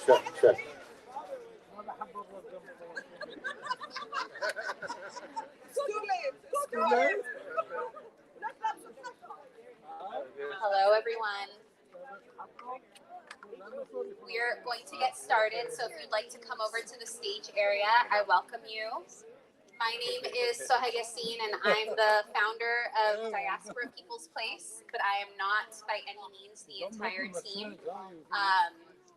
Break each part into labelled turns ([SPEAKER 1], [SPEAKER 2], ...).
[SPEAKER 1] Check.
[SPEAKER 2] Hello, everyone. We're going to get started, so if you'd like to come over to the stage area, I welcome you. My name is Soha Yassin, and I'm the founder of Diaspora People's Place, but I am not by any means the entire team.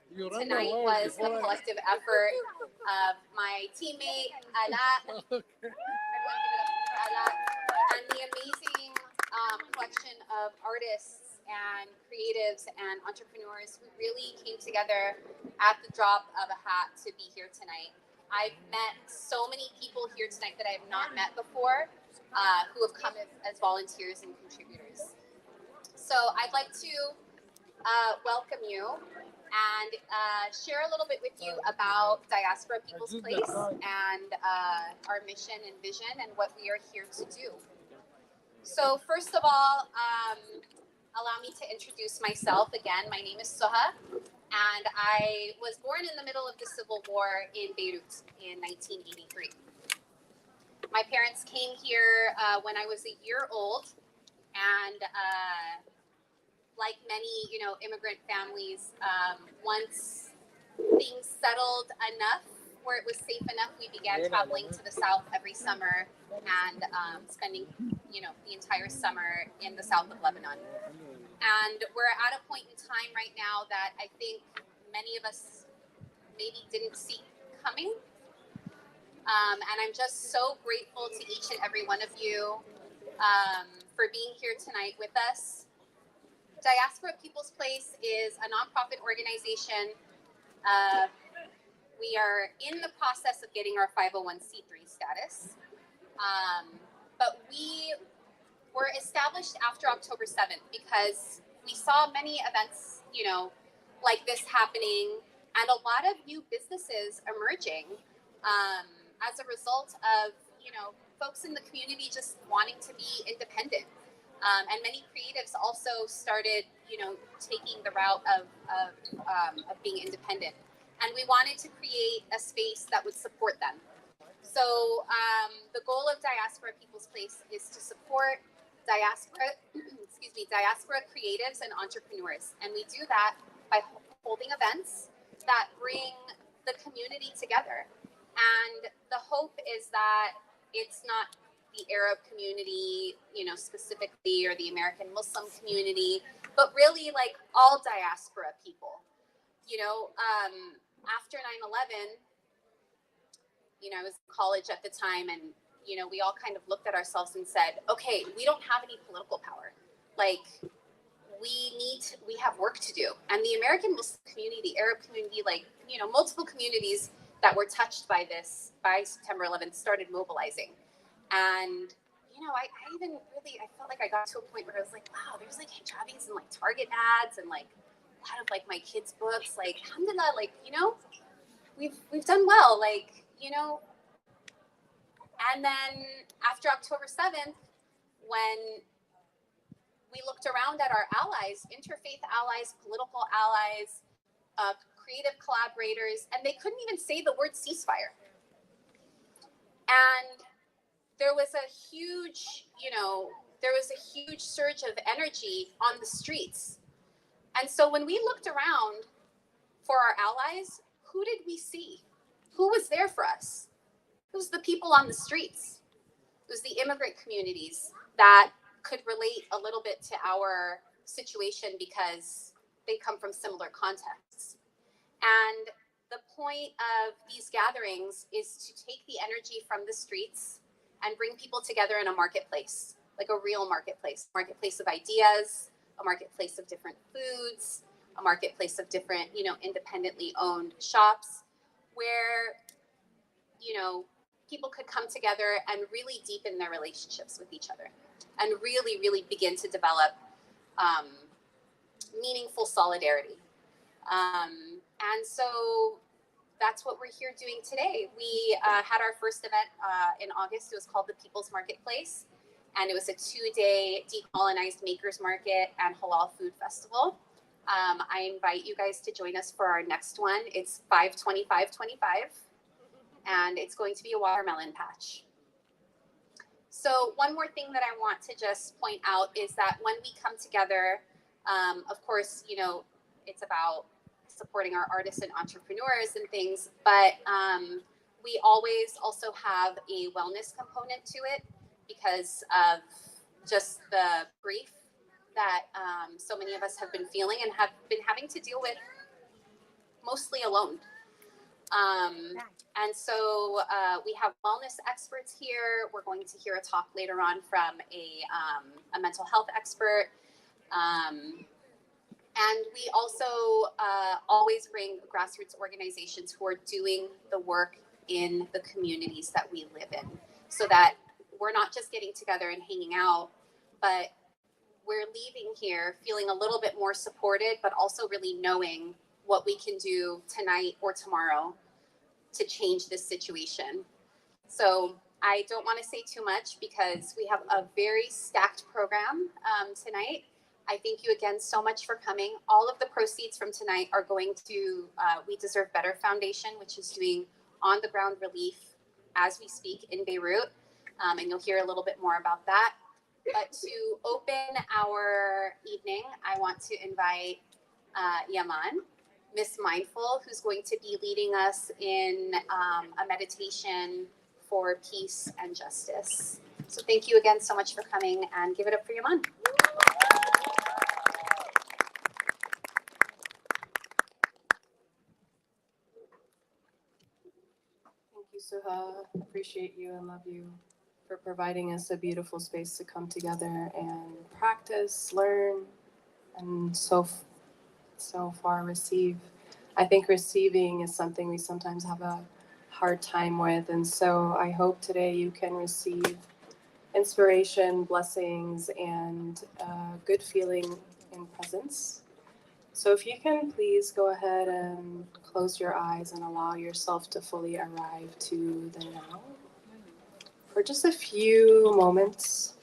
[SPEAKER 2] Tonight was a collective effort of my teammate, Ala, everyone give it up for Ala, and the amazing collection of artists and creatives and entrepreneurs who really came together at the drop of a hat to be here tonight. I've met so many people here tonight that I have not met before who have come as volunteers and contributors. So I'd like to welcome you and share a little bit with you about Diaspora People's Place and our mission and vision and what we are here to do. So first of all, allow me to introduce myself again. My name is Soha, and I was born in the middle of the Civil War in Beirut in 1983. My parents came here when I was a year old, and like many, immigrant families, once things settled enough where it was safe enough, we began traveling to the south every summer and spending, the entire summer in the south of Lebanon. And we're at a point in time right now that I think many of us maybe didn't see coming. And I'm just so grateful to each and every one of you for being here tonight with us. Diaspora People's Place is a nonprofit organization. We are in the process of getting our 501c3 status. But we were established after October 7th because we saw many events, like this happening and a lot of new businesses emerging as a result of, folks in the community just wanting to be independent. And many creatives also started, taking the route of being independent. And we wanted to create a space that would support them. So the goal of Diaspora People's Place is to support diaspora creatives and entrepreneurs. And we do that by holding events that bring the community together. And the hope is that it's not the Arab community, specifically, or the American Muslim community, but really like all diaspora people. After 9/11, I was in college at the time, and, we all kind of looked at ourselves and said, okay, we don't have any political power. Like, we have work to do. And the American Muslim community, the Arab community, like, multiple communities that were touched by this by September 11th started mobilizing. And, I even really, I felt like I got to a point where I was like, wow, there's like hijabis and like Target ads and like a lot of like my kids' books, like, alhamdulillah, like, we've done well, like, and then after October 7th, when we looked around at our allies, interfaith allies, political allies, creative collaborators, and they couldn't even say the word ceasefire. And there was a huge, surge of energy on the streets. And so when we looked around for our allies, who did we see? Who was there for us? It was the people on the streets. It was the immigrant communities that could relate a little bit to our situation because they come from similar contexts. And the point of these gatherings is to take the energy from the streets and bring people together in a marketplace, like a real marketplace of ideas, a marketplace of different foods, a marketplace of different, independently owned shops where, people could come together and really deepen their relationships with each other and really, really begin to develop meaningful solidarity. And so that's what we're here doing today. We had our first event in August. It was called the People's Marketplace, and it was a 2-day decolonized makers market and halal food festival. I invite you guys to join us for our next one. It's 5/25/25, and it's going to be a watermelon patch. So one more thing that I want to just point out is that when we come together, of course, it's about supporting our artists and entrepreneurs and things, but we always also have a wellness component to it because of just the grief that so many of us have been feeling and have been having to deal with mostly alone. And so we have wellness experts here. We're going to hear a talk later on from a mental health expert. And we also always bring grassroots organizations who are doing the work in the communities that we live in, so that we're not just getting together and hanging out, but we're leaving here feeling a little bit more supported, but also really knowing what we can do tonight or tomorrow to change this situation. So I don't want to say too much because we have a very stacked program tonight. I thank you again so much for coming. All of the proceeds from tonight are going to We Deserve Better Foundation, which is doing on-the-ground relief as we speak in Beirut. And you'll hear a little bit more about that. But to open our evening, I want to invite Yaman, Miss Mindful, who's going to be leading us in a meditation for peace and justice. So thank you again so much for coming, and give it up for Yaman.
[SPEAKER 1] Thank you, Suha. Appreciate you and love you for providing us a beautiful space to come together and practice, learn, and so far receive. I think receiving is something we sometimes have a hard time with, and so I hope today you can receive inspiration, blessings, and good feeling in presence. So if you can please go ahead and close your eyes and allow yourself to fully arrive to the now. For just a few moments,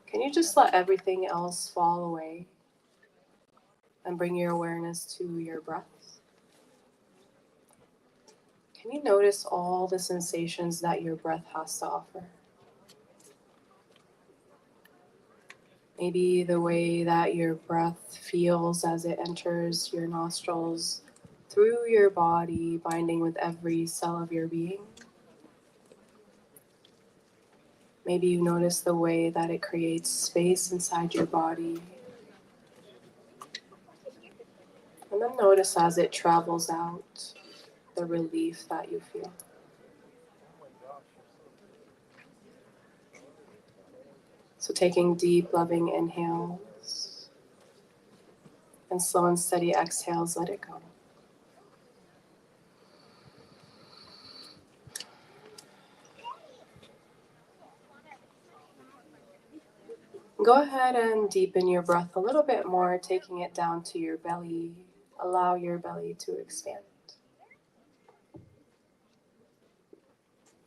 [SPEAKER 1] can you just let everything else fall away and bring your awareness to your breath? Can you notice all the sensations that your breath has to offer? Maybe the way that your breath feels as it enters your nostrils, through your body, binding with every cell of your being. Maybe you notice the way that it creates space inside your body. And then notice as it travels out, the relief that you feel. So taking deep, loving inhales and slow and steady exhales, let it go. Go ahead and deepen your breath a little bit more, taking it down to your belly. Allow your belly to expand.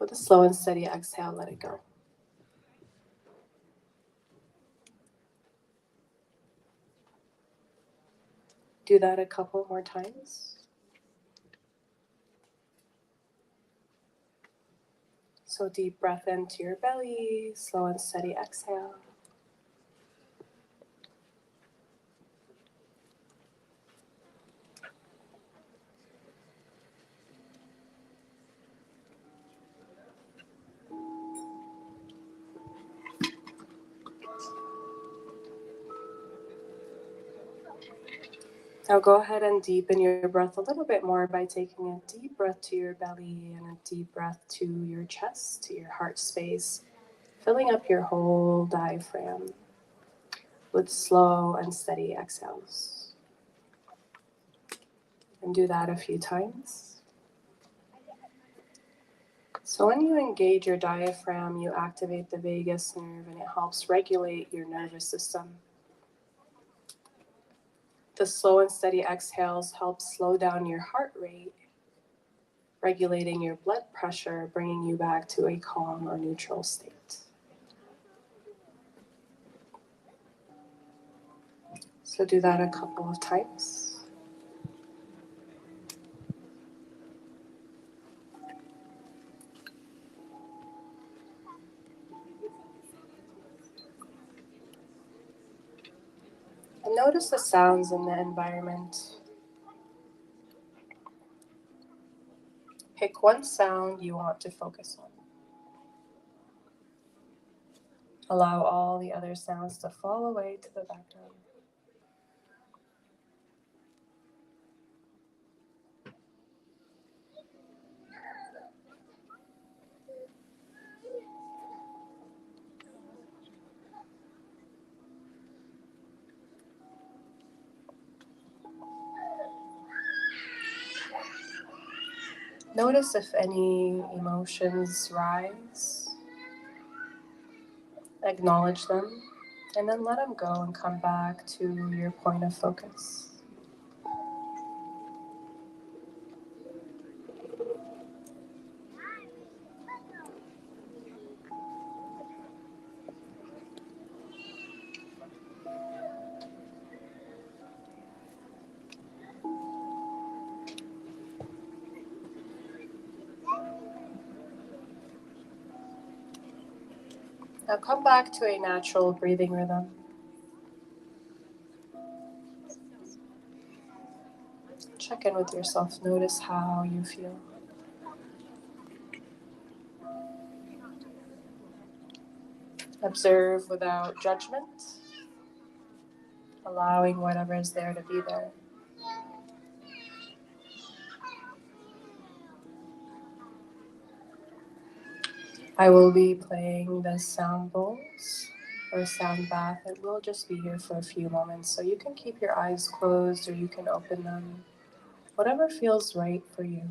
[SPEAKER 1] With a slow and steady exhale, let it go. Do that a couple more times. So deep breath into your belly, slow and steady exhale. Now go ahead and deepen your breath a little bit more by taking a deep breath to your belly and a deep breath to your chest, to your heart space, filling up your whole diaphragm with slow and steady exhales. And do that a few times. So when you engage your diaphragm, you activate the vagus nerve and it helps regulate your nervous system. The slow and steady exhales help slow down your heart rate, regulating your blood pressure, bringing you back to a calm or neutral state. So do that a couple of times. And notice the sounds in the environment. Pick one sound you want to focus on. Allow all the other sounds to fall away to the background. Notice if any emotions rise. Acknowledge them, and then let them go and come back to your point of focus. Now come back to a natural breathing rhythm. Check in with yourself. Notice how you feel. Observe without judgment, allowing whatever is there to be there. I will be playing the sound bowls or sound bath. It will just be here for a few moments, so you can keep your eyes closed or you can open them. Whatever feels right for you.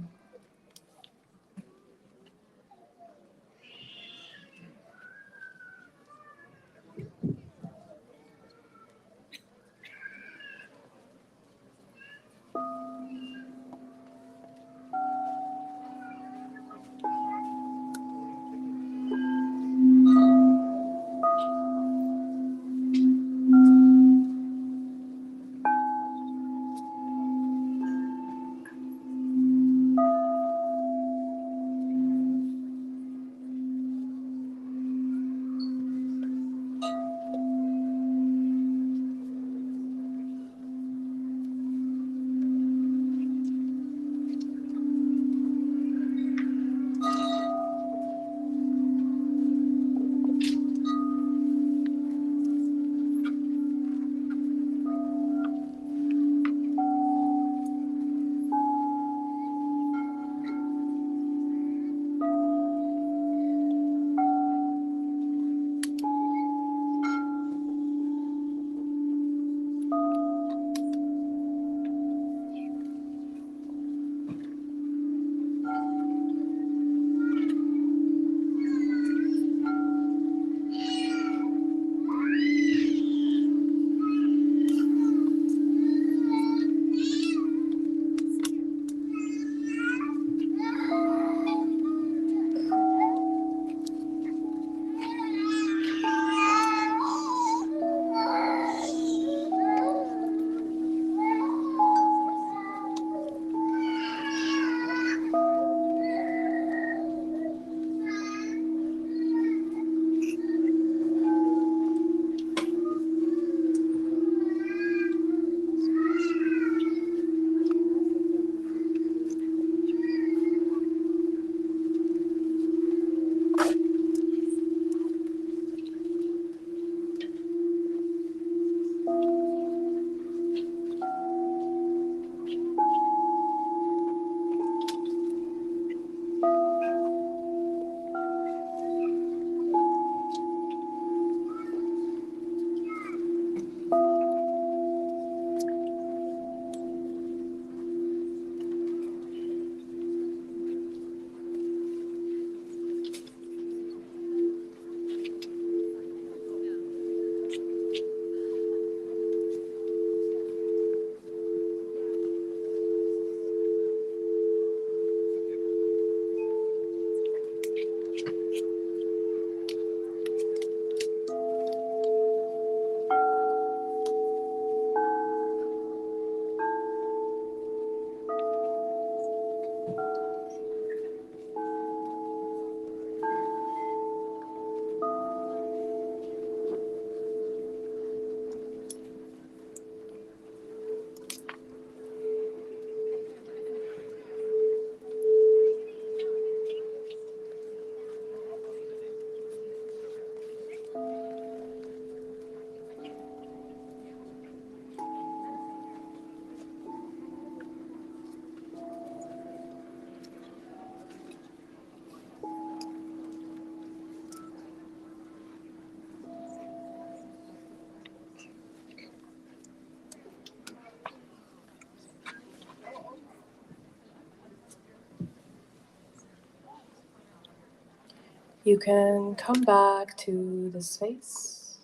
[SPEAKER 1] You can come back to the space,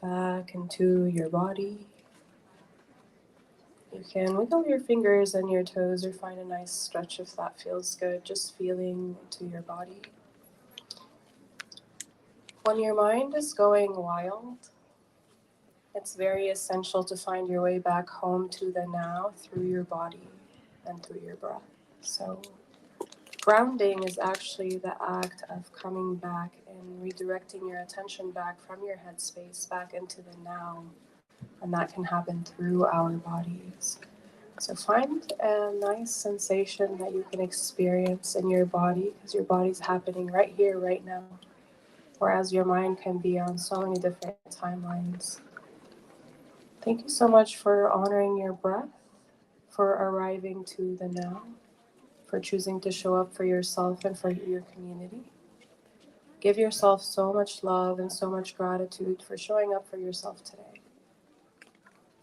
[SPEAKER 1] back into your body. You can wiggle your fingers and your toes or find a nice stretch if that feels good, just feeling into your body. When your mind is going wild, it's very essential to find your way back home to the now through your body and through your breath. So grounding is actually the act of coming back and redirecting your attention back from your headspace back into the now. And that can happen through our bodies. So find a nice sensation that you can experience in your body, because your body's happening right here, right now. Whereas your mind can be on so many different timelines. Thank you so much for honoring your breath, for arriving to the now, for choosing to show up for yourself and for your community. Give yourself so much love and so much gratitude for showing up for yourself today,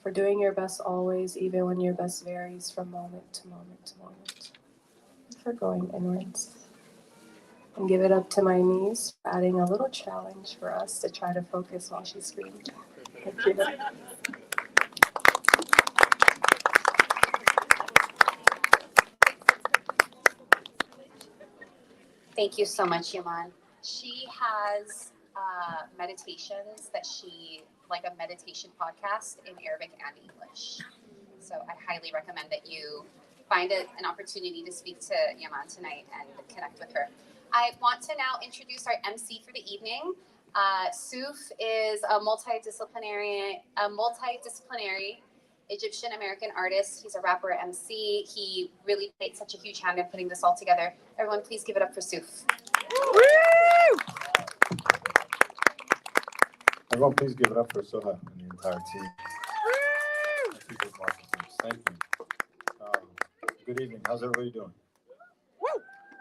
[SPEAKER 1] for doing your best always, even when your best varies from moment to moment to moment, and for going inwards. And give it up to my niece for adding a little challenge for us to try to focus while she screams. Thank you.
[SPEAKER 2] Thank you so much, Yaman. She has meditations that like a meditation podcast in Arabic and English. So I highly recommend that you find an opportunity to speak to Yaman tonight and connect with her. I want to now introduce our MC for the evening. Suf is a multidisciplinary Egyptian American artist. He's a rapper, MC. He really played such a huge hand in putting this all together. Everyone, please give it up for Suf.
[SPEAKER 3] Everyone, please give it up for Soha and the entire team. Thank you. Good evening. How's everybody doing?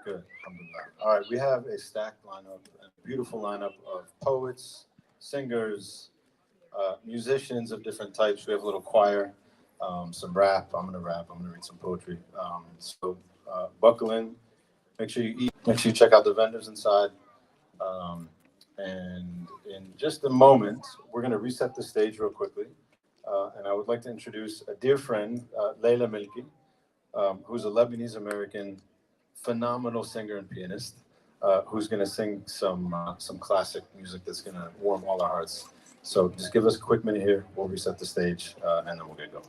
[SPEAKER 3] Good. Alhamdulillah. All right, we have a stacked lineup, a beautiful lineup of poets, singers, musicians of different types. We have a little choir, some rap. I'm gonna rap. I'm gonna read some poetry. So buckle in. Make sure you eat. Make sure you check out the vendors inside. And in just a moment, we're gonna reset the stage real quickly. And I would like to introduce a dear friend, Leila Milki, who's a Lebanese American, phenomenal singer and pianist, who's gonna sing some classic music that's gonna warm all our hearts. So just give us a quick minute here. We'll reset the stage, and then we'll get going.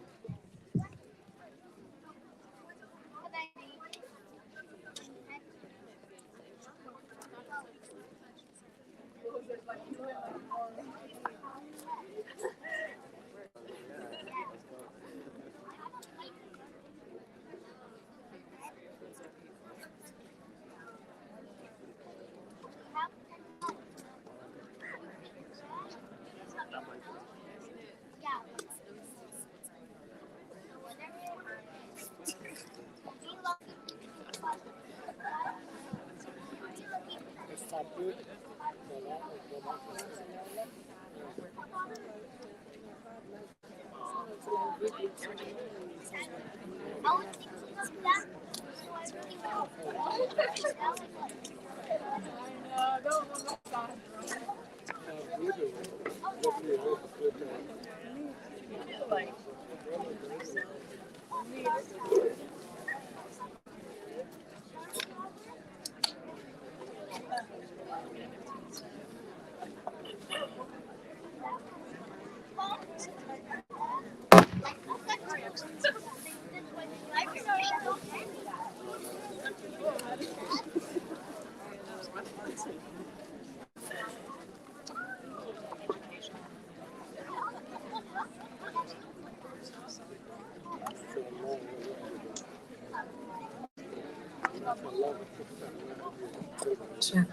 [SPEAKER 1] Sure.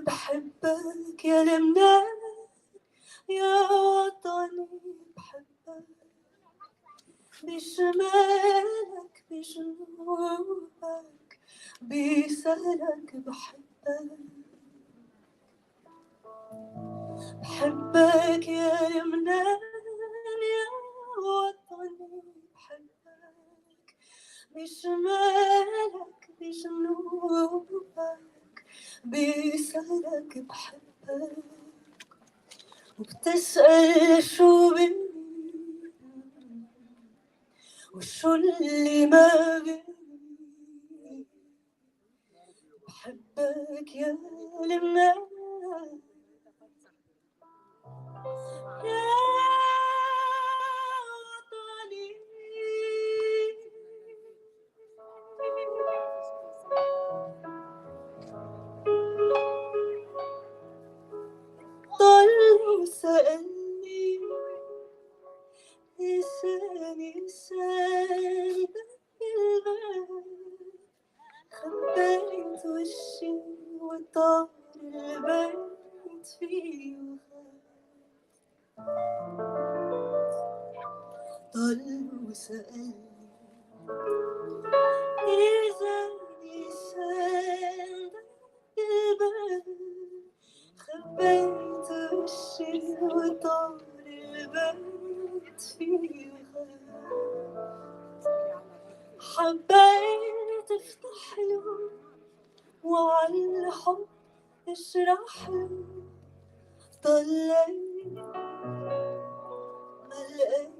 [SPEAKER 1] بحبك يا لبنان يا وطني، بحبك بشمالك بجنوبك بسهلك، بحبك بحبك يا لبنان يا وطني، بحبك بشمالك بجنوبك بسهلك، بحبك وبتسأل شو بي وشو اللي ما بي، بحبك يا لبنان يا وطني. ضل وسألني لساني لسان الباب، خبيت وشي وطار البيت فيه وخاف. ضل وسألني لساني لسان الباب، خبيت وشي وطار البيت فيه وخاف. حبيت افتح له وعالحب اشرح له، طلعت ما لقيت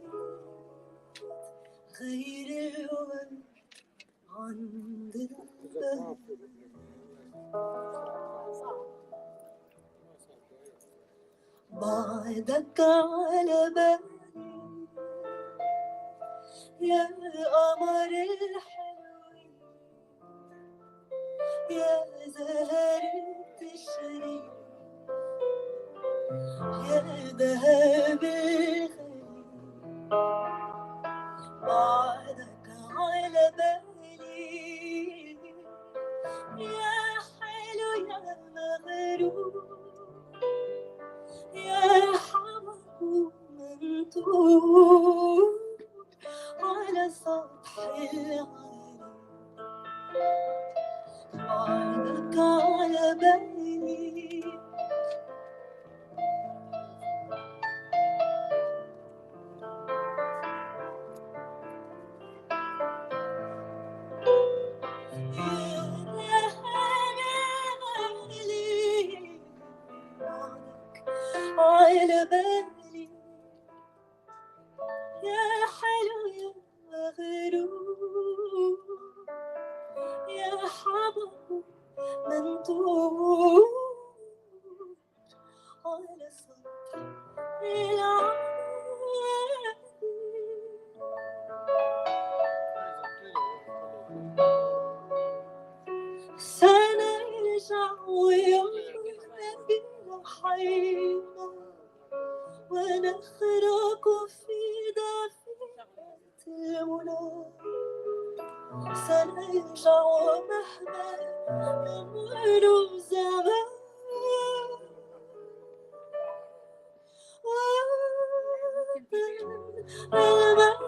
[SPEAKER 1] غير الورد عند الباب. بعدك على بالي يا قمر الحلوين، يا زهرة الشريق، يا ذهب الخليل. بعدك على بالي يا حلو يا مغرور، يا حمر منثور على سطح العالم. بعدك على بالي على بالي يا حلو يا مغرور، يا حمر منثور على سطح العالم. سنرجع ويوم نبقى حينا ونخرق في دافئة المنى. سنرجع مهما يمر الزمان،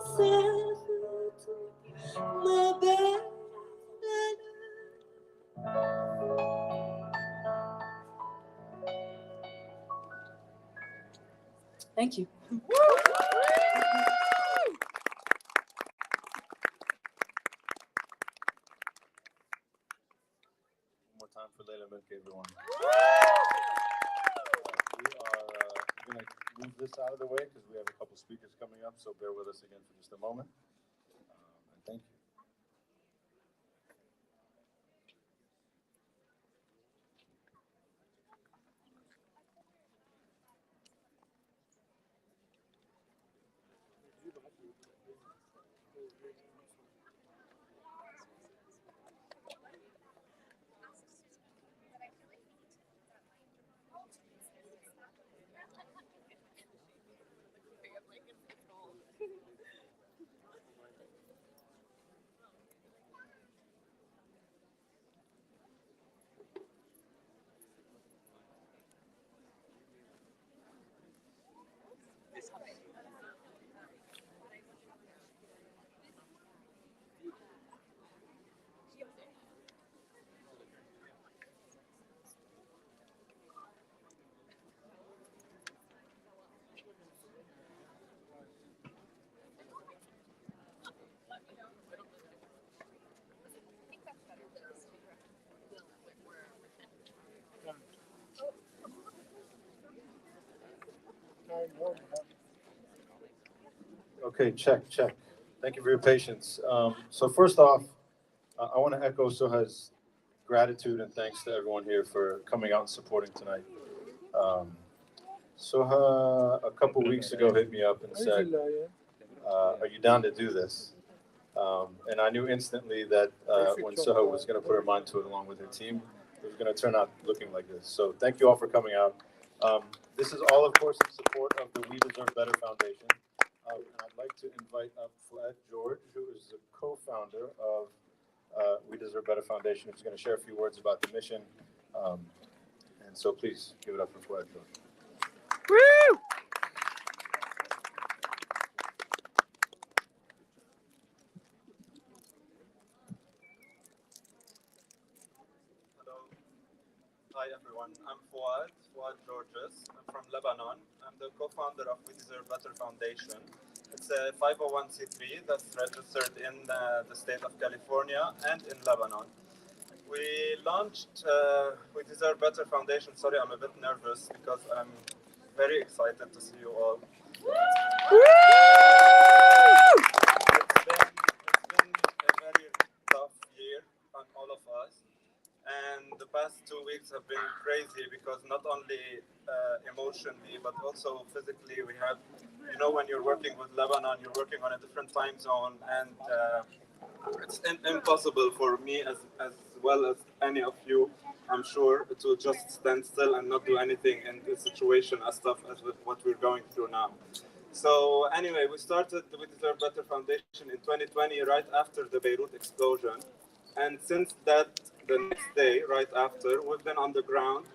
[SPEAKER 1] المسافة ما بيننا. Thank you. One
[SPEAKER 3] more time for Leila Milk, everyone. We are going to move this out of the way because we have a couple speakers coming up, so bear with us again for just a moment. And thank you. Okay, check. Thank you for your patience. So first off, I want to echo Soha's gratitude and thanks to everyone here for coming out and supporting tonight. Um, Soha, a couple weeks ago, hit me up and said, are you down to do this? And I knew instantly that when Soha was going to put her mind to it along with her team, it was going to turn out looking like this. So thank you all for coming out. This is all, of course, in support of the We Deserve Better Foundation. And I'd like to invite up Fuad George, who is the co-founder of We Deserve Better Foundation, who's going to share a few words about the mission. And so please give it up for Fuad George.
[SPEAKER 4] Woo!
[SPEAKER 5] Hello. Hi, everyone. I'm Fuad Georges. I'm from Lebanon. I'm the co-founder of We Deserve Better Foundation. It's a 501c3 that's registered in the state of California and in Lebanon. We launched We Deserve Better Foundation. Sorry, I'm a bit nervous because I'm very excited to see you all. It's been a very tough year on all of us. And the past 2 weeks have been crazy because not only emotionally, but also physically. We have, when you're working with Lebanon, you're working on a different time zone, and it's impossible for me as well as any of you, I'm sure, to just stand still and not do anything in this situation as tough as what we're going through now. So anyway, we started the We Deserve Better Foundation in 2020, right after the Beirut explosion. And since that, the next day, right after, we've been on the ground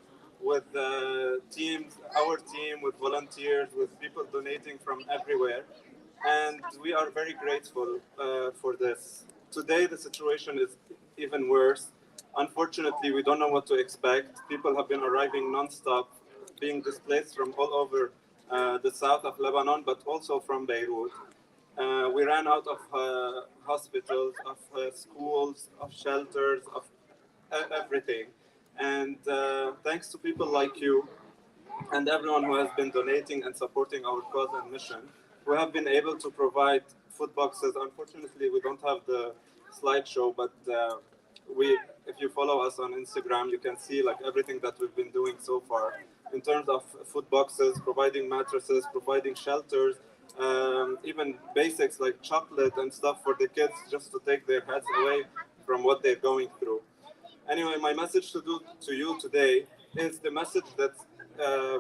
[SPEAKER 5] with teams, our team, with volunteers, with people donating from everywhere. And we are very grateful for this. Today, the situation is even worse. Unfortunately, we don't know what to expect. People have been arriving nonstop, being displaced from all over the south of Lebanon, but also from Beirut. We ran out of hospitals, of schools, of shelters, of everything. And thanks to people like you and everyone who has been donating and supporting our cause and mission, we have been able to provide food boxes. Unfortunately, we don't have the slideshow, but if you follow us on Instagram, you can see like everything that we've been doing so far in terms of food boxes, providing mattresses, providing shelters, even basics like chocolate and stuff for the kids just to take their heads away from what they're going through. Anyway, my message to you today is the message that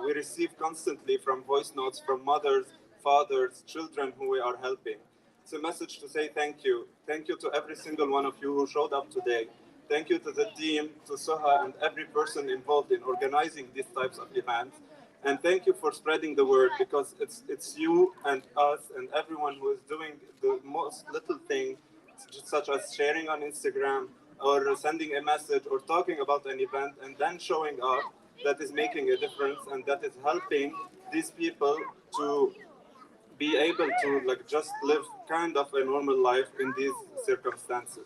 [SPEAKER 5] we receive constantly from voice notes from mothers, fathers, children who we are helping. It's a message to say thank you. Thank you to every single one of you who showed up today. Thank you to the team, to Soha, and every person involved in organizing these types of events. And thank you for spreading the word, because it's you and us and everyone who is doing the most little thing, such as sharing on Instagram or sending a message or talking about an event and then showing up, that is making a difference and that is helping these people to be able to like just live kind of a normal life in these circumstances.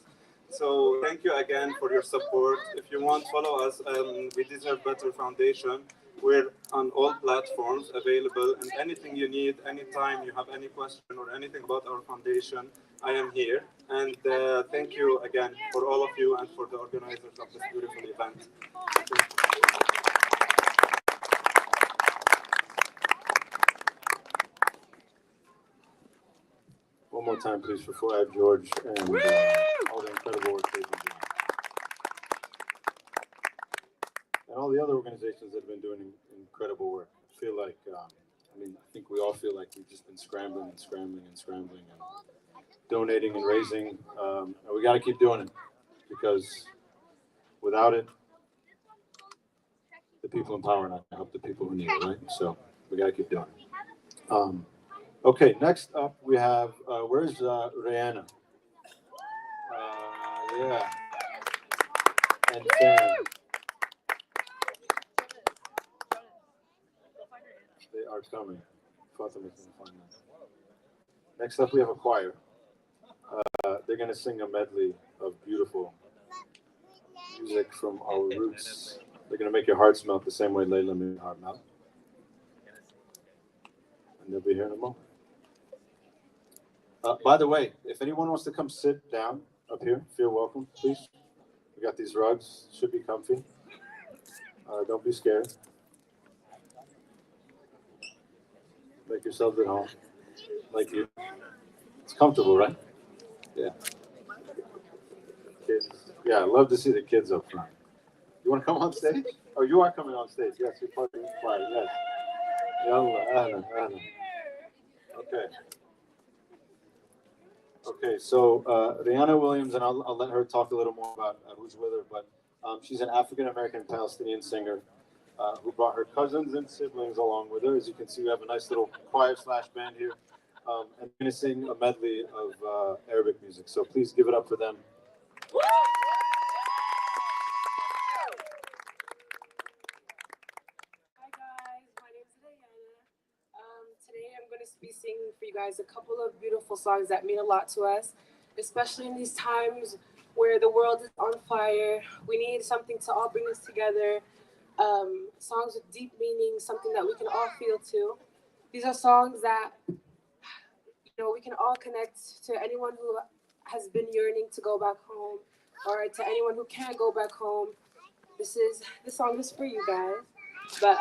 [SPEAKER 5] So thank you again for your support. If you want, follow us on We Deserve Better Foundation. We're on all platforms available, and anything you need, anytime you have any question or anything about our foundation, I am here. And thank you again for all of you and for the organizers of this beautiful event.
[SPEAKER 3] One more time, please, for Fuad George and all the incredible work they've been doing. And all the other organizations that have been doing incredible work. I feel like, I think we all feel like we've just been scrambling and donating and raising. And we got to keep doing it, because without it, the people in power are not going to help the people who need it, right? So we got to keep doing it. Okay, next up we have, where's Rihanna? Yeah. And Sam. They are coming. Fatima's going to find them. Next up we have a choir. They're going to sing a medley of beautiful music from our roots. They're going to make your hearts melt the same way Layla made your heart melt. And they'll be here in a moment. By the way, if anyone wants to come sit down up here, feel welcome, please. We got these rugs, should be comfy. Don't be scared. Make yourselves at home, like you. It's comfortable, right? Yeah. Kids. Yeah, I love to see the kids up front. You want to come on stage? Oh, you are coming on stage. Yes, you're part of the choir. Yes. Yalla, ahlan, ahlan. Okay. Okay, so Rihanna Williams, and I'll let her talk a little more about who's with her, but she's an African-American Palestinian singer who brought her cousins and siblings along with her. As you can see, we have a nice little choir/band here, and we're going to sing a medley of Arabic music. So please give it up for them.
[SPEAKER 1] Hi guys, my name is Diana. Today I'm going to be singing for you guys a couple of beautiful songs that mean a lot to us, especially in these times where the world is on fire. We need something to all bring us together. Songs with deep meaning, something that we can all feel to. These are songs that we can all connect to anyone who has been yearning to go back home, or to anyone who can't go back home. This song is for you guys. But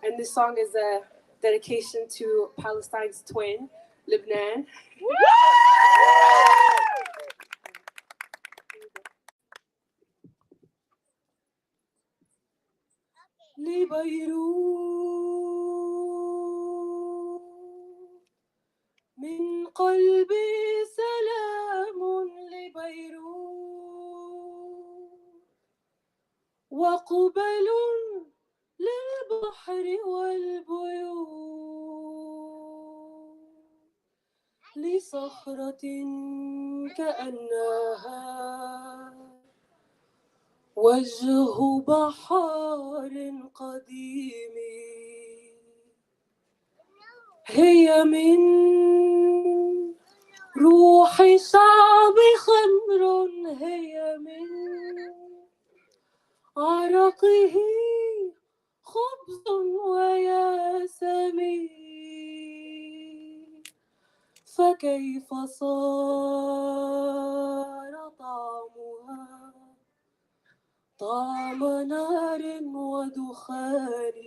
[SPEAKER 1] and this song is a dedication to Palestine's twin, Lebanon. لبيروت من قلبي سلام لبيروت وقبل للبحر والبيوت لصخرة كأنها وجه بحار قديم هي من روح شعب خمر هي من عرقه خبز وياسمين فكيف صار طعمها طعم نار ودخان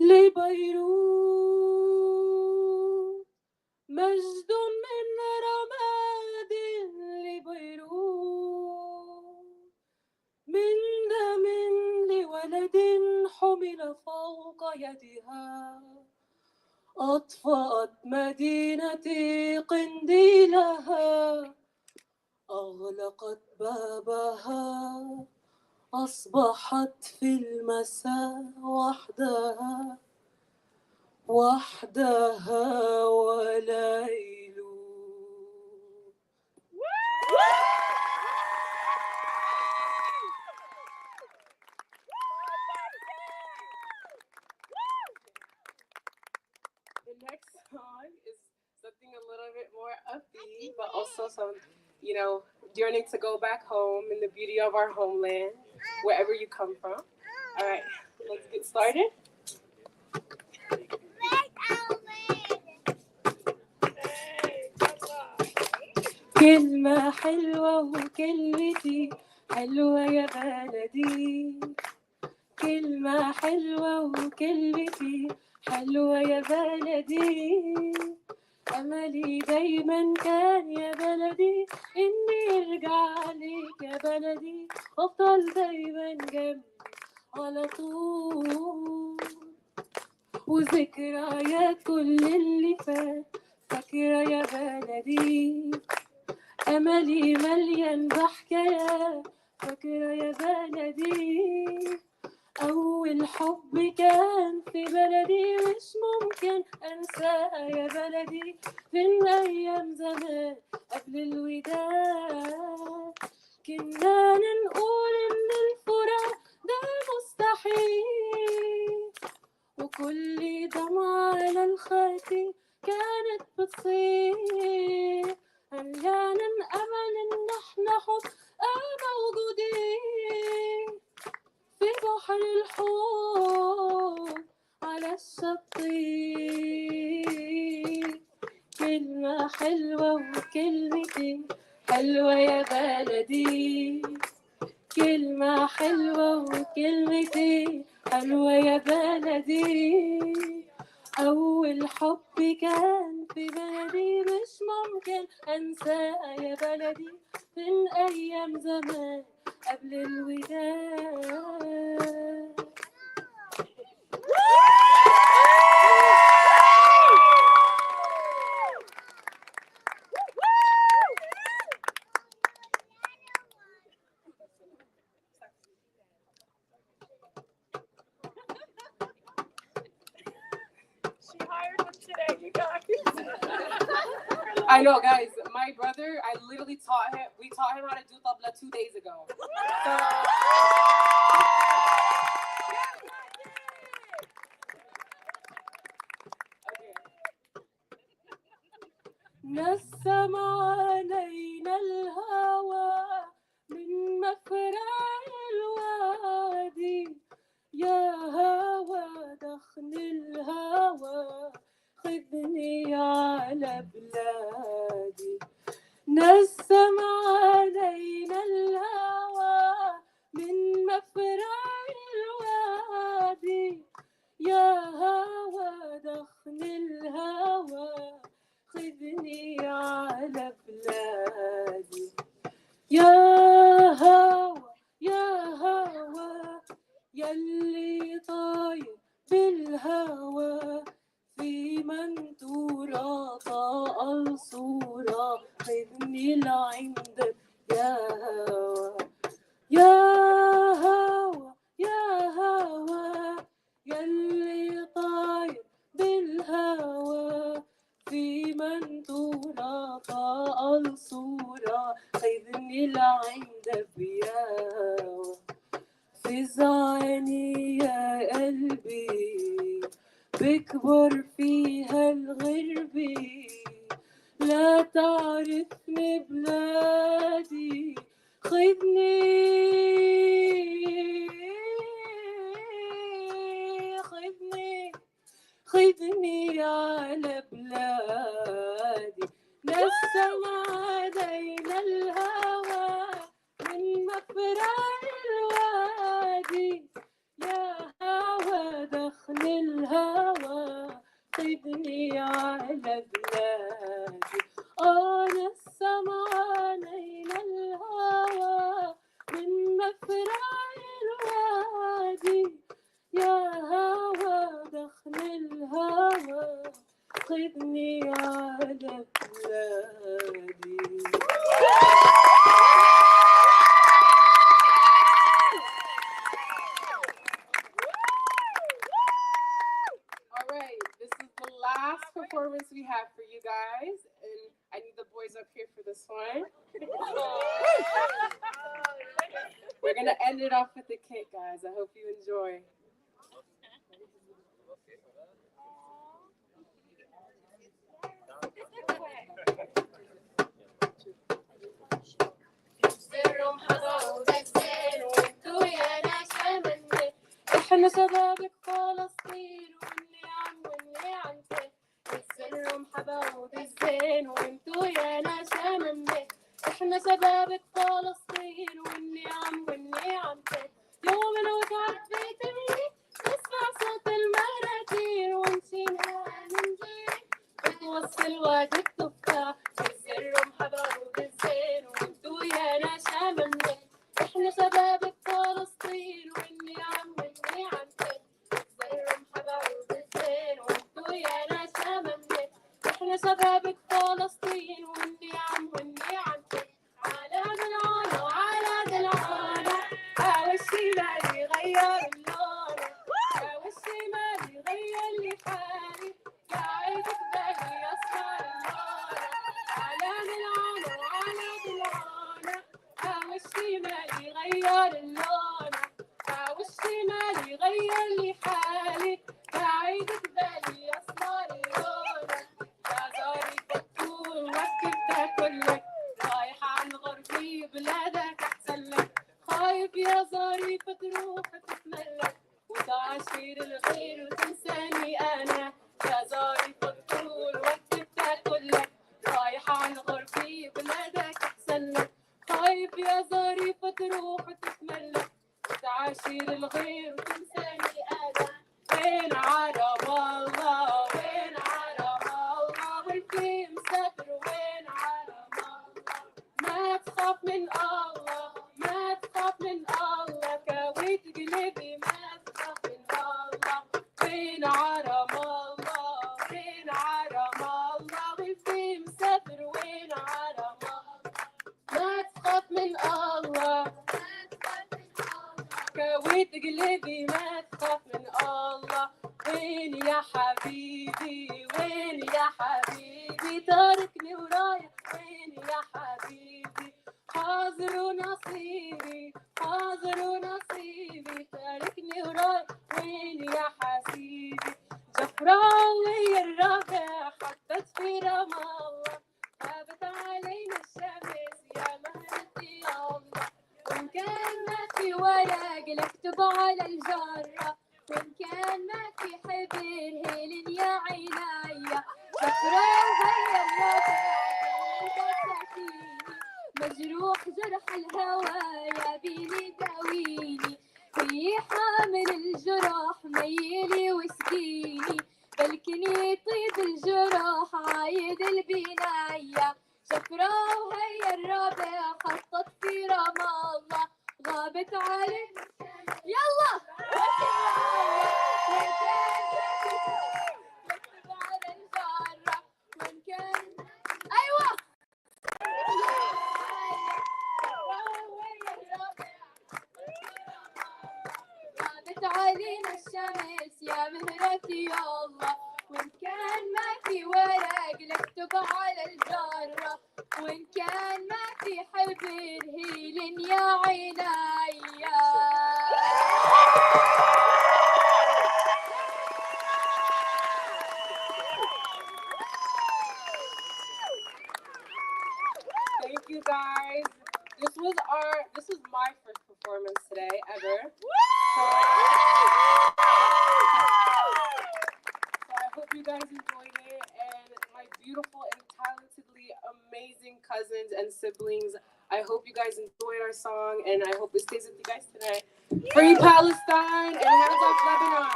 [SPEAKER 1] لبيروت مجد من رماد لبيروت من دم لولد حمل فوق يدها أطفأت مدينتي قنديلها أغلقت بابها أصبحت في المساء وحدها وليل The next song is something a little bit more upbeat, but also some, yearning to go back home in the beauty of our homeland, wherever you come from. All right, let's get started. كلمة حلوة وكلمتي حلوة يا بلدي كلمة حلوة وكلمتي حلوة يا بلدي أملي دايما كان يا بلدي إني أرجع ليك يا بلدي وأفضل دايما جنبي على طول وذكريات كل اللي فات فاكرة يا بلدي أملي مليان بحكايات فاكرة يا بلدي أول حب كان في بلدي مش ممكن أنساه يا بلدي من أيام زمان قبل الوداع كنا نقول إن الفراق ده مستحيل وكل دمعة على الخاتم كانت بتصير مليانة أمل إن إحنا موجودين في بحر الحب على الشطين حلوة وكلمتين حلوة يا بلدي، كلمة حلوة وكلمتين حلوة يا بلدي. أول حب كان في بلدي مش ممكن أنساه يا بلدي، من أيام زمان قبل الوداع.
[SPEAKER 4] She hired him today, you guys.
[SPEAKER 1] I know, guys. My brother, I literally we taught him how to do tabla 2 days ago. So, نسم علينا الهوى من مفرع الوادي، يا هوى دخن الهوى خذني على بلادي. نسم علينا الهوى من مفرع الوادي، يا هوى دخن الهوى خذني على بلادي. يا هوى يا هوى يلي طاير بالهوى، في منتورة طاق الصورة خذني لعندك يا هوى. يا هوى يا هوى يلي طاير بالهوى، في منتورة طاق الصورة خذني لعندك يا هوى. فز عيني يا قلبي بكبر فيها الغربي، لا تعرفني بلادي خذني خذني خذني على بلادي. نسم علينا الهوى من مفرع الوادي، يا هوى دخل الهوى خذني على بلادي. نسم علينا الهوى من مفرع الوادي، يا هوى دخل الهوى خذني على بلادي. All right, this is the last performance we have for you guys, and I need the boys up here for this one. We're gonna end it off with the kick, guys. I hope you enjoy. احنا شبابك فلسطين والنعم والنعمتك، السر محبوب الزين وانتو يا ناس منك. احنا شبابك فلسطين والنعم والنعمتك، يوم الوقت بيتملي نسمع صوت المناديل ونشيلها من جيل بتوصل وقت التفاح، السر محبوب الزين وانتو يا ناس منك. احنا شبابك فلسطين والنعم والنعمتك، السر محبوب الزين وانتو يا ناس منك. احنا شبابك فلسطين والنعم والنعمتك، على دلعانة وعلى دلعانة، هوا الشمال يغير اللون، هوا الشمال يغير لي حالي، قاعدك بالي أسمر اللون. على دلعانة وعلى دلعانة، هوا الشمال يغير اللون، هوا الشمال يغير لي حالي، قاعدك بالي أسمر اللون. يا زاري فتور وقت بتاكلك، رايح عن غربي بلادك أحسن لك، خايف يا ظريفة تروح تتملك وتعاشر الغير وتنساني أنا. يا ظريفة تطول وقت بتاكلك، رايح تغير الغير وتنساني أنا. وين عالم الله وين عالم الله والكي مسافر وين عالم الله. ما تخاف من الله ما تخاف من الله كويت قلبي ما تخاف من الله. وين عالم الله وين عالم الله والكي مسافر وين عالم الله. ما تخاف من الله كويت قلبي ما تخاف من الله. وين يا حبيبي وين يا حبيبي تاركني ورايح وين يا حبيبي. حاضر ونصيبي حاضر ونصيبي تاركني ورايح وين يا حبيبي. جفراوي الربع حطت في رام الله غابت علينا الشمس يا مهرتي يا الله. وإن كان ما في ورق نكتب على الجرة وإن كان ما في حبر هيلن يا عينيا. شكرا هيا الربع مجروح جرح الهوى يا بيني داويني. هي حامل الجراح ميلي وسقيني بلكن يطيب الجراح عايد البناية. شفرة وهي الربع خطت في رام الله غابت علي يلا وإن كان يكتب على الجارة وإن كان أيوة غابت علينا الشمس يا مهرتي يا الله. وإن كان ما في ورق نكتب على الجرة وإن كان ما في حبر هيلن يا عينيا. Thank you guys. This was my first performance today ever. So I hope you guys enjoyed it, and my beautiful and talentedly amazing cousins and siblings, I hope you guys enjoyed our song, and I hope it stays with you guys tonight. Free Palestine and hands off Lebanon.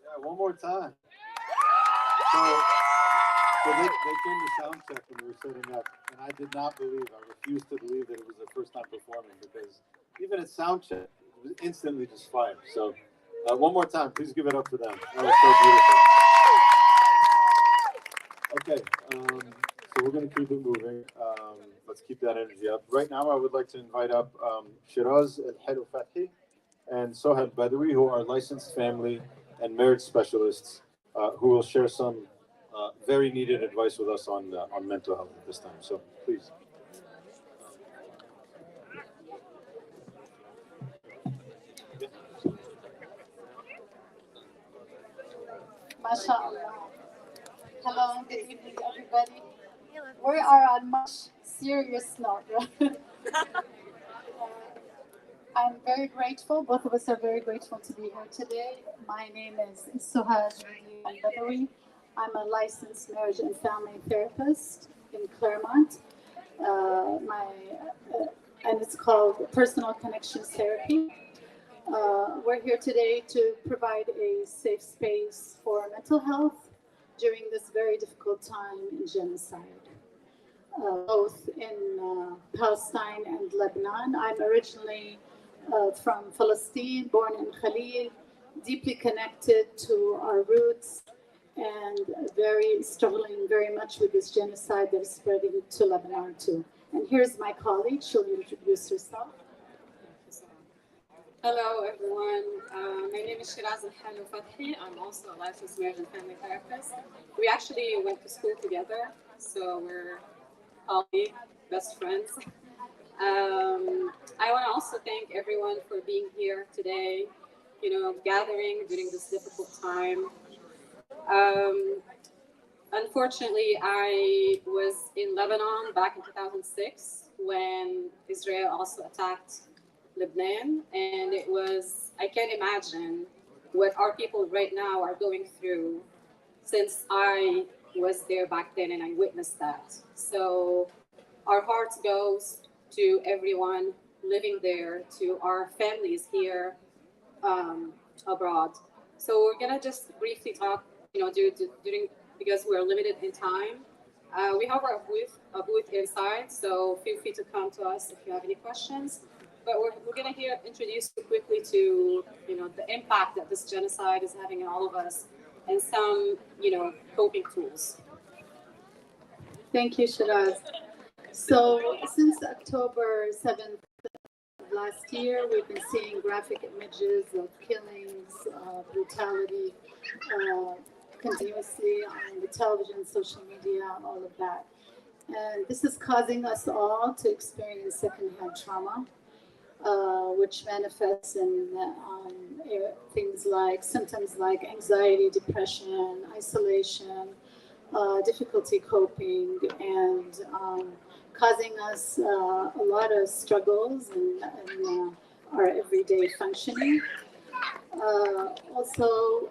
[SPEAKER 3] Yeah, one more time. So they came to sound check when we were setting up, and I did not believe, I refused to believe that it was their first time performing, because even at sound check, it was instantly just fire. So one more time, please give it up for them. That was so beautiful. Okay, so we're going to keep it moving. Let's keep that energy up. Right now, I would like to invite up Shiraz El Fathi and Sohel Badawi, who are licensed family and marriage specialists, who will share some very needed advice with us on mental health at this time. So please.
[SPEAKER 6] MashaAllah. Hello, good evening, everybody. We are on much serious note. I'm very grateful. Both of us are very grateful to be here today. My name is Suhaj Al-Badawi. I'm a licensed marriage and family therapist in Claremont. And it's called Personal Connections Therapy. We're here today to provide a safe space for mental health during this very difficult time in genocide, both in Palestine and Lebanon. I'm originally from Palestine, born in Khalil, deeply connected to our roots, and struggling very much with this genocide that is spreading to Lebanon too. And here's my colleague. She'll introduce herself.
[SPEAKER 7] Hello, everyone. My name is Shiraz El Fathi. I'm also a licensed marriage and family therapist. We actually went to school together, so we're colleagues, best friends. I want to also thank everyone for being here today, gathering during this difficult time. Unfortunately, I was in Lebanon back in 2006 when Israel also attacked Lebanon, and I can't imagine what our people right now are going through, since I was there back then and I witnessed that. So our hearts goes to everyone living there, to our families here abroad. So we're gonna just briefly talk, during, because we're limited in time. We have a booth inside, so feel free to come to us if you have any questions. But we're gonna introduce you quickly to, the impact that this genocide is having on all of us, and some, coping tools.
[SPEAKER 6] Thank you, Shiraz. So since October 7th of last year, we've been seeing graphic images of killings, brutality, continuously on the television, social media, all of that. And this is causing us all to experience secondhand trauma, which manifests in things like symptoms like anxiety, depression, isolation, difficulty coping, and causing us a lot of struggles in our everyday functioning. Also,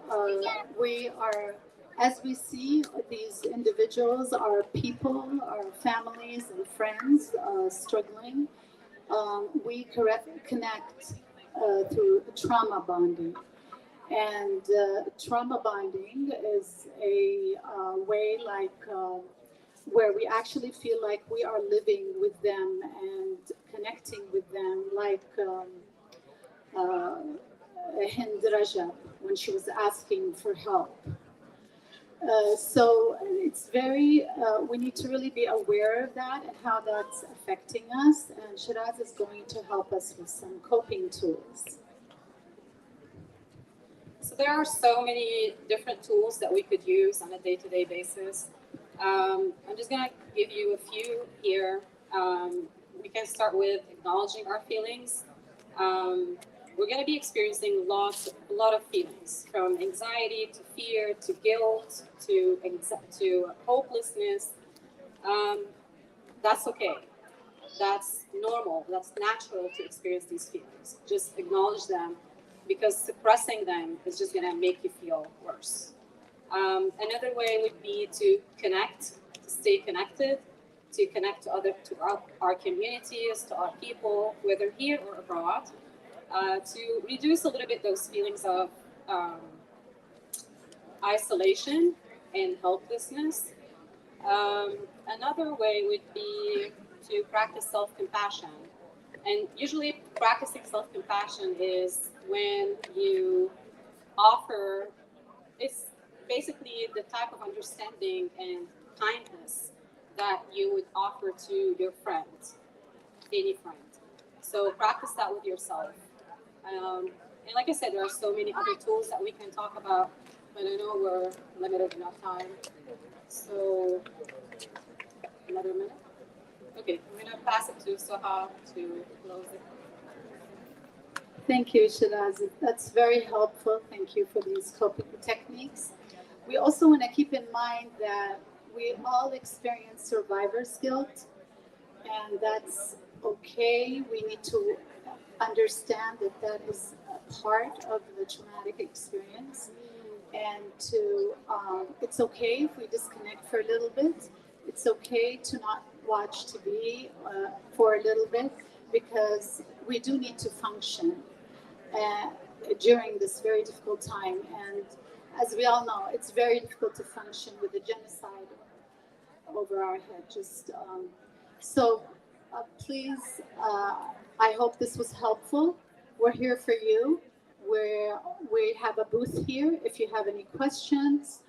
[SPEAKER 6] we are, as we see these individuals, our people, our families and friends struggling, we connect through trauma bonding. And trauma bonding is a way where we actually feel like we are living with them and connecting with them, like Hind Rajab when she was asking for help. So it's very, we need to really be aware of that and how that's affecting us. And Shiraz is going to help us with some coping tools.
[SPEAKER 7] So there are so many different tools that we could use on a day-to-day basis. I'm just gonna give you a few here. We can start with acknowledging our feelings. We're gonna be experiencing a lot of feelings, from anxiety to fear to guilt to hopelessness. That's okay. That's normal. That's natural to experience these feelings. Just acknowledge them, because suppressing them is just going to make you feel worse. Another way would be to connect, to stay connected, to connect to our communities, to our people, whether here or abroad, to reduce a little bit those feelings of isolation and helplessness. Another way would be to practice self-compassion. And usually practicing self-compassion is when you offer, it's basically the type of understanding and kindness that you would offer to your friend, any friend. So practice that with yourself. And like I said, there are so many other tools that we can talk about, but I know we're limited enough time. So another minute. Okay, I'm gonna pass it to Soha to close it.
[SPEAKER 6] Thank you, Shiraz. That's very helpful. Thank you for these coping techniques. We also want to keep in mind that we all experience survivor's guilt, and that's okay. We need to understand that that is a part of the traumatic experience, and it's okay if we disconnect for a little bit. It's okay to not watch TV for a little bit, because we do need to function during this very difficult time. And as we all know, it's very difficult to function with the genocide over our head. Please, I hope this was helpful. We're here for you. We have a booth here if you have any questions.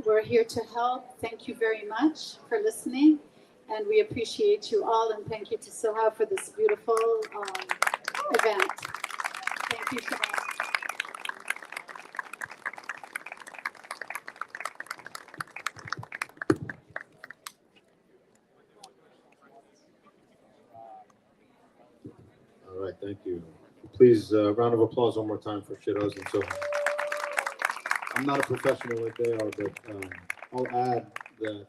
[SPEAKER 6] We're here to help. Thank you very much for listening, and we appreciate you all, and thank you to Soha for this beautiful event. Thank you, Shabbat.
[SPEAKER 3] All right, thank you. Please, round of applause one more time for Shiraz and Soha. I'm not a professional like they are, but I'll add that.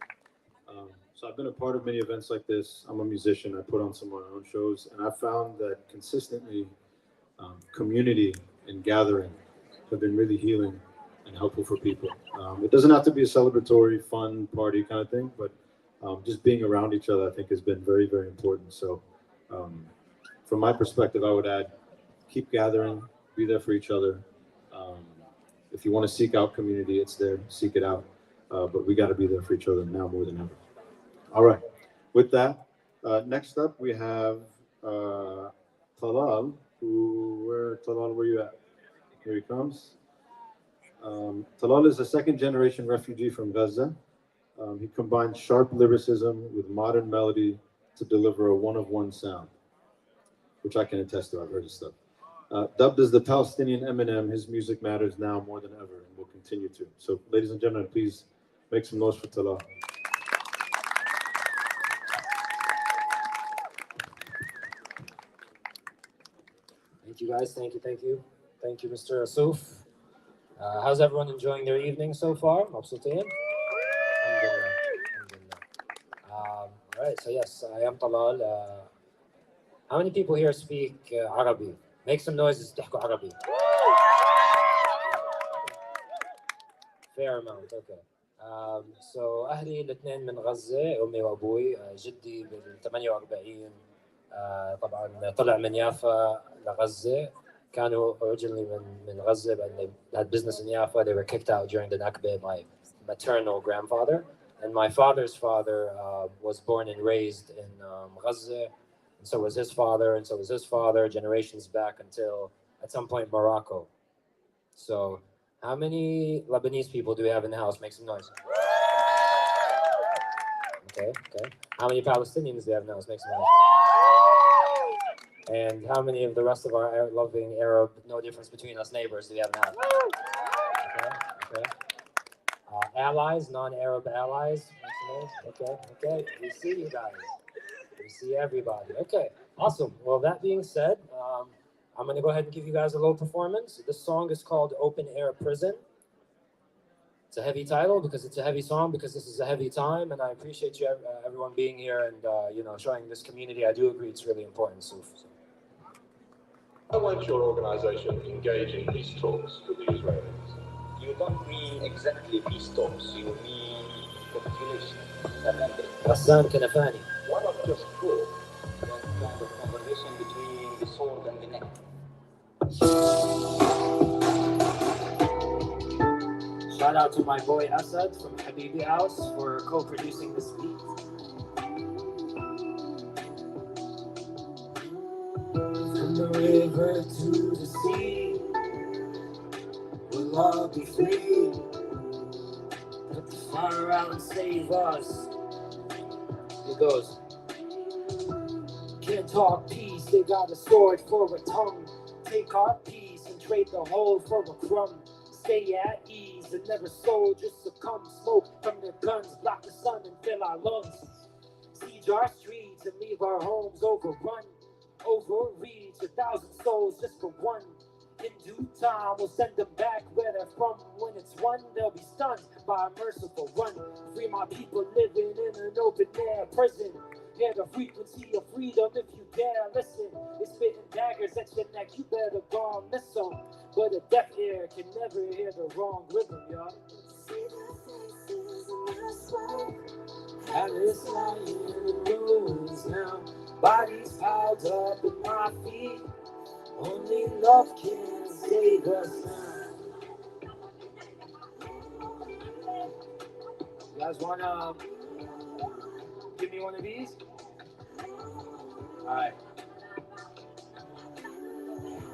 [SPEAKER 3] So I've been a part of many events like this. I'm a musician. I put on some of my own shows, and I found that consistently, community and gathering have been really healing and helpful for people. It doesn't have to be a celebratory, fun party kind of thing, but just being around each other, I think, has been very, very important. So, from my perspective, I would add, keep gathering, be there for each other. If you want to seek out community, it's there, seek it out. But we got to be there for each other now more than ever. All right. With that, next up we have Talal. Talal, where you at? Here he comes. Talal is a second-generation refugee from Gaza. He combines sharp lyricism with modern melody to deliver a one-of-one sound, which I can attest to. I've heard his stuff. Dubbed as the Palestinian Eminem, his music matters now more than ever and will continue to. So, ladies and gentlemen, please make some noise for Talal.
[SPEAKER 8] Thank you, guys. Thank you. Thank you, Mr. Asuf. How's everyone enjoying their evening so far? مبسوطين? All right, so yes, I am Talal. How many people here speak Arabic? Make some noises تحكوا عربي. Fair amount, okay. So أهلي الاثنين من غزة، أمي وأبوي. جدي بال 48 طبعا طلع من يافا لغزة. كانوا originally من غزة, but they had business in Jaffa. They were kicked out during the Nakba. My maternal grandfather and my father's father was born and raised in Gaza, and so was his father, and so was his father, generations back until at some point Morocco. So, how many Lebanese people do we have in the house? Make some noise. Okay. How many Palestinians do we have in the house? Make some noise. And how many of the rest of our loving Arab, no difference between us neighbors, do we have in the house? Okay. Allies, non-Arab allies. Okay. We see you guys. We see everybody. Okay, awesome. Well, that being said, I'm going to go ahead and give you guys a little performance. This song is called Open Air Prison. It's a heavy title because it's a heavy song, because this is a heavy time, and I appreciate you, everyone being here and showing this community. I do agree it's really important, Suf.
[SPEAKER 9] Why won't your organisation engage in peace talks with the Israelis?
[SPEAKER 10] You don't mean exactly peace talks, you mean capitulation.
[SPEAKER 8] Ghassan Kanafani.
[SPEAKER 9] Why not just talk?
[SPEAKER 10] That kind of conversation between the sword and the neck.
[SPEAKER 8] Shout out to my boy Asad from Habibi House for co-producing this beat. From the river to the sea, we'll all be free. Put the fire out and save us. It goes. Can't talk peace, they got a sword for a tongue. Take our peace and trade the whole for a crumb. Stay at ease and never soldiers succumb. Smoke from their guns, block the sun and fill our lungs. Siege our streets and leave our homes overrun. Overreach 1,000 souls just for one. In due time, we'll send them back where they're from. When it's won, they'll be stunned by a merciful run. Free my people living in an open air prison. Hear the frequency of freedom if you dare listen. It's spitting daggers at your neck, you better go and miss them. But a deaf ear can never hear the wrong rhythm, y'all. Alice lying in the ruins now. Bodies piled up at my feet. Only love can save us now. You guys wanna give me one of these? Alright.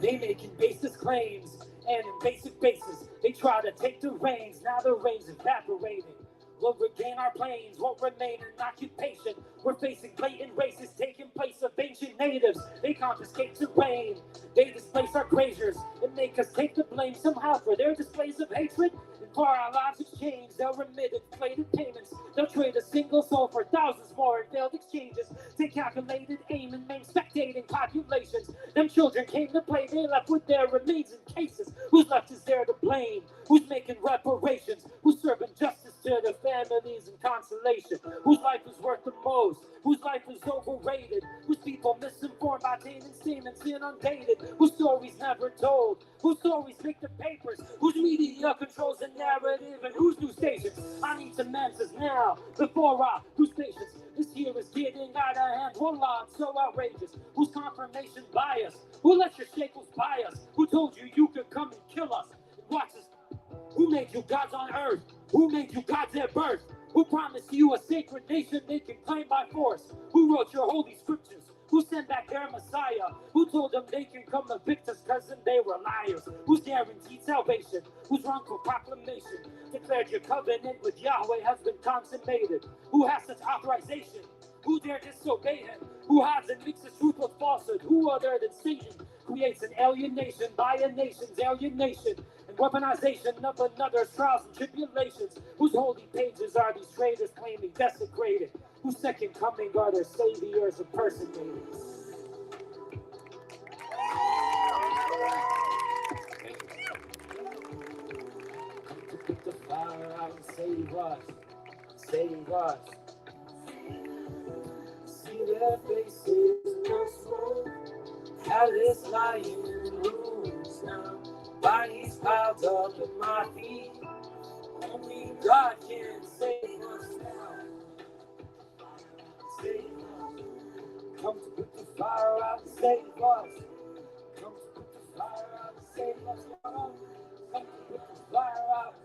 [SPEAKER 8] They making baseless claims and invasive bases. They try to take the reins, now the reins evaporating. We'll regain our planes, won't remain in occupation. We're facing blatant races taking place of ancient natives. They confiscate terrain, they displace our braziers and make us take the blame somehow for their displays of hatred. And for our lives exchanged, they'll remit inflated payments. They'll trade a single soul for thousands more in failed exchanges. They calculated aim and main spectating populations. Them children came to play, they left with their remains in cases. Who's left is there to blame? Who's making reparations? Who's serving justice to their families and consolation? Whose life is worth the most? Whose life is overrated? Whose people misinformed by Titanium statements inundated, whose stories never told, whose stories make the papers, whose media controls the narrative, and whose new stations. I need some answers now, before I lose patience. This year is getting out of hand, wallah, it's so outrageous. Whose confirmation bias? Who let your shekels buy us? Who told you you could come and kill us? Watch us. Who made you gods on earth? Who made you gods at birth? Who promised you a sacred nation they can claim by force? Who wrote your holy scriptures? Who sent back their Messiah? Who told them they can come evict us cause they were liars? Who's guaranteed salvation? Whose wrongful proclamation declared your covenant with Yahweh has been consummated? Who has such authorization? Who dare disobey him? Who hides and mixes truth with falsehood? Who other than Satan creates an alienation by a nation's alienation and weaponization of another's trials and tribulations? Whose holy pages are these traitors claiming desecrated? Whose second coming are their saviors impersonated? Come to put the fire out and save us, save us. See their faces no smoke, Alice lying in ruins now, bodies piled up at my feet. Only God can save us now. Save us. Come to put the fire out and save us. Come to put the fire out and save us. Come to put the fire out.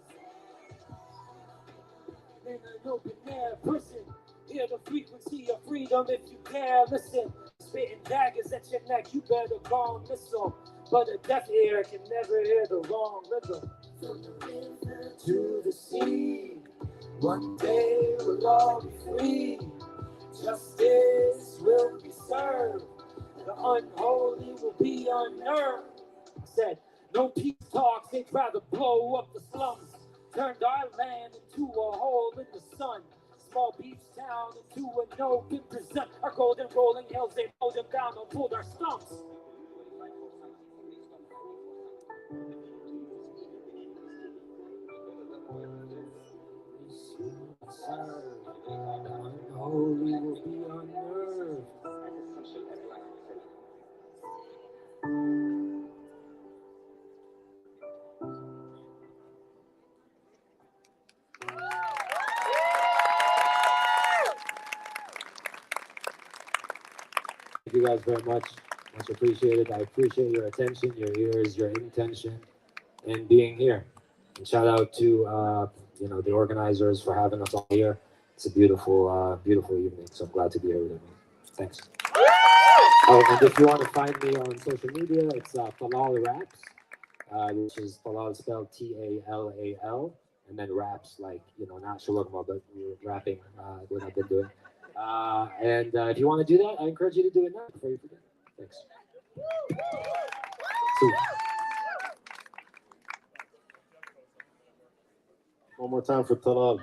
[SPEAKER 8] In an open air prison, hear the frequency of freedom if you dare listen. Spitting daggers at your neck, you better go and missile. But a deaf ear can never hear the wrong rhythm. From the river to the sea, one day we'll all be free. Justice will be served, the unholy will be unnerved. Said, no peace talks, they'd rather blow up the slums. Turned our land into a hole in the sun. Small beach town into an open prison. Our golden rolling hills, they mowed them down and pulled our stumps. Holy will be unnerved. Thank you guys very much. Much appreciated. I appreciate your attention, your ears, your intention, and being here. And shout out to the organizers for having us all here. It's a beautiful, beautiful evening. So I'm glad to be here with everyone. Thanks. Oh, and if you want to find me on social media, it's Talal Raps, which is Talal spelled T-A-L-A-L, and then raps like not shawarma, but we're rapping what I've been doing. And if you want to do that, I encourage you to do it now before you forget. Thanks. So,
[SPEAKER 3] One more time for Talal.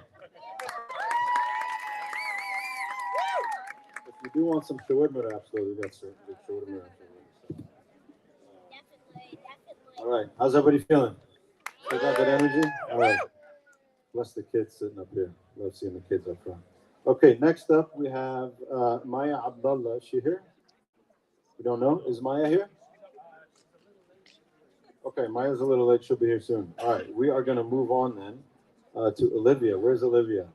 [SPEAKER 3] If you do want some shawarma wraps, though, we got some good shawarma wraps. All right, how's everybody feeling? Still got that energy? All right. Bless the kids sitting up here. Love seeing the kids up front. Okay, next up we have Maya Abdullah. Is she here? We don't know. Is Maya here? Okay, Maya's a little late. She'll be here soon. All right, we are going to move on then to Olivia. Where's Olivia?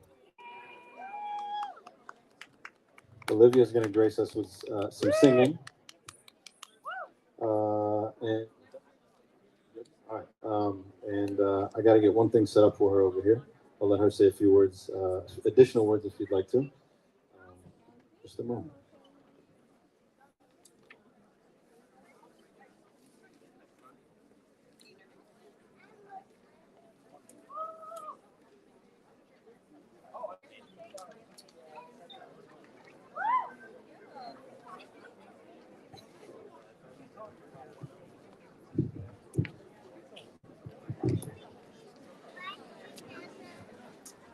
[SPEAKER 3] Olivia's going to grace us with some singing. I got to get one thing set up for her over here. I'll let her say a few words, additional words if you'd like to. Just a moment.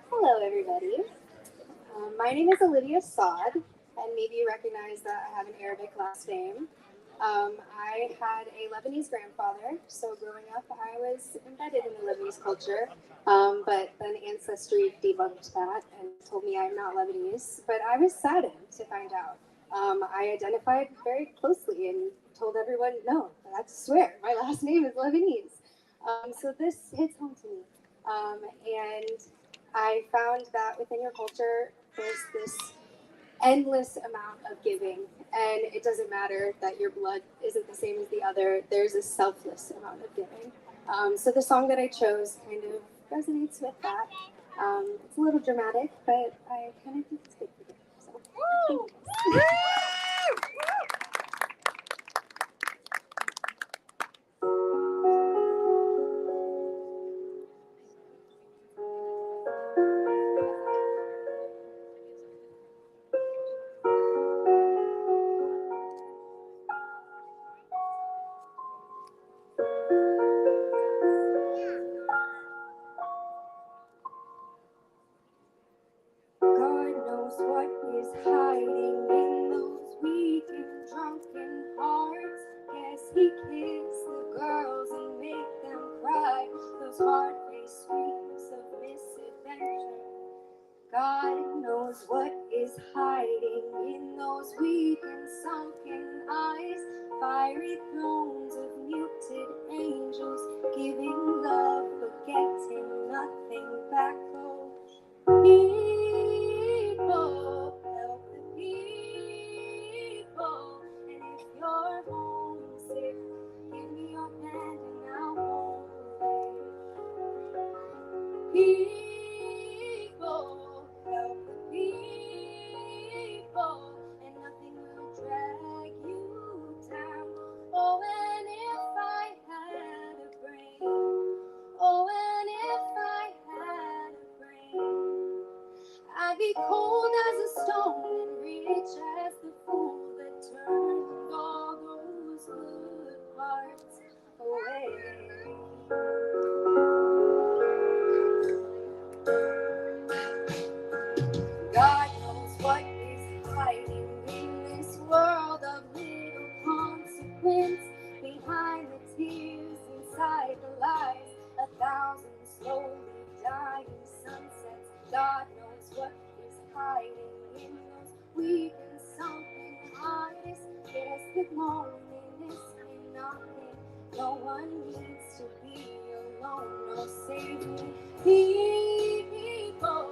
[SPEAKER 11] Hello, everybody. My name is Olivia Saad, and maybe you recognize that I have an Arabic last name. I had a Lebanese grandfather, so growing up, I was embedded in the Lebanese culture, but then Ancestry debunked that and told me I'm not Lebanese. But I was saddened to find out I identified very closely and told everyone, no, I swear, my last name is Lebanese. So this hits home to me. And I found that within your culture, there's this endless amount of giving. And it doesn't matter that your blood isn't the same as the other, there's a selfless amount of giving. So the song that I chose kind of resonates with that. It's a little dramatic, but I kind of think it's good for you. So, thank you. God knows what is hiding in those weak and drunken hearts. Guess he kissed the girls and made them cry. Those hard-faced screams of misadventure. God knows what is hiding in those weak and sunken eyes. Fiery thrones of muted angels giving love but getting nothing back. People, help the people. And if you're homesick, give me your hand and I'll hold it. People, help the people. And nothing will drag you down. Oh, and if I had a brain. Oh, and if I had a brain. I'd be cold as a stone and rich as the fool that turned all those good parts away. God knows what is hiding in this world of little consequence. Behind the tears, inside the lies, 1,000 slowly dying sunsets. God knows what is hiding in those weak and sunken eyes. Yes, the loneliness may not mean no one needs to be alone. No, save me, people,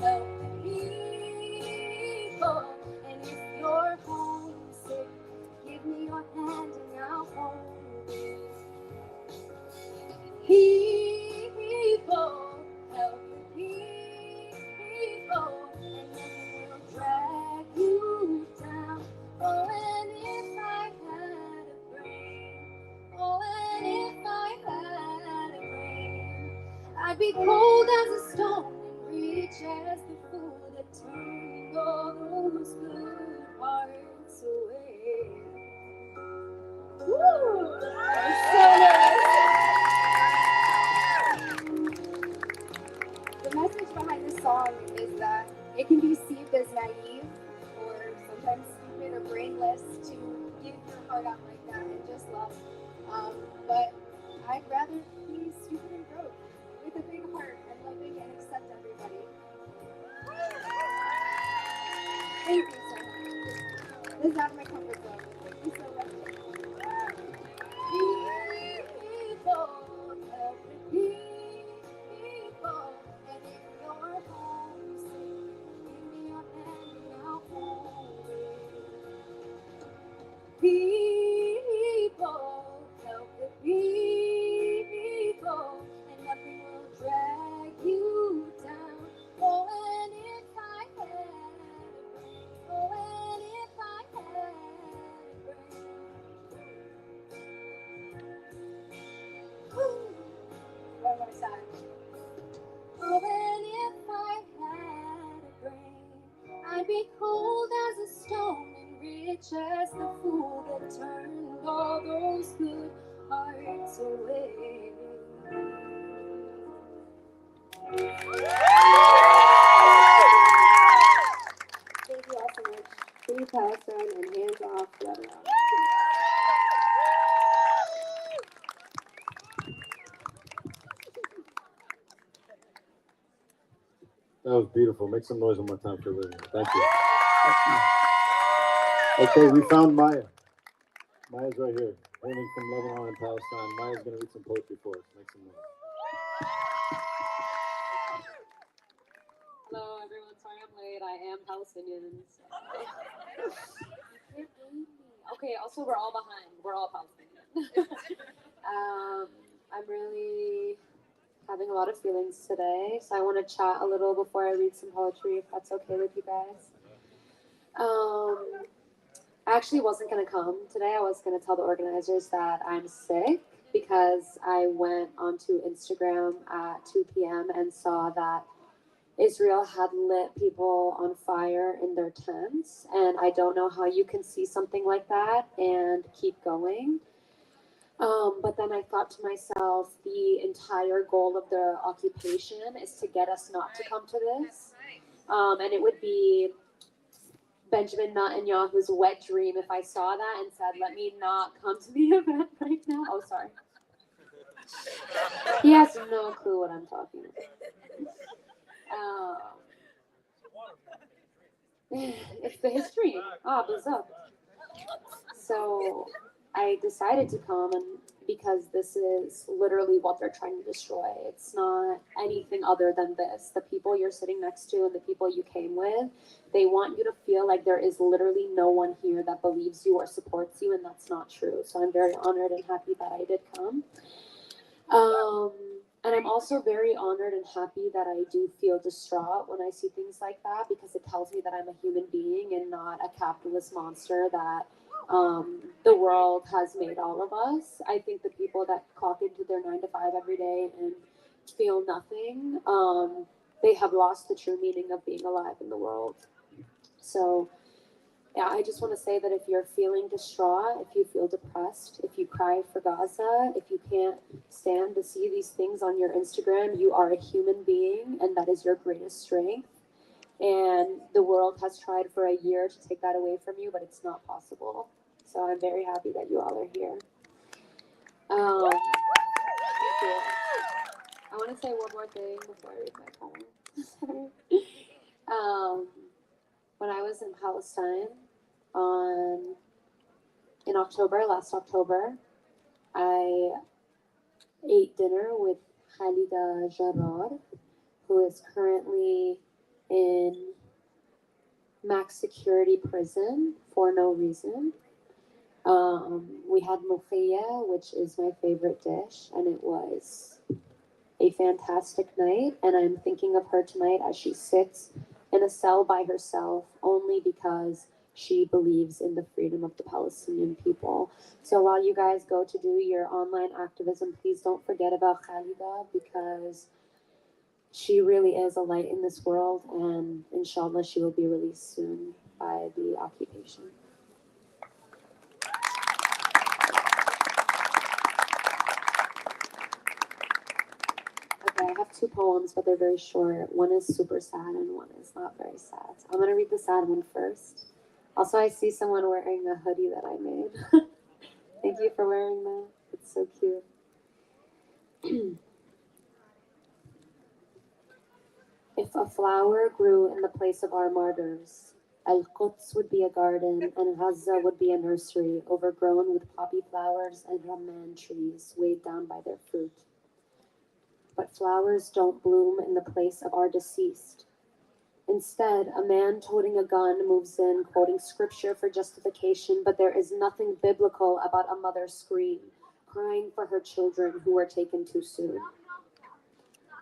[SPEAKER 11] help the people. And if you're homesick, give me your hand and I'll hold it. People, help the people, and nothing will drag you down. Oh, and if I had a brain, oh, and if I had a brain, I'd be cold as a stone and rich as the fool that turned all those good hearts away. Woo! That was so nice. The message behind this song is that it can be perceived as naive or sometimes stupid or brainless to give your heart out like that and just love. But I'd rather be stupid and broke with a big heart and loving and accept everybody. Thank you so much. This is out of my comfort zone. Thank you so much. People, help the people, and if you're homesick, give me your hand and I'll hold it. People, help the people, and nothing will drag you down. Oh, and if I had a brain, oh, and if I had a brain. One more time. Oh, and if I had a brain, I'd be cold as a stone and rich as the fool that turned all those good hearts away. Thank you all so much. Free Palestine and hands off Lebanon.
[SPEAKER 3] That was beautiful. Make some noise one more time for Olivia. Thank you. Okay, we found Maya. Maya's right here, hailing from Lebanon and Palestine. Maya's going to read some poetry for us. Make some noise.
[SPEAKER 7] Hello, everyone. Sorry I'm late. I am Palestinian. So. Okay, also, we're all behind. We're all Palestinian. I'm really having a lot of feelings today, so I want to chat a little before I read some poetry, if that's okay with you guys. I actually wasn't going to come today. I was going to tell the organizers that I'm sick because I went onto Instagram at 2 p.m. and saw that Israel had lit people on fire in their tents. And I don't know how you can see something like that and keep going. But then I thought to myself, the entire goal of the occupation is to get us not to come to this. And it would be Benjamin Netanyahu's wet dream if I saw that and said, let me not come to the event right now. Oh, sorry. He has no clue what I'm talking about. It's the history. Bizarre. So I decided to come and because this is literally what they're trying to destroy. It's not anything other than this. The people you're sitting next to and the people you came with, they want you to feel like there is literally no one here that believes you or supports you, and that's not true. So I'm very honored and happy that I did come. And I'm also very honored and happy that I do feel distraught when I see things like that because it tells me that I'm a human being and not a capitalist monster that the world has made all of us. I think the people that clock into their 9 to 5 every day and feel nothing, they have lost the true meaning of being alive in the world. So yeah, I just want to say that if you're feeling distraught, if you feel depressed, if you cry for Gaza, if you can't stand to see these things on your Instagram, you are a human being and that is your greatest strength. And the world has tried for a year to take that away from you, but it's not possible. So I'm very happy that you all are here. Thank you. I want to say one more thing before I read my poem. When I was in Palestine in October, last October, I ate dinner with Khalida Jarrar, who is currently in max security prison for no reason. We had mulkhiyah, which is my favorite dish, and it was a fantastic night. And I'm thinking of her tonight as she sits in a cell by herself only because she believes in the freedom of the Palestinian people. So while you guys go to do your online activism, please don't forget about Khalida because she really is a light in this world, and inshallah she will be released soon by the occupation. Okay, I have two poems, but they're very short. One is super sad and one is not very sad. So I'm going to read the sad one first. Also, I see someone wearing a hoodie that I made. Thank you for wearing that. It's so cute. If a flower grew in the place of our martyrs, Al-Quds would be a garden and Gaza would be a nursery overgrown with poppy flowers and ramman trees weighed down by their fruit. But flowers don't bloom in the place of our deceased. Instead, a man toting a gun moves in, quoting scripture for justification, but there is nothing biblical about a mother's scream, crying for her children who were taken too soon.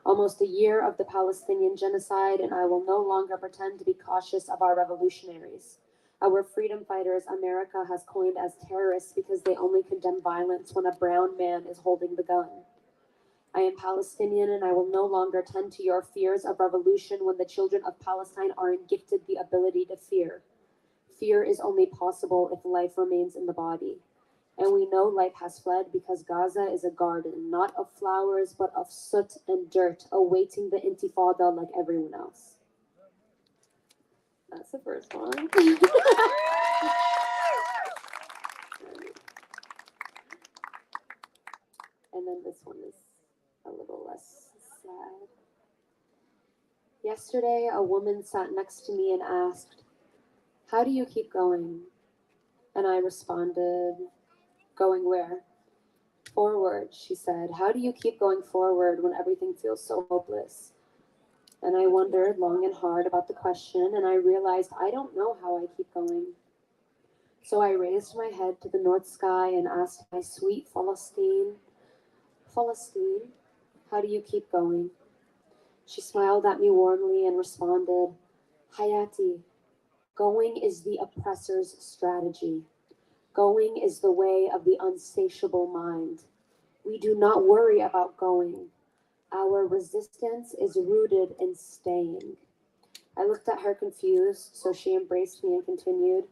[SPEAKER 7] Almost a year of the Palestinian genocide, and I will no longer pretend to be cautious of our revolutionaries. Our freedom fighters America has coined as terrorists because they only condemn violence when a brown man is holding the gun. I am Palestinian and I will no longer tend to your fears of revolution when the children of Palestine aren't gifted the ability to fear. Fear is only possible if life remains in the body. And we know life has fled because Gaza is a garden, not of flowers, but of soot and dirt, awaiting the intifada like everyone else. That's the first one. And then this one is a little less sad. Yesterday, a woman sat next to me and asked, "How do you keep going?"
[SPEAKER 12] And I responded, going where? Forward, she said. How do you keep going forward when everything feels so hopeless? And I wondered long and hard about the question, and I realized I don't know how I keep going. So I raised my head to the north sky and asked my sweet Palestine, how do you keep going? She smiled at me warmly and responded, Hayati, going is the oppressor's strategy. Going is the way of the unsatiable mind. We do not worry about going. Our resistance is rooted in staying. I looked at her confused, so she embraced me and continued,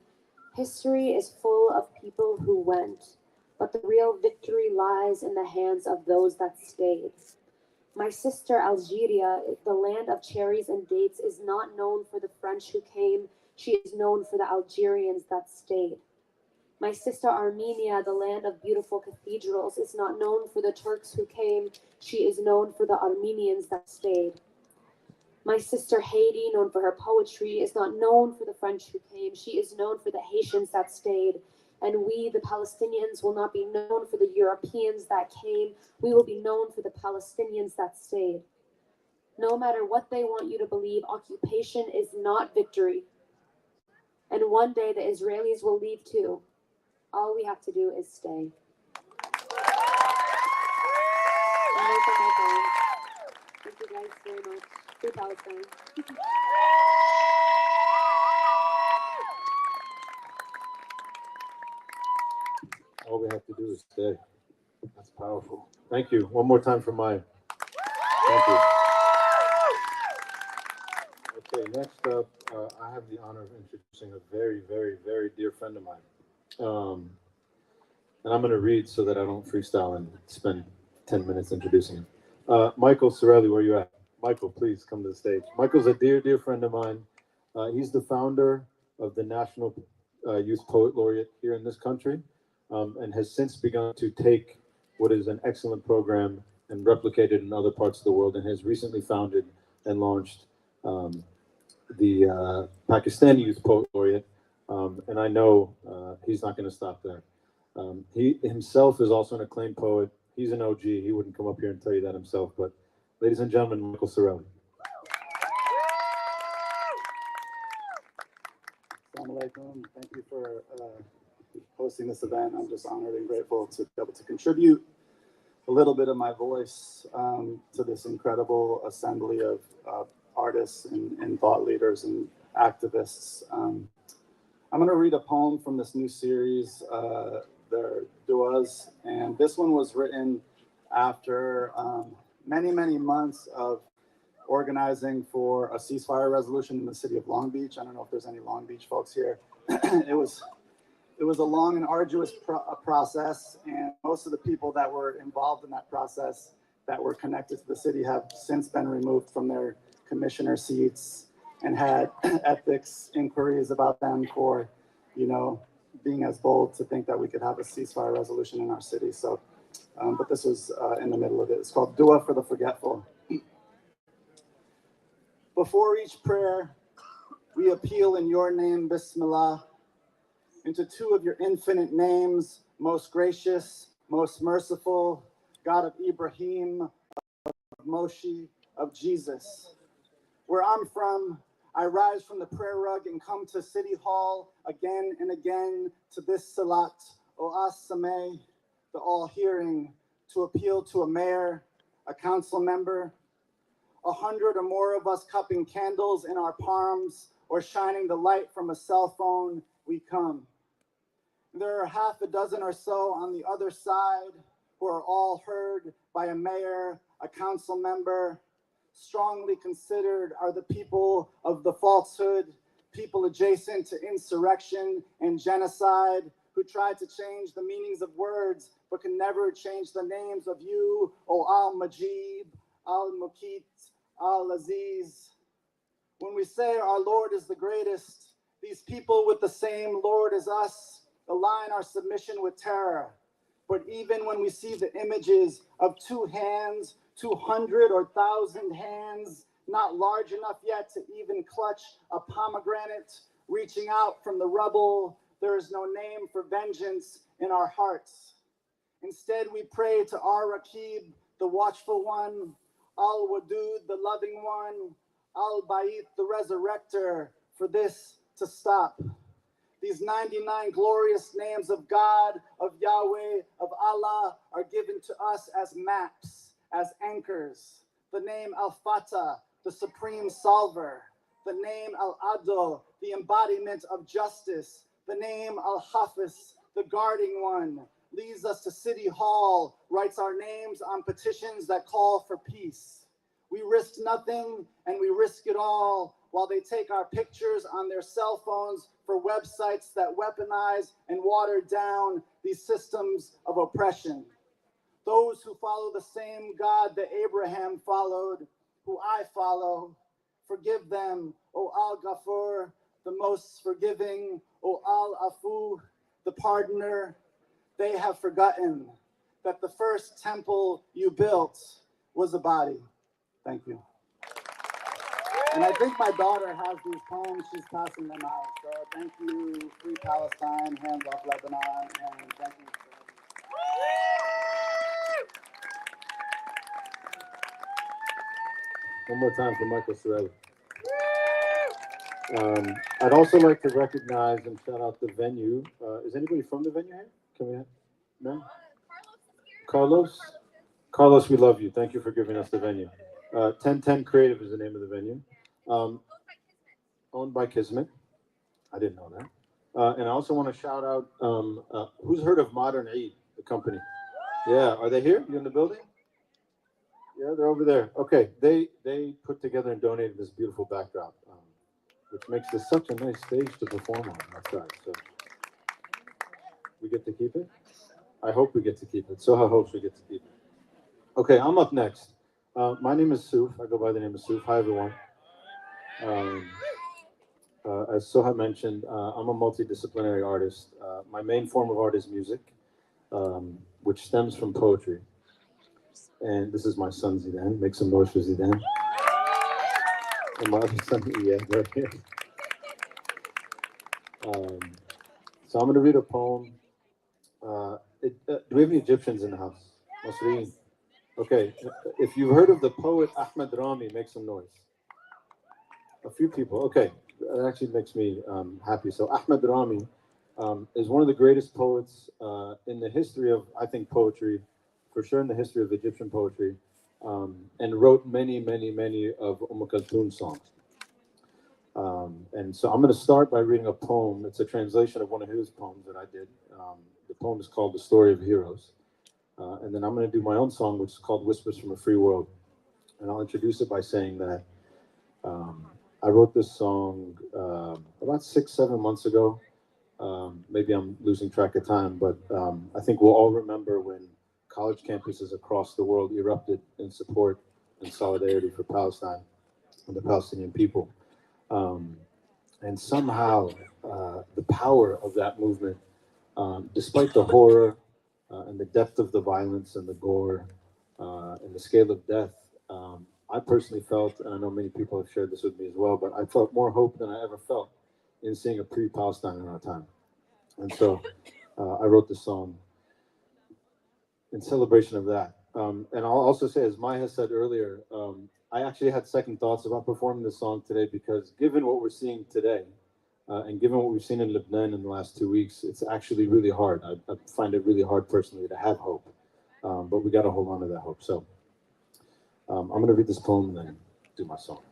[SPEAKER 12] History is full of people who went, but the real victory lies in the hands of those that stayed. My sister Algeria, the land of cherries and dates, is not known for the French who came. She is known for the Algerians that stayed. My sister Armenia, the land of beautiful cathedrals, is not known for the Turks who came. She is known for the Armenians that stayed. My sister Haiti, known for her poetry, is not known for the French who came. She is known for the Haitians that stayed. And we, the Palestinians, will not be known for the Europeans that came. We will be known for the Palestinians that stayed. No matter what they want you to believe, occupation is not victory. And one day the Israelis will leave too. All we have to do is stay. Thank you guys very much. Free Palestine.
[SPEAKER 3] All we have to do is stay. That's powerful. Thank you. One more time for Maya. Thank you. Okay, next up, I have the honor of introducing a very, very, very dear friend of mine. And I'm going to read so that I don't freestyle and spend 10 minutes introducing him. Michael Sorelli, where you at? Michael, please come to the stage. Michael's a dear, dear friend of mine. He's the founder of the National Youth Poet Laureate here in this country, and has since begun to take what is an excellent program and replicate it in other parts of the world, and has recently founded and launched the Pakistani Youth Poet Laureate, and I know he's not going to stop there. He himself is also an acclaimed poet. He's an OG. He wouldn't come up here and tell you that himself, but ladies and gentlemen, Michael Sorelli.
[SPEAKER 13] Assalamu alaikum. Thank you for hosting this event. I'm just honored and grateful to be able to contribute a little bit of my voice to this incredible assembly of artists and thought leaders and activists. I'm going to read a poem from this new series, their duas, and this one was written after many, many months of organizing for a ceasefire resolution in the city of Long Beach. I don't know if there's any Long Beach folks here. It was a long and arduous process, and most of the people that were involved in that process that were connected to the city have since been removed from their commissioner seats and had ethics inquiries about them for, being as bold to think that we could have a ceasefire resolution in our city. So, but this was in the middle of it. It's called Dua for the Forgetful. Before each prayer, we appeal in your name, Bismillah, into two of your infinite names, most gracious, most merciful, God of Ibrahim, of Moshe, of Jesus. Where I'm from, I rise from the prayer rug and come to City Hall again and again to this Salat, O As-Sameh, the all-hearing, to appeal to a mayor, a council member, 100 or more of us cupping candles in our palms or shining the light from a cell phone, we come. There are half a dozen or so on the other side who are all heard by a mayor, a council member. Strongly considered are the people of the falsehood, people adjacent to insurrection and genocide, who tried to change the meanings of words, but can never change the names of you, O Al-Majid, Al-Muqit, Al-Aziz. When we say our Lord is the greatest, these people with the same Lord as us align our submission with terror. But even when we see the images of 2 hands, 200 or 1,000 hands, not large enough yet to even clutch a pomegranate, reaching out from the rubble, there is no name for vengeance in our hearts. Instead, we pray to Ar-Raqib, the watchful one, Al-Wadud, the loving one, Al-Ba'ith, the resurrector, for this to stop. These 99 glorious names of God, of Yahweh, of Allah are given to us as maps, as anchors. The name Al-Fatah, the supreme solver. The name Al-Adl, the embodiment of justice. The name Al-Hafiz, the guarding one, leads us to City Hall, writes our names on petitions that call for peace. We risk nothing and we risk it all while they take our pictures on their cell phones for websites that weaponize and water down these systems of oppression. Those who follow the same God that Abraham followed, who I follow, forgive them, O Al-Ghafur, the most forgiving, O Al-Afu, the pardoner. They have forgotten that the first temple you built was a body. Thank you. And I think my daughter has these poems. She's passing them out. So thank you, Free Palestine, Hands Off Lebanon, and thank you.
[SPEAKER 14] One more time for Michael Sorelli. I'd also like to recognize and shout out the venue. Is anybody from the venue here? Can we have? No? Carlos? Carlos, we love you. Thank you for giving us the venue. 1010 Creative is the name of the venue. Owned by Kismet. I didn't know that. And I also want to shout out, who's heard of Modern Eid, the company? Yeah, are they here? You in the building? Yeah, they're over there. Okay, they put together and donated this beautiful backdrop, which makes this such a nice stage to perform on outside. So we get to keep it? I hope we get to keep it. Soha hopes we get to keep it. Okay, I'm up next. My name is Suf. I go by the name of Suf. Hi, everyone. As Soha mentioned, I'm a multidisciplinary artist. My main form of art is music, which stems from poetry. And this is my son, Zidane. Make some noise for Zidane. And my other son, Iyad, right here. So I'm going to read a poem. Do we have any Egyptians in the house? Masriin. Okay, if you've heard of the poet Ahmed Rami, make some noise. A few people. Okay, that actually makes me happy. So Ahmed Rami is one of the greatest poets in the history of, I think, poetry, for sure in the history of Egyptian poetry, and wrote many, many, many of Kulthum's songs. And so I'm going to start by reading a poem. It's a translation of one of his poems that I did. The poem is called The Story of Heroes. And then I'm going to do my own song, which is called Whispers from a Free World. And I'll introduce it by saying that I wrote this song about 6-7 months ago. Maybe I'm losing track of time, but I think we'll all remember when college campuses across the world erupted in support and solidarity for Palestine and the Palestinian people. And somehow the power of that movement, despite the horror and the depth of the violence and the gore and the scale of death, I personally felt, and I know many people have shared this with me as well, but I felt more hope than I ever felt in seeing a pre-Palestine in our time. And so I wrote this song in celebration of that. And I'll also say, as Maya said earlier, I actually had second thoughts about performing this song today because given what we're seeing today, and given what we've seen in Lebanon in the last 2 weeks, it's actually really hard. I find it really hard personally to have hope, but we got to hold on to that hope. So I'm going to read this poem and then do my song.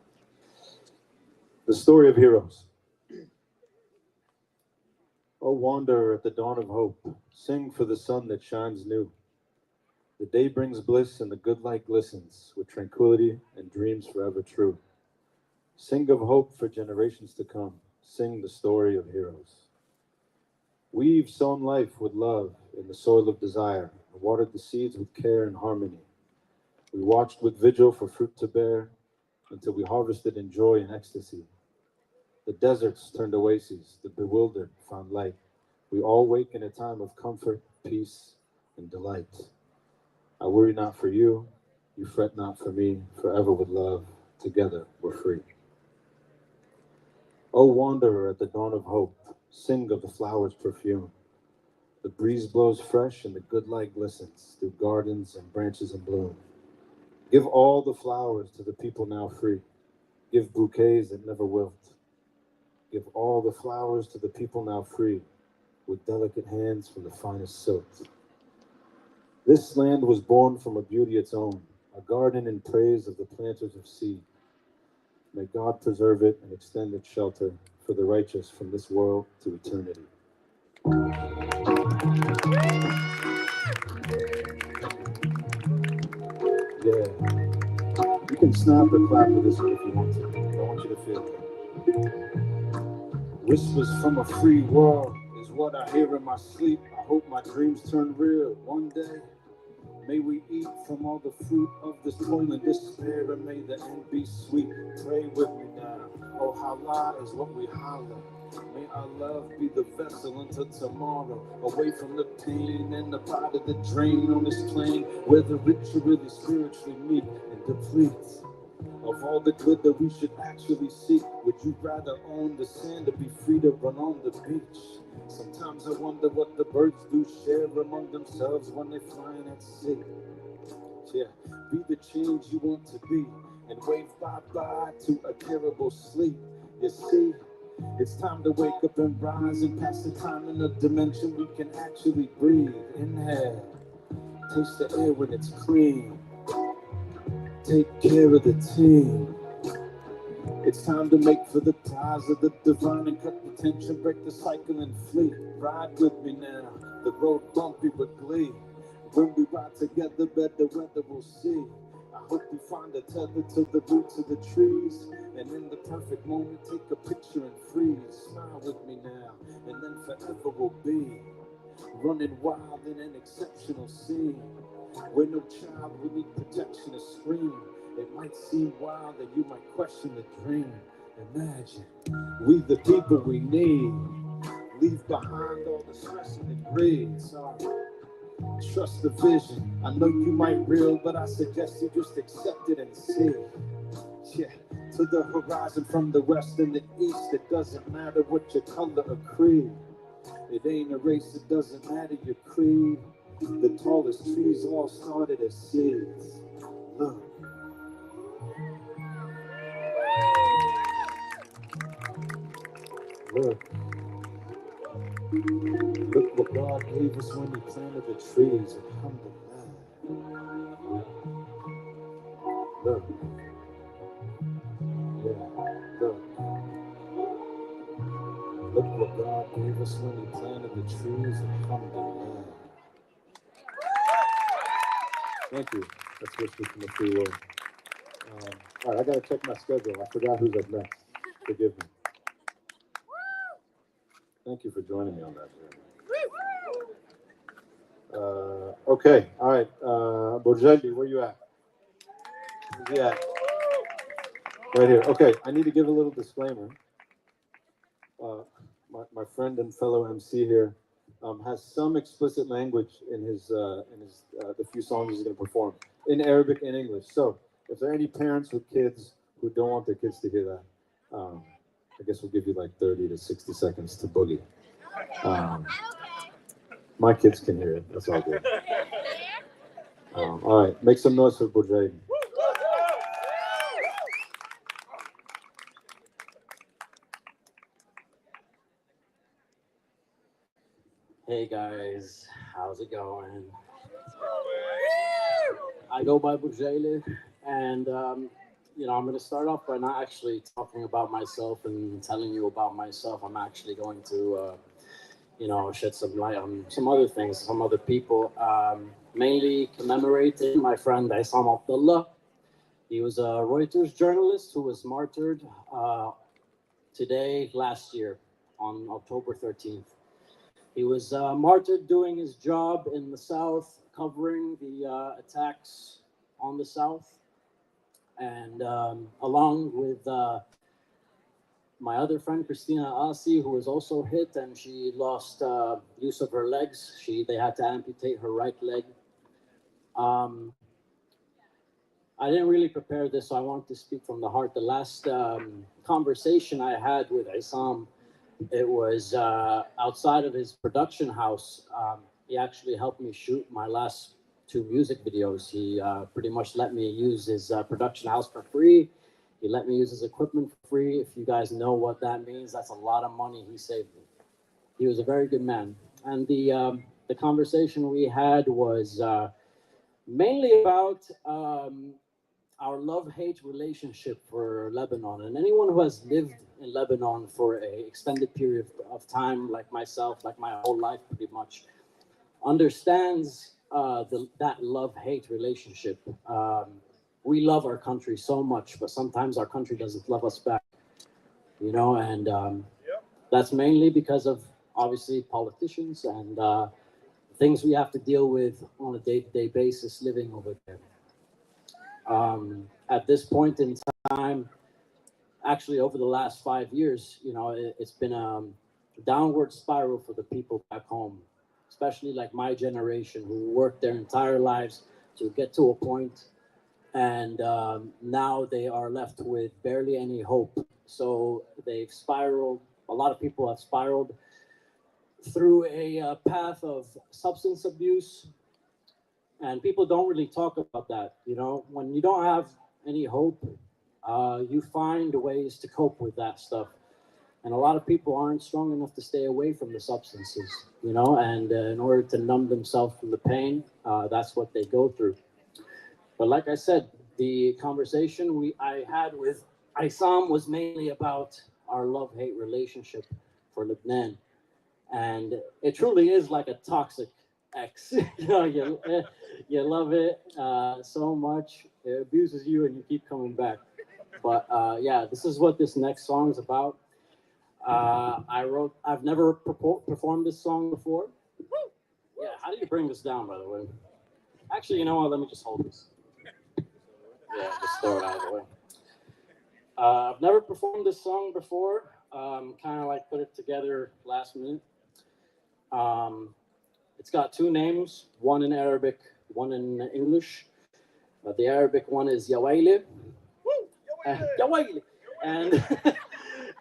[SPEAKER 14] The Story of Heroes. O wanderer at the dawn of hope, sing for the sun that shines new. The day brings bliss and the good light glistens with tranquility and dreams forever true. Sing of hope for generations to come. Sing the story of heroes. We've sown life with love in the soil of desire, and watered the seeds with care and harmony. We watched with vigil for fruit to bear until we harvested in joy and ecstasy. The deserts turned oases, the bewildered found light. We all wake in a time of comfort, peace, and delight. I worry not for you, you fret not for me, forever with love, together we're free. O wanderer at the dawn of hope, Sing of the flowers' perfume. The breeze blows fresh and the good light glistens through gardens and branches in bloom. Give all the flowers to the people now free. Give bouquets that never wilt. Give all the flowers to the people now free, with delicate hands from the finest silk. This land was born from a beauty its own, a garden in praise of the planters of seed. May God preserve it and extend its shelter for the righteous from this world to eternity. Yeah. You can snap or clap with this one if you want to. I want you to feel it. Whispers from a free world is what I hear in my sleep. I hope my dreams turn real one day. May we eat from all the fruit of this toil and despair, and may the end be sweet. Pray with me now. Oh, Allah is what we holler. May our love be the vessel until tomorrow, away from the pain and the pot of the drain on this plane, where the rich are really spiritually meet and deplete of all the good that we should actually seek. Would you rather own the sand or be free to run on the beach? Sometimes I wonder what the birds do share among themselves when they're flying at sea. Yeah, be the change you want to be and wave bye-bye to a terrible sleep. You see, it's time to wake up and rise and pass the time in a dimension we can actually breathe. Inhale, taste the air when it's clean. Take care of the team. It's time to make for the prize of the divine and cut the tension, break the cycle and flee. Ride with me now, the road bumpy but glee. When we ride together, better weather we'll see. I hope we find a tether to the roots of the trees, and in the perfect moment, take a picture and freeze. Smile with me now, and then forever we'll be running wild in an exceptional scene, where no child will need protection or scream. It might seem wild and you might question the dream. Imagine, we the people we need. Leave behind all the stress and the greed. Sorry. Trust the vision. I know you might reel, but I suggest you just accept it and see. Yeah, to the horizon from the west and the east. It doesn't matter what your color or creed. It ain't a race, it doesn't matter your creed. The tallest trees all started as seeds. Look. Look. Look what God gave us when He planted the trees. Alhamdulillah. Look. Yeah. Look. Look what God gave us when He planted the trees. Alhamdulillah. Thank you. That's Whispers from the Free World. All right, I gotta check my schedule. I forgot who's up next. Forgive me. Thank you for joining me on that journey. Okay, all right. Bojelli, where you at? Where's he at? Right here. Okay, I need to give a little disclaimer. My friend and fellow MC here has some explicit language in his the few songs he's going to perform in Arabic and English. So if there are any parents with kids who don't want their kids to hear that, I guess we'll give you like 30 to 60 seconds to boogie. My kids can hear it. That's all good. All right, make some noise for Bourjay.
[SPEAKER 15] Hey guys, how's it going? I go by Bourjay, and I'm going to start off by not actually talking about myself and telling you about myself. I'm actually going to shed some light on some other things, some other people, mainly commemorating my friend Isam Abdullah. He was a Reuters journalist who was martyred last year on October 13th. He was martyred doing his job in the South, covering the attacks on the South. And along with my other friend, Christina Asi, who was also hit, and she lost use of her legs. They had to amputate her right leg. I didn't really prepare this, so I wanted to speak from the heart. The last conversation I had with Isam It was outside of his production house. He actually helped me shoot my last 2 music videos. He pretty much let me use his production house for free. He let me use his equipment for free. If you guys know what that means, that's a lot of money he saved me. He was a very good man. And the conversation we had was mainly about our love-hate relationship for Lebanon. And anyone who has lived in Lebanon for an extended period of time, like myself, like my whole life pretty much, understands that love-hate relationship. We love our country so much, but sometimes our country doesn't love us back, you know, and that's mainly because of, obviously, politicians and things we have to deal with on a day-to-day basis living over there. At this point in time, actually over the last 5 years, you know, it's been a downward spiral for the people back home, especially like my generation who worked their entire lives to get to a point, and now they are left with barely any hope. So they've spiraled, a lot of people have spiraled through a path of substance abuse, and people don't really talk about that. You know, when you don't have any hope, you find ways to cope with that stuff. And a lot of people aren't strong enough to stay away from the substances, you know, and in order to numb themselves from the pain, that's what they go through. But like I said, the conversation I had with Isam was mainly about our love-hate relationship for Lebanon. And it truly is like a toxic ex. You know, you love it so much, it abuses you and you keep coming back. But yeah, this is what this next song is about. I've never performed this song before. Yeah, how do you bring this down, by the way? Actually, you know what, let me just hold this. Yeah, just throw it out of the way. I've never performed this song before. Kind of like put it together last minute. It's got 2 names, one in Arabic, one in English. The Arabic one is Yawaili. Yawaili. And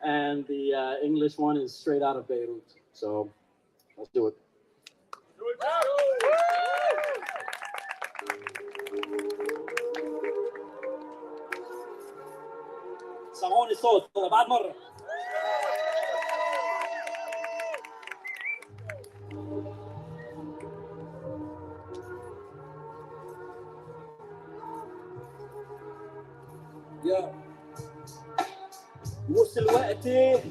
[SPEAKER 15] and the English one is straight out of Beirut. So let's do it. سمعوني صوت بعد مرة. يا وصل وقتي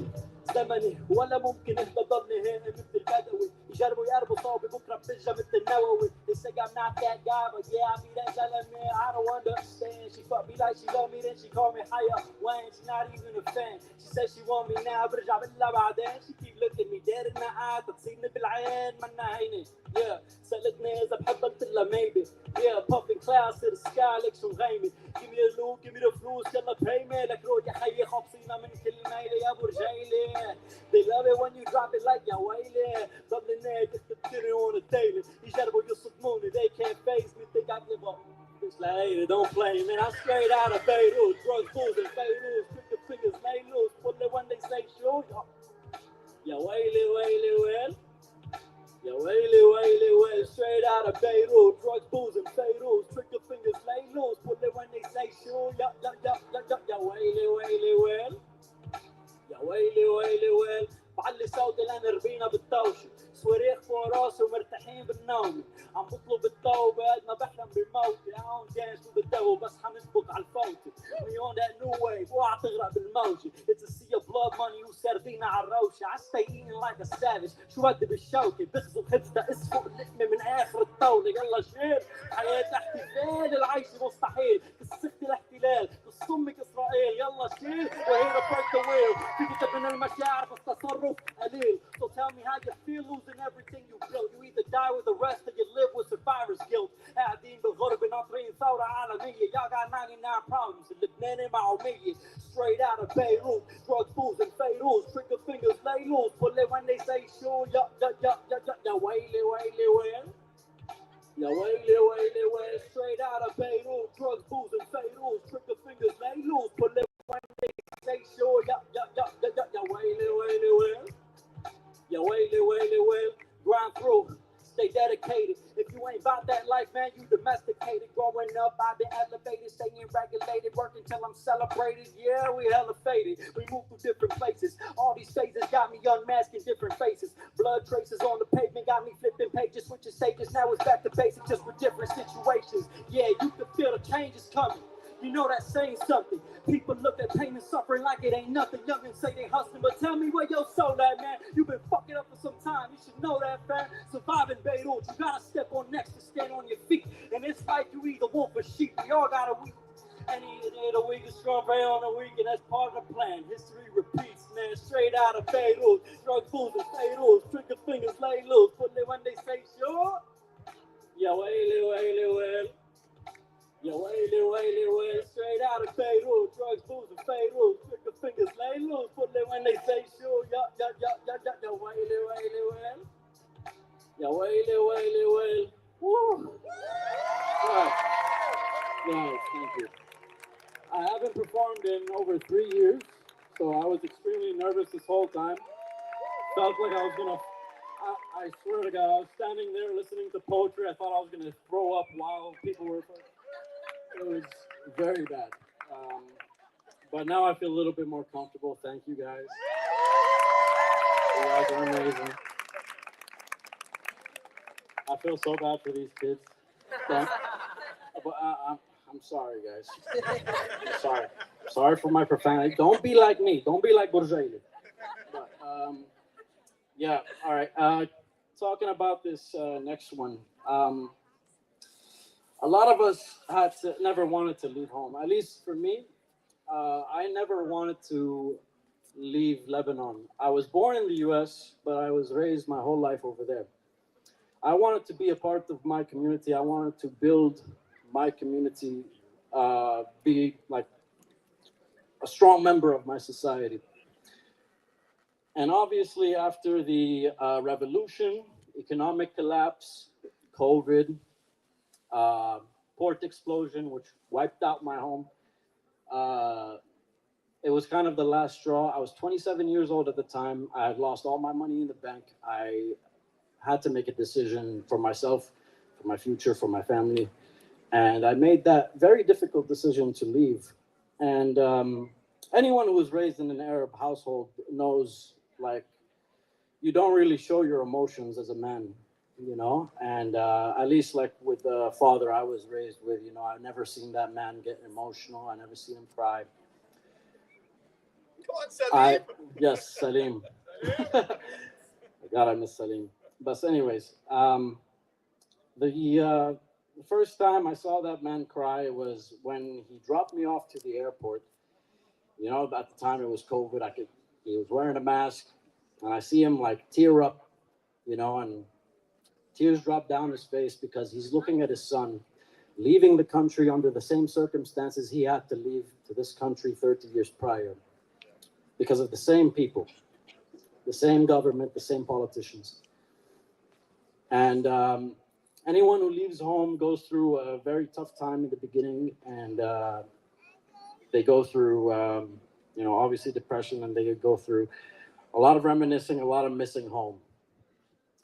[SPEAKER 15] زمني ولا ممكن اهدى ضلني هنا مثل البدوي يجربوا يقربوا صوبي بكره بتنجم مثل النووي they say I'm not that guy but yeah I be that element I don't understand she fuck me like she love me then she call me higher when she not even a fan she says she want me now برجع بقلها بعدين she keep looking me dead in the eye تصيرني بالعين منا هيني yeah سألتني إذا بحب قلت لها maybe yeah puffing clouds to the sky like شو غيمي give me the loot give me the فلوس يلا pay me لك روح يا حي خابصينا من كل ميلة يا برجيلي they love it when you drop it like يا ويلي ضل الناس تتكري on a daily يجربوا يصدموني they can't face me think I give up bitch like hey don't play man I'm straight out of Beirut drugs fools and Beirut trick the fingers lay loose pull it when they say shoot يا ويلي ويلي ويل يا ويلي ويلي ويل straight out of Beirut drugs booze and Beirut trick the fingers lay loose pull it when they say shoot يا ويلي ويلي ويل يا ويلي ويلي ويل بعلي صوتي لان ربينا بالطوشة صواريخ فوق راسي ومرتاحين بالنوم عم بطلب التوبة قد ما بحلم بموتي عم دانس وبالدو بس حنطبق على الفوتي we on that new wave اوعى تغرق بالموجة it's a sea of blood money وسردينا على الروشة عالسيئين like a savage شو بدي بالشوكة بخزوا خبزة اسفق لقمة من اخر الطاولة يلا شير حياة احتفال العيش مستحيل قصتي الاحتلال قصمك اسرائيل يلا شير وهي break the wheel في كتب من المشاعر بس تصرف قليل so tell me how you feel losing everything you built you either die with the rest or you live with survivor's guilt قاعدين بالغرب ناطرين ثورة عالمية y'all got 99 problems اللبناني معه 100 straight out of Beirut drug fools and Beirut trigger fingers lay loose pull it when they say sure ya ويلي ويلي ويل يا ويلي ويلي ويل straight out of Beirut drugs fools and Beirut trigger fingers lay loose pull it when they say sure ya ويلي ويلي ويل life, man, you domesticated. Growing up, I've been elevated, staying regulated, working till I'm celebrated. Yeah, we hella faded. We move through different places. All these phases got me unmasking different faces. Blood traces on the pavement got me flipping pages, switching stages. Now it's back to basics, just with different situations. Yeah, you can feel the change is coming. You know that's saying something. People look at pain and suffering like it ain't nothing. Youngins say they hustling, but tell me where your soul at, man. You been fucking up for some time. You should know that, man. Surviving Beirut, you gotta step on next to stand on your feet. And it's like you either wolf or sheep. We all got a week. Any day of the week is strong pay on the week, and that's part of the plan. History repeats, man. Straight out of Beirut. Drug fools and Beirut. Trigger fingers lay loose. But when they say sure, yeah, well. Yo, wait, straight out of Beirut, drugs, booze, and Beirut, trigger fingers lay loose, put it when they say sure, yo, wait, woo. Right. Yes, thank you. I haven't performed in over 3 years, so I was extremely nervous this whole time. Felt like I was gonna, I swear to God, I was standing there listening to poetry, I thought I was gonna throw up while people were. It was very bad. But now I feel a little bit more comfortable. Thank you guys. You guys are amazing. I feel so bad for these kids. But I'm sorry, guys. I'm sorry. Sorry for my profanity. Don't be like me. Don't be like Borjali. But yeah, all right. Talking about this next one. A lot of us never wanted to leave home. At least for me, I never wanted to leave Lebanon. I was born in the U.S., but I was raised my whole life over there. I wanted to be a part of my community. I wanted to build my community, be like a strong member of my society. And obviously, after the revolution, economic collapse, COVID, port explosion, which wiped out my home. It was kind of the last straw. I was 27 years old at the time. I had lost all my money in the bank. I had to make a decision for myself, for my future, for my family. And I made that very difficult decision to leave. And anyone who was raised in an Arab household knows, like, you don't really show your emotions as a man. You know, and at least like with the father I was raised with, you know, I've never seen that man get emotional. I never seen him cry. Come on, Salim. Yes, Salim. God, I miss Salim. But anyways, the first time I saw that man cry was when he dropped me off to the airport. You know, at the time it was COVID. He was wearing a mask, and I see him like tear up, you know, and tears drop down his face because he's looking at his son leaving the country under the same circumstances he had to leave to this country 30 years prior because of the same people, the same government, the same politicians. And anyone who leaves home goes through a very tough time in the beginning, and they go through, you know, obviously depression, and they go through a lot of reminiscing, a lot of missing home.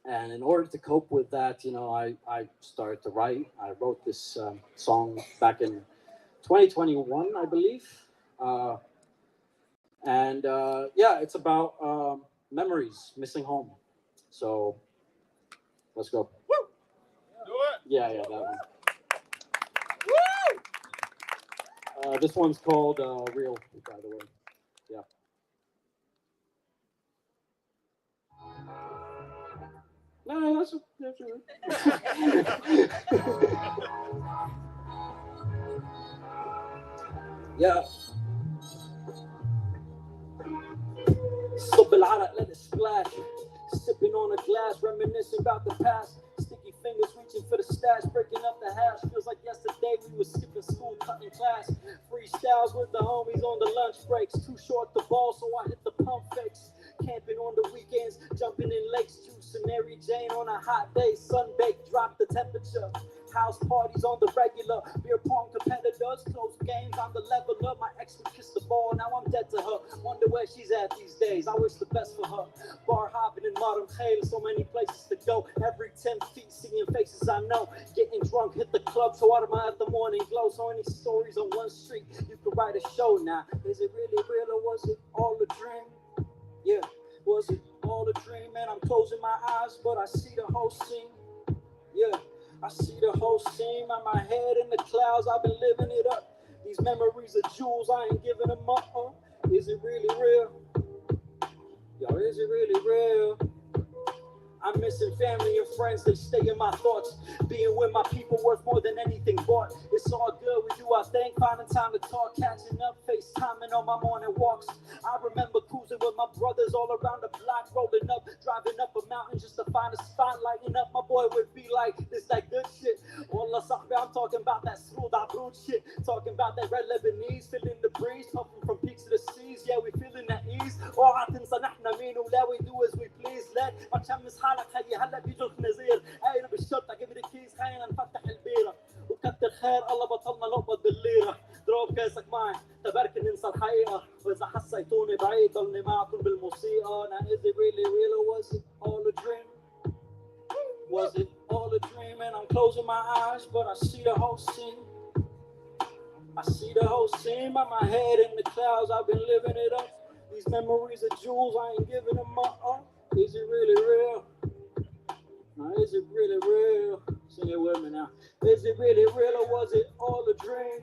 [SPEAKER 15] And in order to cope with that, you know, I started to write. I wrote this song back in 2021, I believe. Yeah, it's about memories, missing home. So let's go. Woo! Do it. Yeah, that one. Woo! This one's called Real, by the way. Yeah. No, that's yeah. Soap العرق, let it splash. Sipping on a glass, reminiscing about the past. Sticky fingers reaching for the stash, breaking up the hash. Feels like yesterday we were skipping school, cutting class. Freestyles with the homies on the lunch breaks. Too short the ball, so I hit the pump fakes. Camping on the weekends, jumping in lakes, juicing Mary Jane on a hot day. Sunbaked, drop the temperature. House parties on the regular, beer pong competitors, close games on the leveler. My ex would kiss the ball, now I'm dead to her. Wonder where she's at these days, I wish the best for her. Bar hopping in modern Khayl, so many places to go. Every 10 feet, seeing faces I know. Getting drunk, hit the club, so Arma at the morning glow. So many stories on one street, you could write a show now. Is it really real or was it all a dream? Yeah, was it all a dream? And I'm closing my eyes, but I see the whole scene. Yeah, I see the whole scene on my head in the clouds. I've been living it up. These memories are jewels, I ain't giving them up. Is it really real? Yo, is it really real? I'm missing family and friends, they stay in my thoughts. Being with my people worth more than anything bought. It's all good, we do our thing, finding time to talk, catching up, FaceTiming on my morning walks. I remember cruising with my brothers all around the block, rolling up, driving up a mountain just to find a spot, lighting up. My boy would be like, this that good shit. Wallah sahbi, I'm talking about that smooth abroad shit. Talking about that red Lebanese, feeling the breeze, puffing from peaks to the seas. Yeah, we feeling that ease. We do as we please. Let my chambers حالك خلي هلا بيجوك نزير قايل بالشرطة جيب لي كيس خلينا نفتح البيرة وكتر خير الله بطلنا نقبض بالليرة ضرب كاسك معي تبارك ننسى الحقيقة وإذا حسيتوني بعيد ضلني معكم بالموسيقى. Now is it really real or was it all a dream? Was it all a dream? And I'm closing my eyes but I see the whole scene. I see the whole scene by my head in the clouds. I've been living it up. These memories are jewels, I ain't giving them up. Is it really real? Now, is it really real? Sing it with me now. Is it really real or was it all a dream?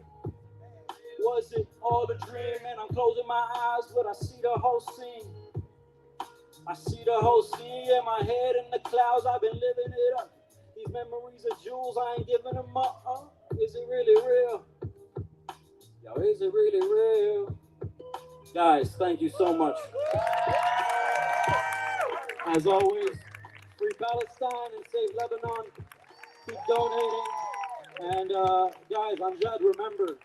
[SPEAKER 15] Was it all a dream? And I'm closing my eyes, but I see the whole scene. I see the whole scene in my head in the clouds. I've been living it up. These memories are jewels, I ain't giving them up. Is it really real? Yo, is it really real? Guys, thank you so much. As always, free Palestine and save Lebanon. Keep donating. And guys, I'm Jad, remember,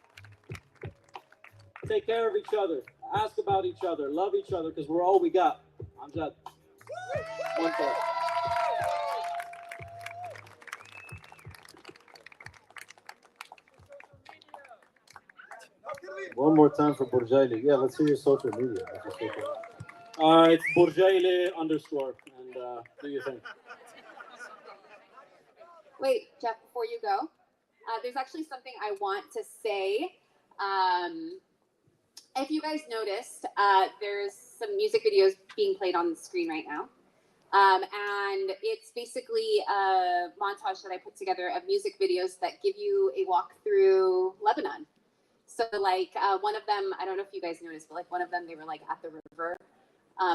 [SPEAKER 15] take care of each other. Ask about each other. Love each other because we're all we got. I'm Jad. One thought.
[SPEAKER 14] One more time for Burjaili. Yeah, let's see your social media.
[SPEAKER 15] It's Burjaili _ and do your thing.
[SPEAKER 2] Wait, Jeff, before you go, there's actually something I want to say. If you guys noticed, there's some music videos being played on the screen right now. And it's basically a montage that I put together of music videos that give you a walk through Lebanon. So like one of them, I don't know if you guys noticed, but like one of them, they were like at the river.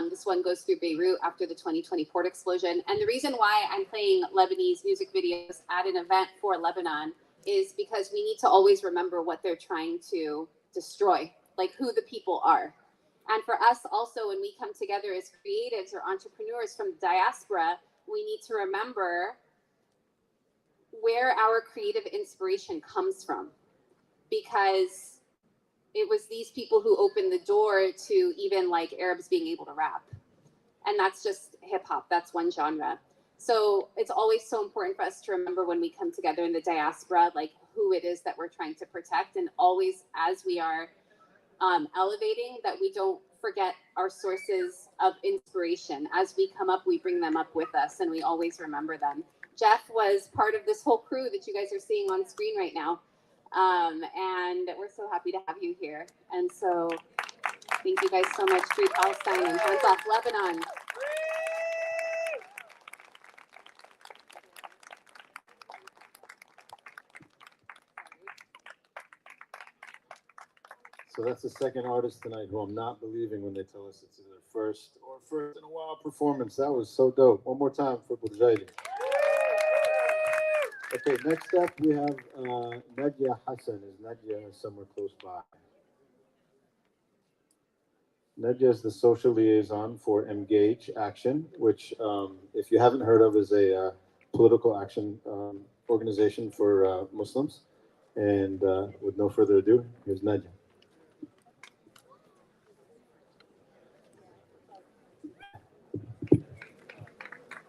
[SPEAKER 2] This one goes through Beirut after the 2020 port explosion. And the reason why I'm playing Lebanese music videos at an event for Lebanon is because we need to always remember what they're trying to destroy, like who the people are. And for us also, when we come together as creatives or entrepreneurs from the diaspora, we need to remember where our creative inspiration comes from. Because it was these people who opened the door to even like Arabs being able to rap. And that's just hip hop, that's one genre. So it's always so important for us to remember when we come together in the diaspora, like who it is that we're trying to protect, and always as we are elevating, that we don't forget our sources of inspiration. As we come up, we bring them up with us and we always remember them. Jeff was part of this whole crew that you guys are seeing on screen right now. And we're so happy to have you here. And so thank you guys so much. Free Palestine and hands off Lebanon.
[SPEAKER 14] So that's the second artist tonight who I'm not believing when they tell us it's their first in a while performance. That was so dope. One more time for Burjaili. Okay, next up we have Nadia Hassan. Is Nadia somewhere close by? Nadia is the social liaison for Engage Action, which, if you haven't heard of, is a political action organization for Muslims. And with no further ado, here's Nadia.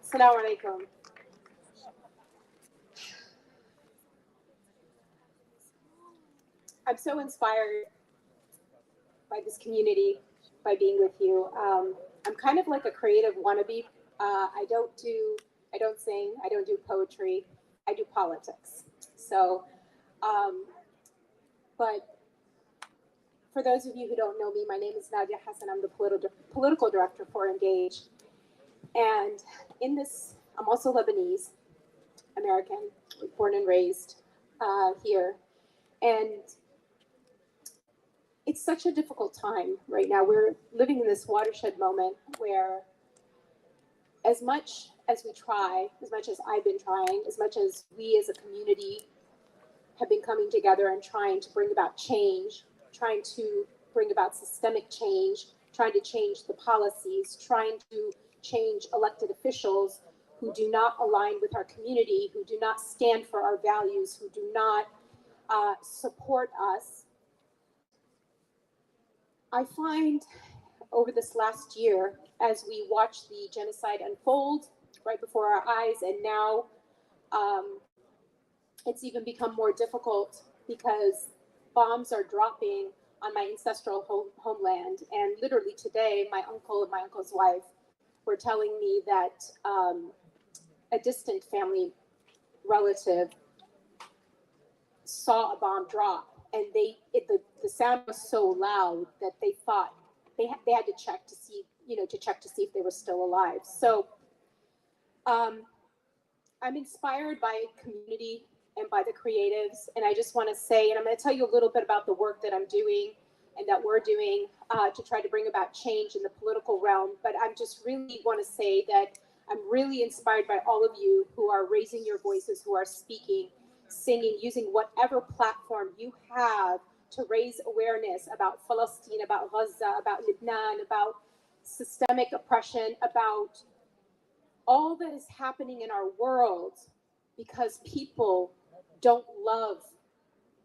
[SPEAKER 16] Assalamu alaikum. I'm so inspired by this community, by being with you. I'm kind of like a creative wannabe. I don't sing, I don't do poetry, I do politics. So, but for those of you who don't know me, my name is Nadia Hassan. I'm the political director for Engage. And in this, I'm also Lebanese American, born and raised here. And it's such a difficult time right now. We're living in this watershed moment where as much as we try, as much as I've been trying, as much as we as a community have been coming together and trying to bring about change, trying to bring about systemic change, trying to change the policies, trying to change elected officials who do not align with our community, who do not stand for our values, who do not support us. I find over this last year, as we watch the genocide unfold right before our eyes, and now it's even become more difficult because bombs are dropping on my ancestral homeland. And literally today, my uncle and my uncle's wife were telling me that a distant family relative saw a bomb drop, and the sound was so loud that they thought they had to check to see, if they were still alive. So I'm inspired by community and by the creatives, and I just want to say, and I'm going to tell you a little bit about the work that I'm doing and that we're doing to try to bring about change in the political realm. But I just really want to say that I'm really inspired by all of you who are raising your voices, who are speaking, singing, using whatever platform you have to raise awareness about Palestine, about Gaza, about Lebanon, about systemic oppression, about all that is happening in our world because people don't love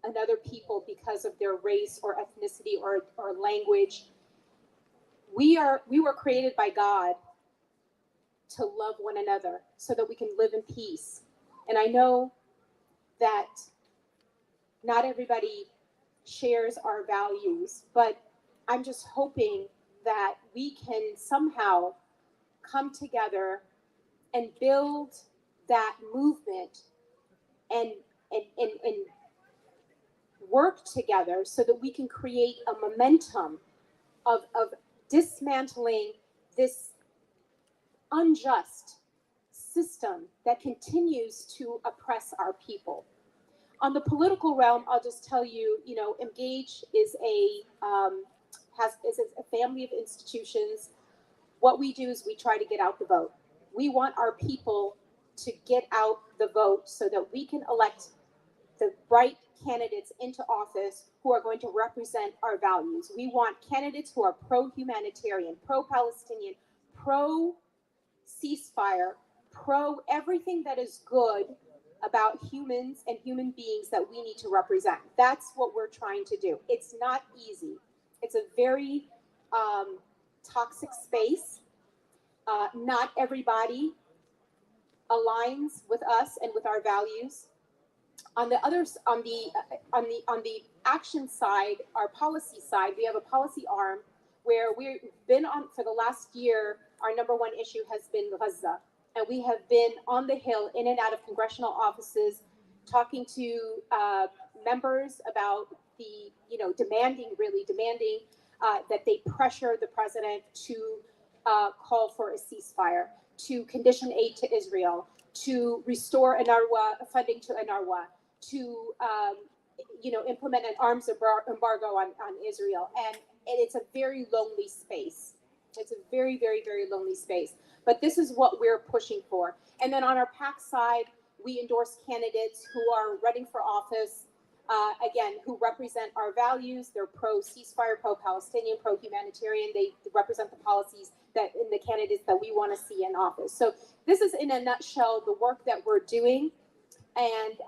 [SPEAKER 16] another people because of their race or ethnicity or language. We were created by God to love one another so that we can live in peace. And I know that not everybody shares our values, but I'm just hoping that we can somehow come together and build that movement and work together so that we can create a momentum of dismantling this unjust system that continues to oppress our people. On the political realm, I'll just tell you, Engage is a family of institutions. What we do is we try to get out the vote. We want our people to get out the vote so that we can elect the right candidates into office who are going to represent our values. We want candidates who are pro-humanitarian, pro-Palestinian, pro-ceasefire, pro-everything that is good about humans and human beings that we need to represent. That's what we're trying to do. It's not easy. It's a very toxic space. Not everybody aligns with us and with our values. On the action side, our policy side, we have a policy arm where we've been on for the last year. Our number one issue has been Gaza, and we have been on the Hill, in and out of congressional offices, talking to members about demanding that they pressure the president to call for a ceasefire, to condition aid to Israel, to restore funding to UNRWA, to implement an arms embargo on Israel. And it's a very lonely space. It's a very, very, very lonely space. But this is what we're pushing for. And then on our PAC side, we endorse candidates who are running for office, again, who represent our values. They're pro-ceasefire, pro-Palestinian, pro-humanitarian. They represent the policies in the candidates that we want to see in office. So this is, in a nutshell, the work that we're doing. And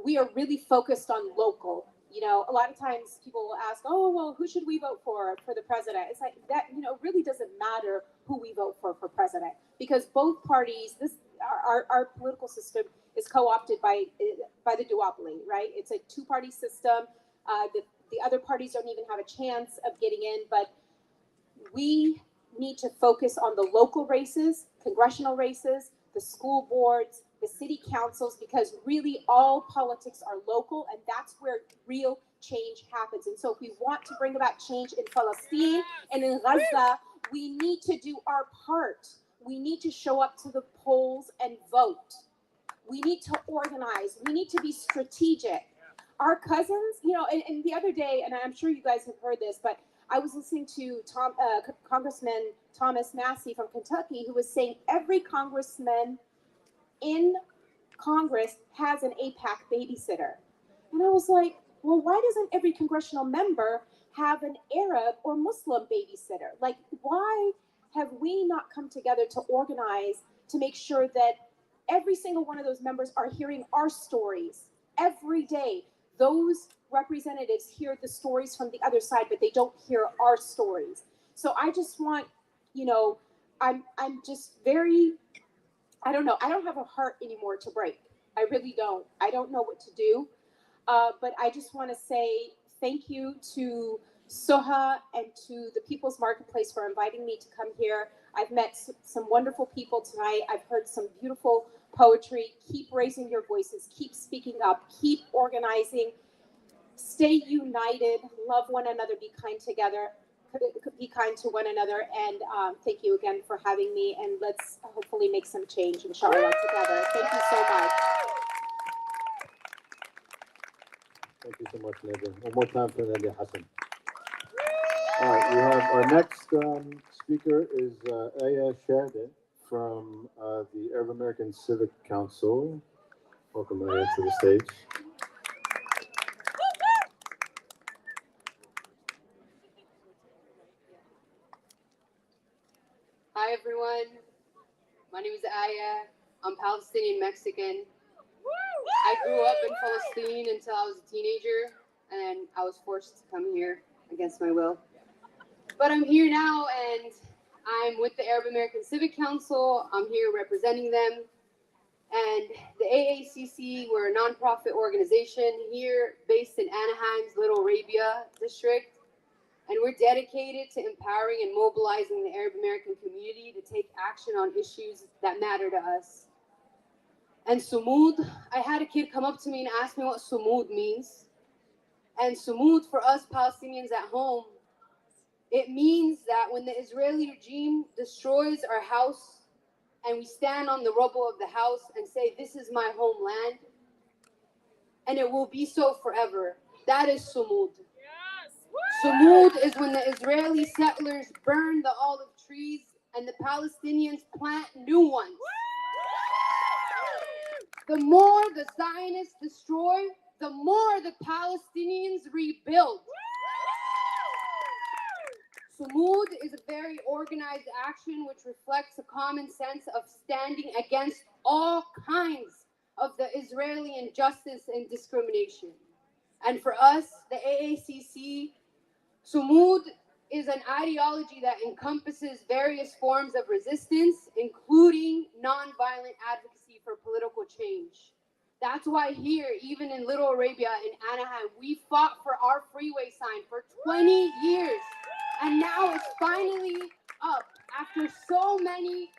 [SPEAKER 16] we are really focused on local. A lot of times people will ask, oh, well, who should we vote for the president? It's like that, really doesn't matter who we vote for president, because both parties, our political system is co-opted by the duopoly, right? It's a two-party system. The other parties don't even have a chance of getting in, but we need to focus on the local races, congressional races, the school boards, the city councils, because really all politics are local, and that's where real change happens. And so if we want to bring about change in Palestine and in Gaza, we need to do our part. We need to show up to the polls and vote. We need to organize. We need to be strategic. Our cousins, you know, and the other day, and I'm sure you guys have heard this, but I was listening to Congressman Thomas Massey from Kentucky, who was saying every congressman in Congress has an APAC babysitter. And I was like, well, why doesn't every congressional member have an Arab or Muslim babysitter? Like, why have we not come together to organize to make sure that every single one of those members are hearing our stories every day? Those representatives hear the stories from the other side, but they don't hear our stories. So I just want, you know, I'm just very, I don't know, I don't have a heart anymore to break. I really don't. I don't know what to do. But I just want to say thank you to Soha and to the People's Marketplace for inviting me to come here. I've met some wonderful people tonight. I've heard some beautiful poetry. Keep raising your voices. Keep speaking up. Keep organizing. Stay united. Love one another. Be kind together. Be kind to one another. And thank you again for having me. And let's hopefully make some change, inshallah, together. Thank you so much.
[SPEAKER 14] Thank you so much, Nadia. One more time for Nadia Hassan. All right, we have our next speaker is Aya Shade from the Arab American Civic Council. Welcome, Aya, to the stage.
[SPEAKER 17] Hi, everyone. My name is Aya. I'm Palestinian Mexican. I grew up in Palestine until I was a teenager, and I was forced to come here against my will. But I'm here now, and I'm with the Arab American Civic Council. I'm here representing them. And the AACC, we're a nonprofit organization here based in Anaheim's Little Arabia district. And we're dedicated to empowering and mobilizing the Arab American community to take action on issues that matter to us. And Sumood, I had a kid come up to me and ask me what Sumood means. And Sumood, for us Palestinians at home, it means that when the Israeli regime destroys our house and we stand on the rubble of the house and say, this is my homeland, and it will be so forever. That is Sumood. Sumood is when the Israeli settlers burn the olive trees and the Palestinians plant new ones. The more the Zionists destroy, the more the Palestinians rebuild. Sumood is a very organized action which reflects a common sense of standing against all kinds of the Israeli injustice and discrimination. And for us, the AACC, Sumood is an ideology that encompasses various forms of resistance, including nonviolent advocacy for political change. That's why here, even in Little Arabia in Anaheim, we fought for our freeway sign for 20 years. And now it's finally up after so many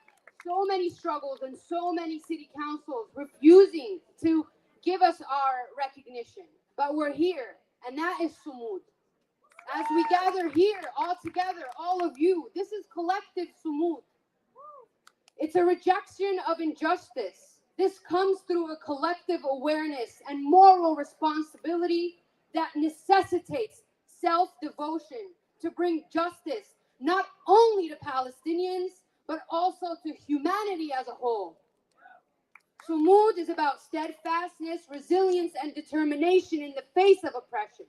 [SPEAKER 17] struggles and so many city councils refusing to give us our recognition. But we're here, and that is Sumood. As we gather here, all together, all of you, this is collective Sumood. It's a rejection of injustice. This comes through a collective awareness and moral responsibility that necessitates self-devotion to bring justice not only to Palestinians, but also to humanity as a whole. Sumood is about steadfastness, resilience, and determination in the face of oppression.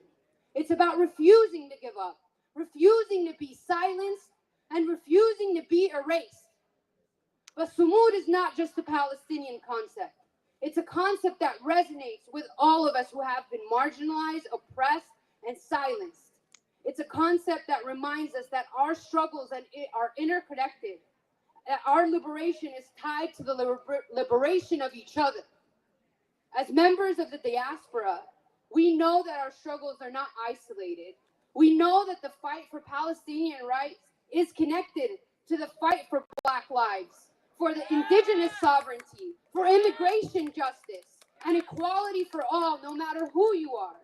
[SPEAKER 17] It's about refusing to give up, refusing to be silenced, and refusing to be erased. But Sumood is not just a Palestinian concept. It's a concept that resonates with all of us who have been marginalized, oppressed, and silenced. It's a concept that reminds us that our struggles are interconnected Our liberation is tied to the liberation of each other. As members of the diaspora, we know that our struggles are not isolated. We know that the fight for Palestinian rights is connected to the fight for Black lives, for the indigenous sovereignty, for immigration justice, and equality for all, no matter who you are.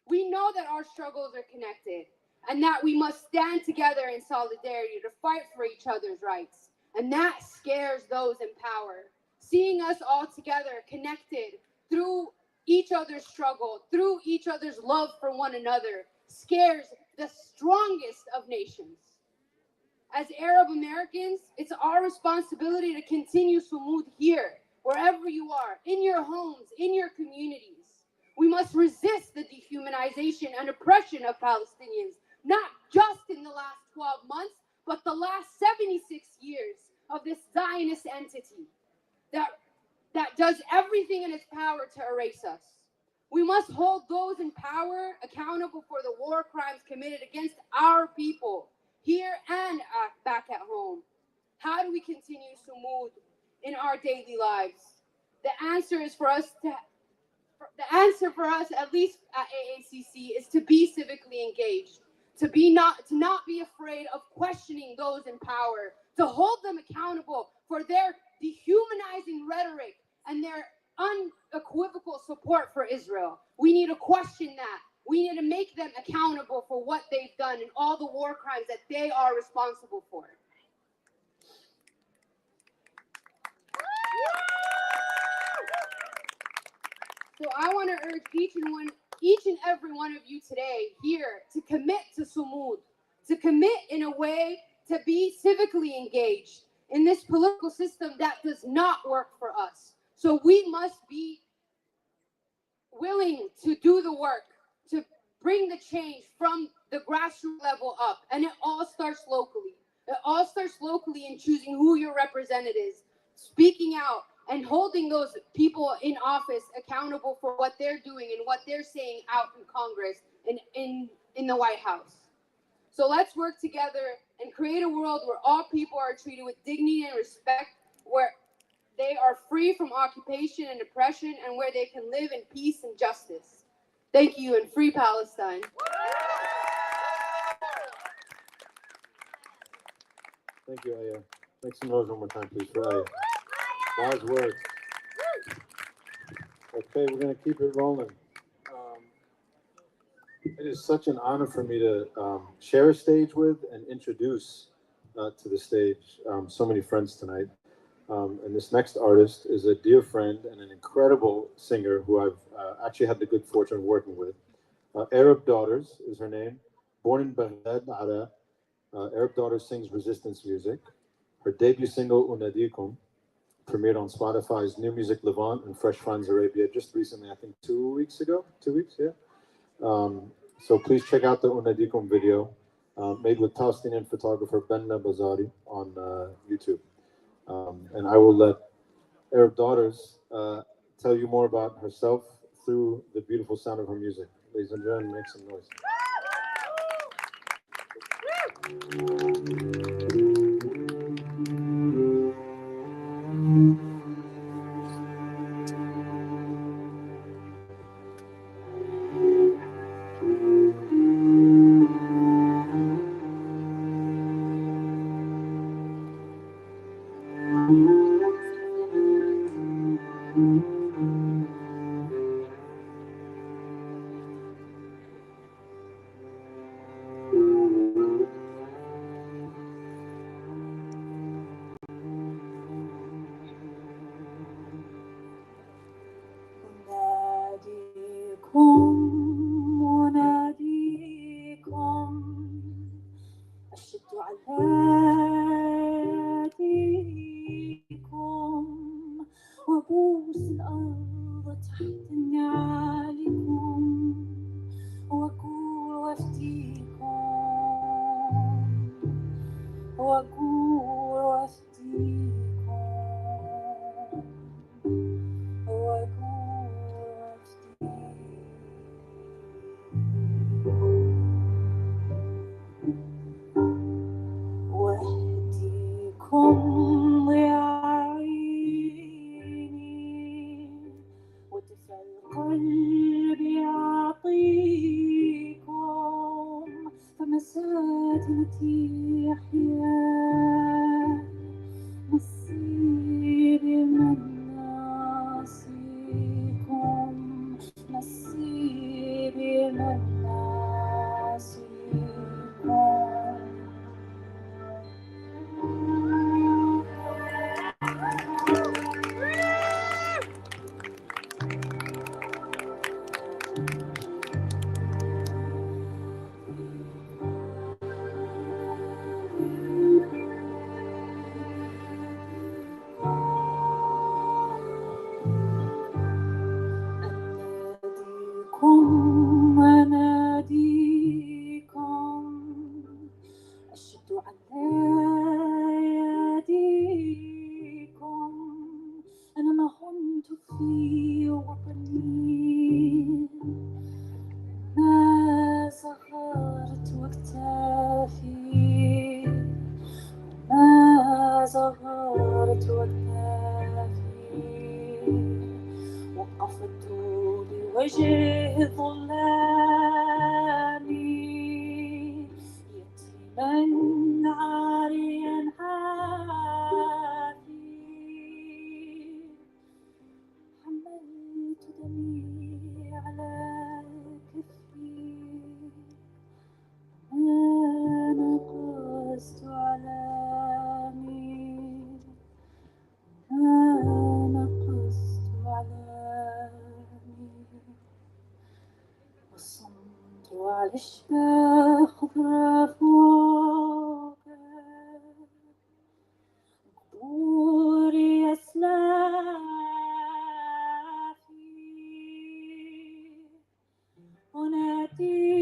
[SPEAKER 17] We know that our struggles are connected and that we must stand together in solidarity to fight for each other's rights. And that scares those in power. Seeing us all together, connected through each other's struggle, through each other's love for one another, scares the strongest of nations. As Arab Americans, it's our responsibility to continue Sumood here, wherever you are, in your homes, in your communities. We must resist the dehumanization and oppression of Palestinians, not just in the last 12 months, but the last 76 years of this Zionist entity that does everything in its power to erase us. We must hold those in power accountable for the war crimes committed against our people, here and back at home. How do we continue Sumood in our daily lives? The answer for us, at least at AACC, is to be civically engaged, to not be afraid of questioning those in power, to hold them accountable for their dehumanizing rhetoric and their unequivocal support for Israel. We need to question that. We need to make them accountable for what they've done and all the war crimes that they are responsible for. So I want to urge each and every one of you today here to commit to Sumood, to commit in a way to be civically engaged in this political system that does not work for us. So we must be willing to do the work, to bring the change from the grassroots level up. And it all starts locally. It all starts locally in choosing who your representative is, speaking out, and holding those people in office accountable for what they're doing and what they're saying out in Congress and in the White House. So let's work together and create a world where all people are treated with dignity and respect, where they are free from occupation and oppression, and where they can live in peace and justice. Thank you, and free Palestine.
[SPEAKER 14] Thank you, Aya. Make some noise one more time, please, for Aya. Wise words. Okay, we're going to keep it rolling. It is such an honor for me to share a stage with and introduce to the stage so many friends tonight. And this next artist is a dear friend and an incredible singer who I've actually had the good fortune of working with. Arab Daughters is her name. Born in Baghdad, Iraq. Arab Daughters sings resistance music. Her debut single, Unadikum, premiered on Spotify's New Music Levant and Fresh Finds Arabia just recently, I think 2 weeks ago. 2 weeks, yeah. So please check out the Unadikum video, made with Palestinian photographer Benna Bazari on YouTube. And I will let Arab Daughters tell you more about herself through the beautiful sound of her music. Ladies and gentlemen, make some noise.
[SPEAKER 18] فالقلب يعطيكم فمسات تحيا نصيبي من ناصيكم نصيبي من ناصيكم أناديكم أشد على يديكم أنا ما كنت في وطني ما صغرت واكتفي ما صغرت واكتفي وقفت بوجه ظلامي يتيما عاريا حافي حملت دمي على كفي ما نقصت علامي ما نقصت علامي وصمت على الشباك خضرا فوق قبوري أسلافي أناديكم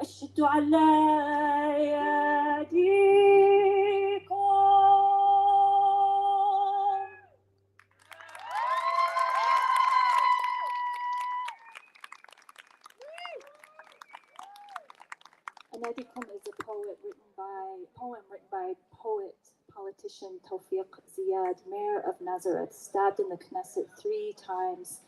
[SPEAKER 18] أشد على يديكم. Anadikum is a poem written by poet, politician Tawfiq Ziyad, mayor of Nazareth, stabbed in the Knesset 3 times,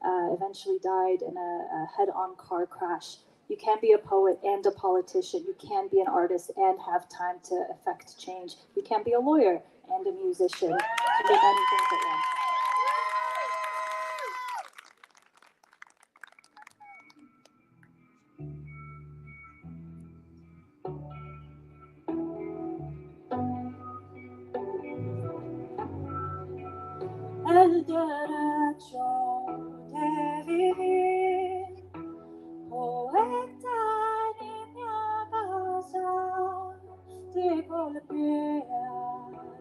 [SPEAKER 18] eventually died in a head-on car crash. You can be a poet and a politician. You can be an artist and have time to effect change. You can be a lawyer and a musician. You can be many things at once. El derecho de vivir, poeta niña casa, te golpea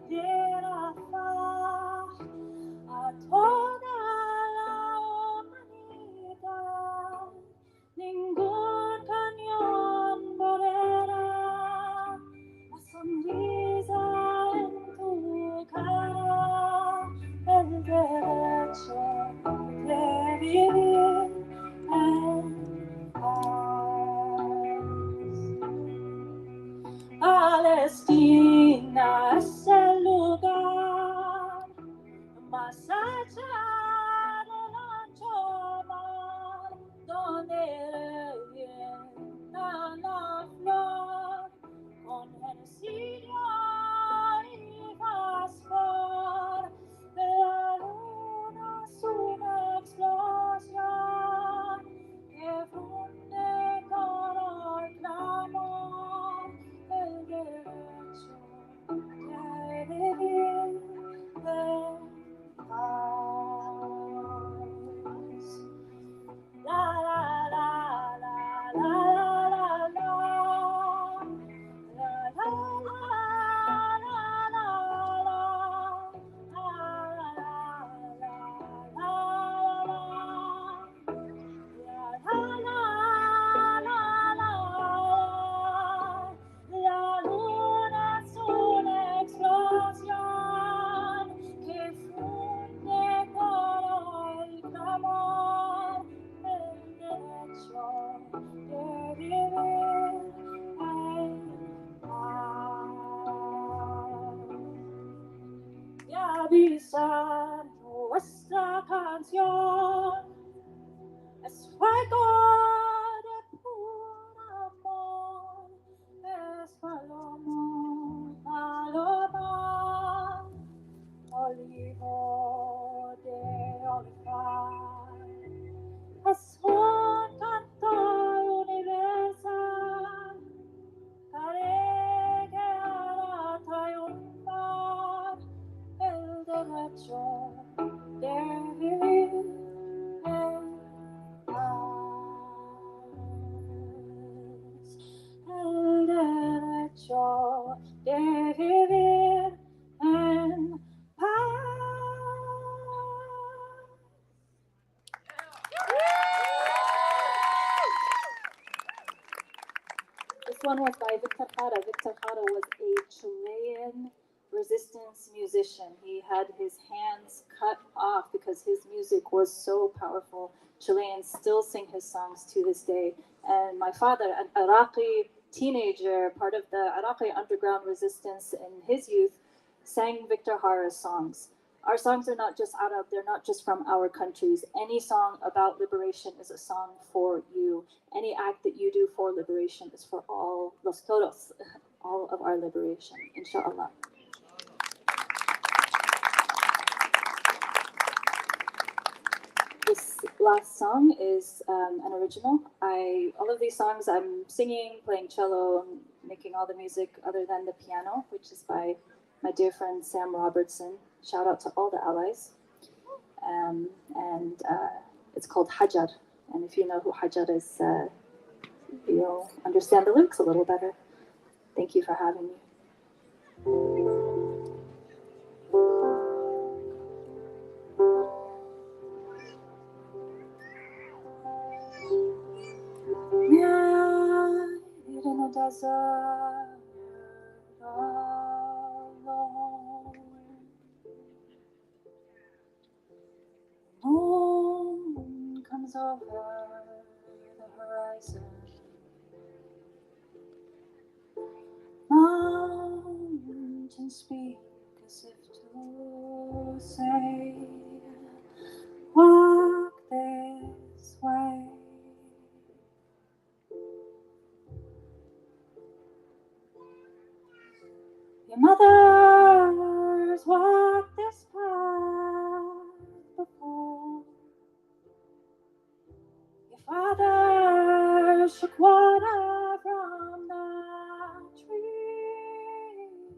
[SPEAKER 18] de la faz a toda la humanidad. Ningún cañón morirá, la sonrisa en tu cara. El derecho de vivir en paz. Palestina es el lugar más allá del ancho mar, donde reina la flor con genocidio y fosfor. De la luna es una explosión que funde todo el clamor. El derecho de vivir en paz. canción es fuego de puro amor, es paloma, olivo de olivar, es un cantor universal, que hará triunfar el derecho de vivir en paz. El derecho de vivir en This one was by Victor Jara. Victor Jara was a Chilean resistance musician. He had his hands cut off because his music was so powerful. Chileans still sing his songs to this day. And my father, an Iraqi teenager, part of the Iraqi underground resistance in his youth, sang Victor Jara's songs. Our songs are not just Arab, they're not just from our countries. Any song about liberation is a song for you. Any act that you do for liberation is for all, los todos, all of our liberation, inshallah. This last song is an original. All of these songs I'm singing, playing cello, making all the music other than the piano, which is by my dear friend Sam Robertson. Shout out to all the allies. It's called Hajar. And if you know who Hajar is, you'll understand the lyrics a little better. Thank you for having me. Night in a desert alone. Moon comes over the horizon. Mountains speak as if to say, walk this way. Your mother's walked this path before. Your father shook water from the trees.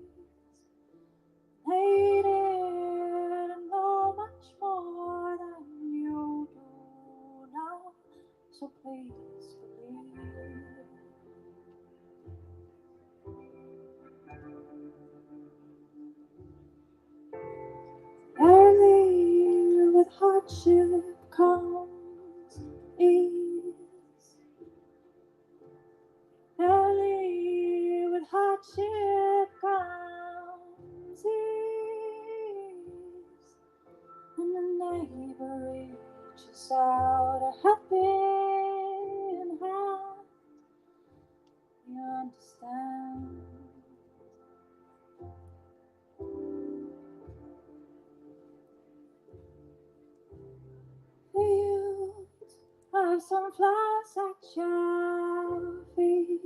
[SPEAKER 18] They didn't know much more than you do now, so please believe. Early with hardship comes ease. Early with hardship comes ease. And the neighbor reaches out a helping hand. You understand. Fields of sunflowers at your feet.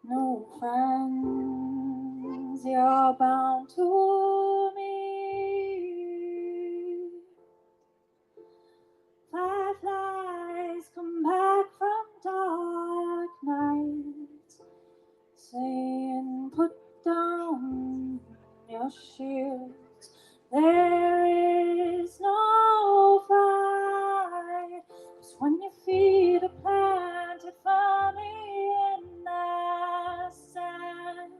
[SPEAKER 18] No friends you're bound to meet. Fireflies come back from dark nights, saying, put down your shields. There is no fight, 'cause when your feet are planted firmly in the sand,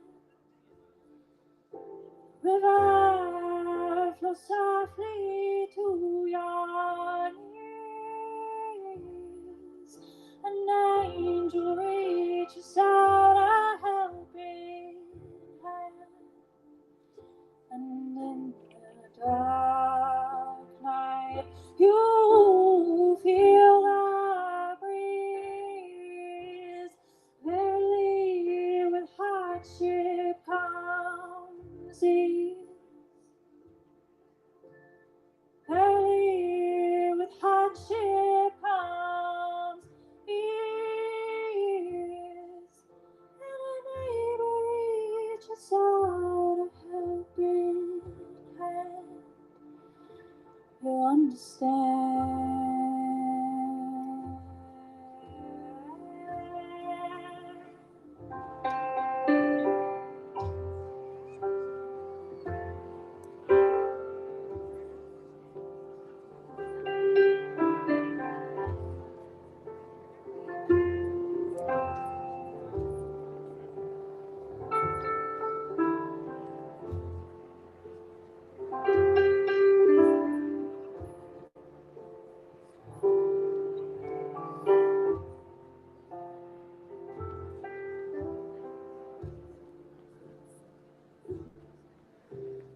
[SPEAKER 18] river flows softly to your knees. An angel reaches out a helping hand. And in the dark night, you feel the breeze. Verily, with hardship comes ease. understand.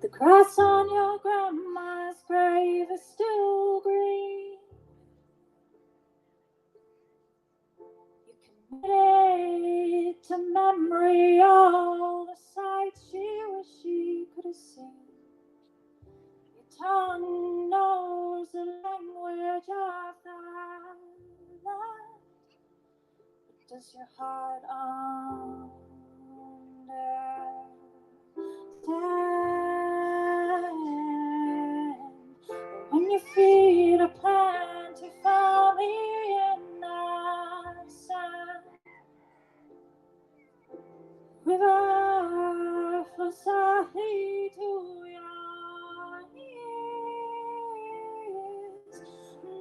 [SPEAKER 18] The grass on your grandma's grave is still green. You committed to memory all the sights she wished she could have seen. Your tongue knows the language of that land. But does your heart understand? When you feed a plant to folly in that sand, river flows softly to your ears.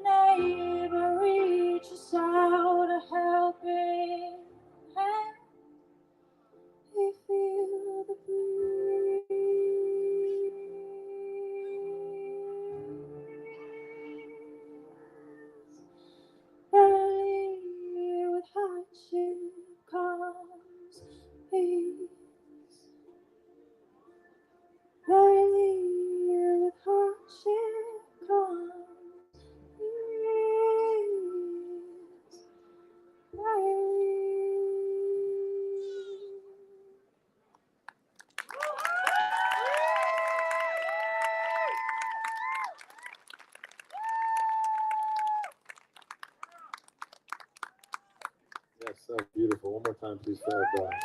[SPEAKER 18] Neighbor reaches out a helping hand. We feel the breeze. Early with hardship comes peace. Early with hardship comes peace.
[SPEAKER 14] Yes, so beautiful. One more time, please, for our guys.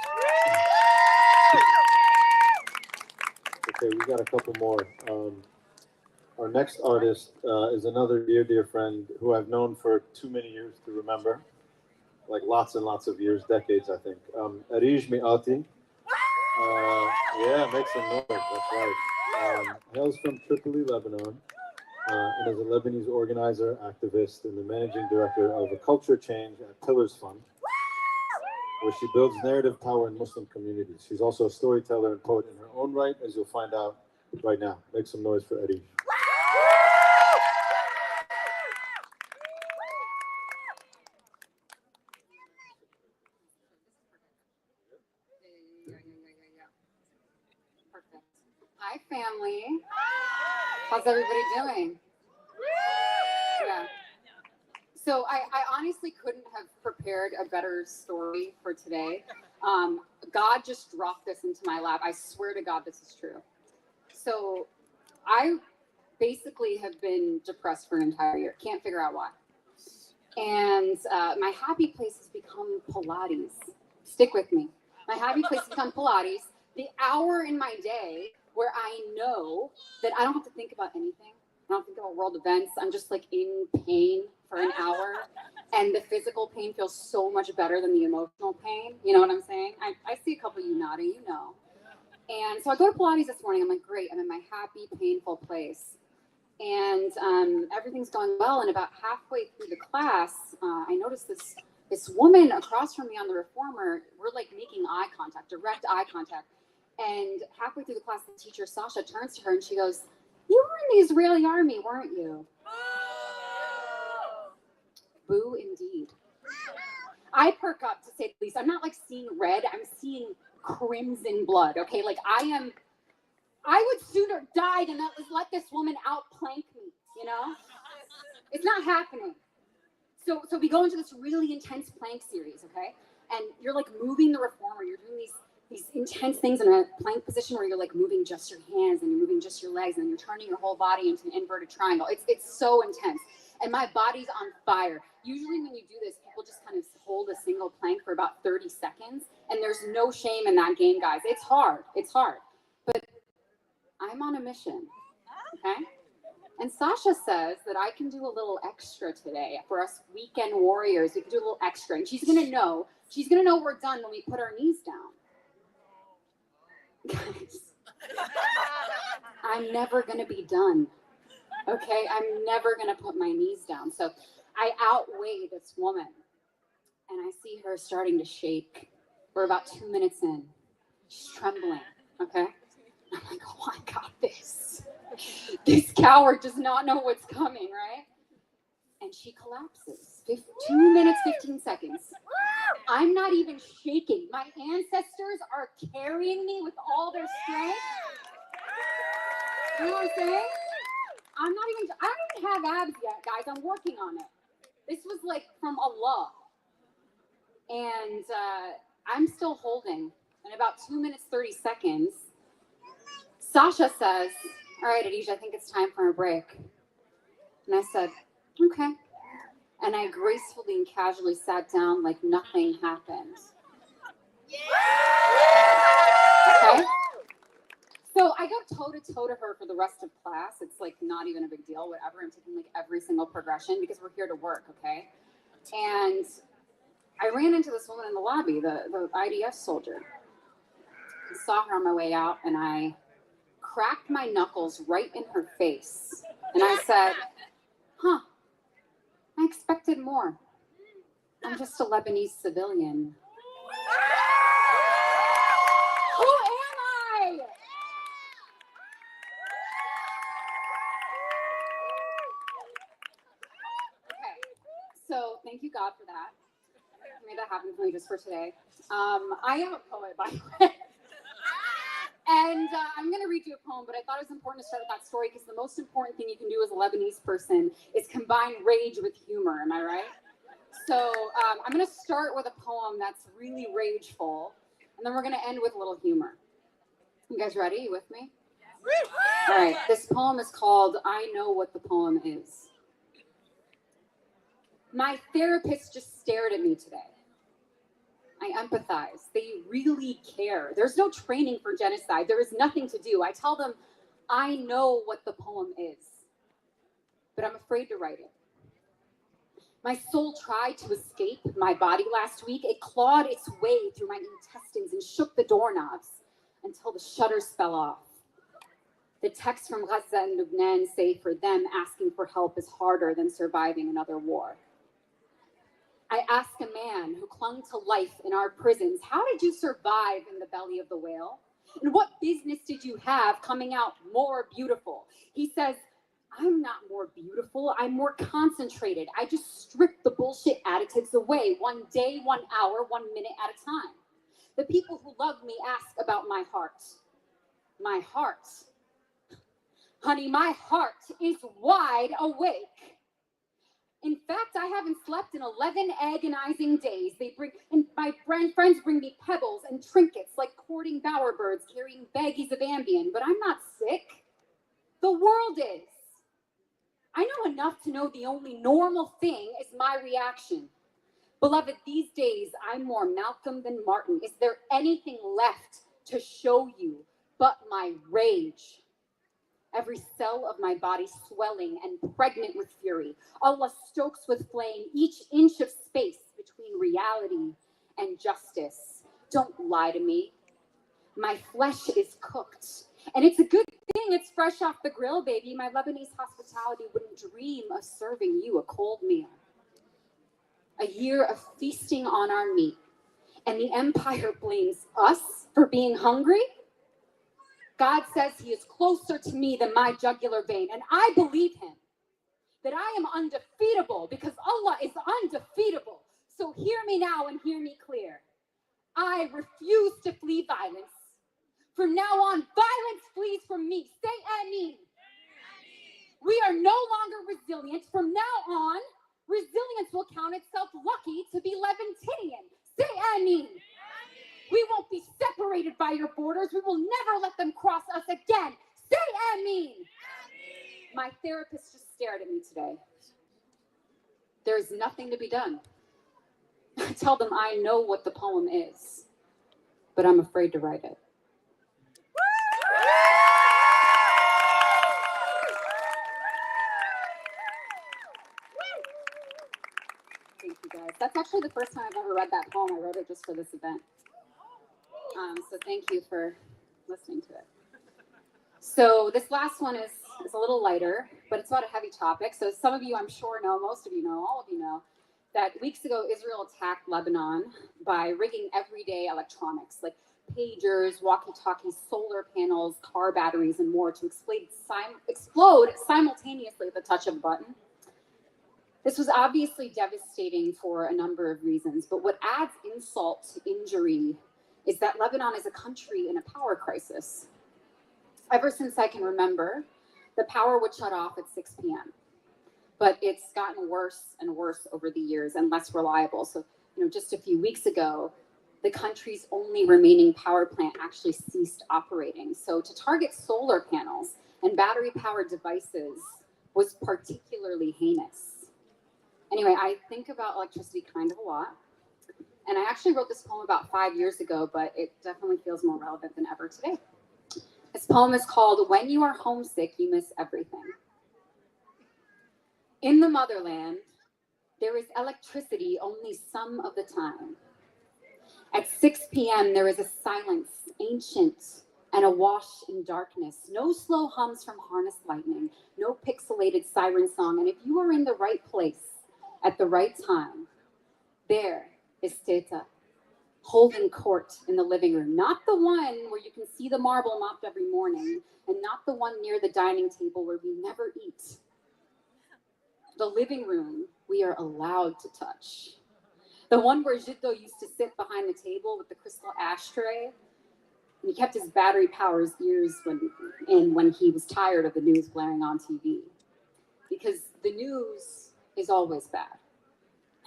[SPEAKER 14] Okay, we got a couple more. Our next artist is another dear, dear friend who I've known for too many years to remember. Like lots and lots of years, decades, I think. Arij Miati. Yeah, make some noise, that's right. Hails from Tripoli, Lebanon, and is a Lebanese organizer, activist, and the managing director of a culture change at Pillars Fund, where she builds narrative power in Muslim communities. She's also a storyteller and poet in her own right, as you'll find out right now. Make some noise for Arij.
[SPEAKER 19] Perfect. Hi, family. How's everybody doing? Yeah. So I honestly couldn't have prepared a better story for today. God just dropped this into my lap. I swear to God, this is true. So I basically have been depressed for an entire year. Can't figure out why. And my happy place has become Pilates. Stick with me. My happy place has become Pilates. The hour in my day where I know that I don't have to think about anything. I don't think about world events. I'm just like in pain for an hour. And the physical pain feels so much better than the emotional pain. You know what I'm saying? I see a couple of you nodding, you know. And so I go to Pilates this morning. I'm like, great. I'm in my happy, painful place. And everything's going well. And about halfway through the class, I noticed this woman across from me on the reformer. We're like making eye contact, direct eye contact. And halfway through the class, the teacher, Sasha, turns to her and she goes, "You were in the Israeli army, weren't you?" Boo indeed. I perk up, to say the least. I'm not like seeing red. I'm seeing crimson blood, okay? Like I would sooner die than let this woman outplank me, you know? It's not happening. So we go into this really intense plank series, okay? And you're like moving the reformer. You're doing these intense things in a plank position where you're like moving just your hands and you're moving just your legs and you're turning your whole body into an inverted triangle. It's so intense. And my body's on fire. Usually when you do this, people just kind of hold a single plank for about 30 seconds. And there's no shame in that game, guys. It's hard. It's hard. But I'm on a mission, okay? And Sasha says that I can do a little extra today for us weekend warriors. We can do a little extra, and she's gonna know we're done when we put our knees down. Guys, I'm never gonna be done. Okay, I'm never gonna put my knees down. So I outweigh this woman, and I see her starting to shake. We're about 2 minutes in. She's trembling. Okay, I'm like, oh, I got this. This coward does not know what's coming, right? And she collapses. 2 minutes, 15 seconds. I'm not even shaking. My ancestors are carrying me with all their strength. You know what I'm saying? I don't even have abs yet, guys. I'm working on it. This was like from Allah. And I'm still holding. In about 2 minutes, 30 seconds, Sasha says, all right, Adisha, I think it's time for a break. And I said, okay. And I gracefully and casually sat down like nothing happened. Okay? So I go toe-to-toe to her for the rest of class. It's like not even a big deal, whatever. I'm taking like every single progression because we're here to work, okay? And I ran into this woman in the lobby, the IDF soldier. I saw her on my way out, and I cracked my knuckles right in her face. And I said, huh, I expected more. I'm just a Lebanese civilian. Who am I? Okay, so thank you, God, for that. I made that happen for me just for today. I am a poet, by the way. And I'm going to read you a poem, but I thought it was important to start with that story because the most important thing you can do as a Lebanese person is combine rage with humor. Am I right? So I'm going to start with a poem that's really rageful, and then we're going to end with a little humor. You guys ready? You with me? All right. This poem is called I Know What the Poem Is. My therapist just stared at me today. I empathize. They really care. There's no training for genocide. There is nothing to do. I tell them, I know what the poem is, but I'm afraid to write it. My soul tried to escape my body last week. It clawed its way through my intestines and shook the doorknobs until the shutters fell off. The texts from Gaza and Lebanon say for them, asking for help is harder than surviving another war. I ask a man who clung to life in our prisons, how did you survive in the belly of the whale? And what business did you have coming out more beautiful? He says, I'm not more beautiful, I'm more concentrated. I just strip the bullshit additives away, 1 day, 1 hour, 1 minute at a time. The people who love me ask about my heart. My heart. Honey, my heart is wide awake. In fact, I haven't slept in 11 agonizing days. My friends bring me pebbles and trinkets like courting bowerbirds carrying baggies of Ambien, but I'm not sick. The world is. I know enough to know the only normal thing is my reaction. Beloved, these days, I'm more Malcolm than Martin. Is there anything left to show you but my rage? Every cell of my body swelling and pregnant with fury. Allah stokes with flame each inch of space between reality and justice. Don't lie to me. My flesh is cooked. And it's a good thing it's fresh off the grill, baby. My Lebanese hospitality wouldn't dream of serving you a cold meal. A year of feasting on our meat. And the empire blames us for being hungry? God says he is closer to me than my jugular vein, and I believe him, that I am undefeatable because Allah is undefeatable. So hear me now and hear me clear. I refuse to flee violence. From now on, violence flees from me. Say Ameen. We are no longer resilient. From now on, resilience will count itself lucky to be Levantinian. Say Ameen. We won't be separated by your borders. We will never let them cross us again. Say Ameen. My therapist just stared at me today. There is nothing to be done. I tell them I know what the poem is, but I'm afraid to write it. guys. That's actually the first time I've ever read that poem. I wrote it just for this event. So thank you for listening to it. So this last one is a little lighter, but it's about a heavy topic. So some of you, I'm sure, know, most of you know, all of you know, that weeks ago Israel attacked Lebanon by rigging everyday electronics like pagers, walkie-talkies, solar panels, car batteries, and more to explode simultaneously at the touch of a button. This was obviously devastating for a number of reasons, but what adds insult to injury is that Lebanon is a country in a power crisis. Ever since I can remember, the power would shut off at 6 p.m. But it's gotten worse and worse over the years and less reliable. So, just a few weeks ago, the country's only remaining power plant actually ceased operating. So to target solar panels and battery-powered devices was particularly heinous. Anyway, I think about electricity kind of a lot. And I actually wrote this poem about 5 years ago, but it definitely feels more relevant than ever today. This poem is called When You Are Homesick, You Miss Everything. In the motherland, there is electricity only some of the time. At 6 p.m., there is a silence, ancient and awash in darkness. No slow hums from harness lightning, no pixelated siren song. And if you are in the right place at the right time, there is Teta, holding court in the living room. Not the one where you can see the marble mopped every morning, and not the one near the dining table where we never eat. The living room we are allowed to touch. The one where Jiddo used to sit behind the table with the crystal ashtray, and he kept his battery-powered ears when he was tired of the news blaring on TV. Because the news is always bad.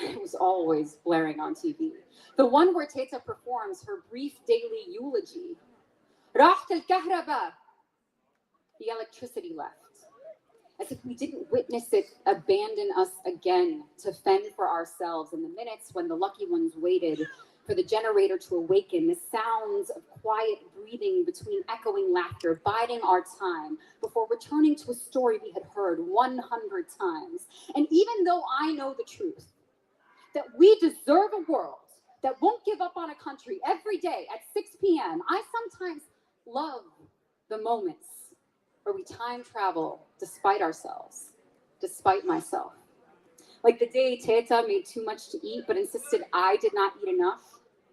[SPEAKER 19] It was always blaring on TV. The one where Teta performs her brief daily eulogy. Raht al-kahraba. The electricity left. As if we didn't witness it abandon us again to fend for ourselves in the minutes when the lucky ones waited for the generator to awaken, the sounds of quiet breathing between echoing laughter, biding our time before returning to a story we had heard 100 times. And even though I know the truth, that we deserve a world that won't give up on a country every day at 6 p.m., I sometimes love the moments where we time travel despite ourselves, despite myself. Like the day Teta made too much to eat but insisted I did not eat enough,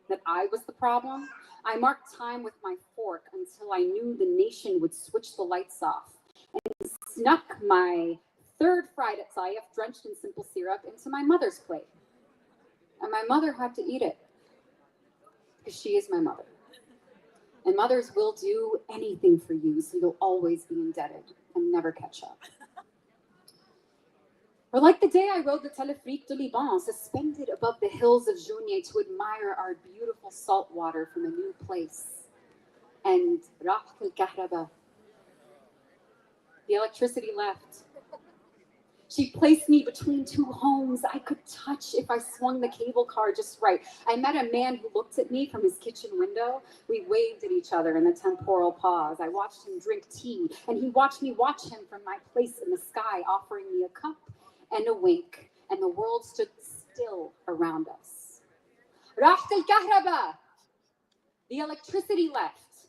[SPEAKER 19] that I was the problem. I marked time with my fork until I knew the nation would switch the lights off and snuck my third fried atayef drenched in simple syrup into my mother's plate. And my mother had to eat it because she is my mother. And mothers will do anything for you, so you'll always be indebted and never catch up. Or like the day I rode the Telefrique de Liban, suspended above the hills of Jounieh to admire our beautiful salt water from a new place. And Raht al-Kahraba, the electricity left. She placed me between two homes I could touch if I swung the cable car just right. I met a man who looked at me from his kitchen window. We waved at each other in the temporal pause. I watched him drink tea, and he watched me watch him from my place in the sky, offering me a cup and a wink, and the world stood still around us. Raht al-Kahraba! The electricity left.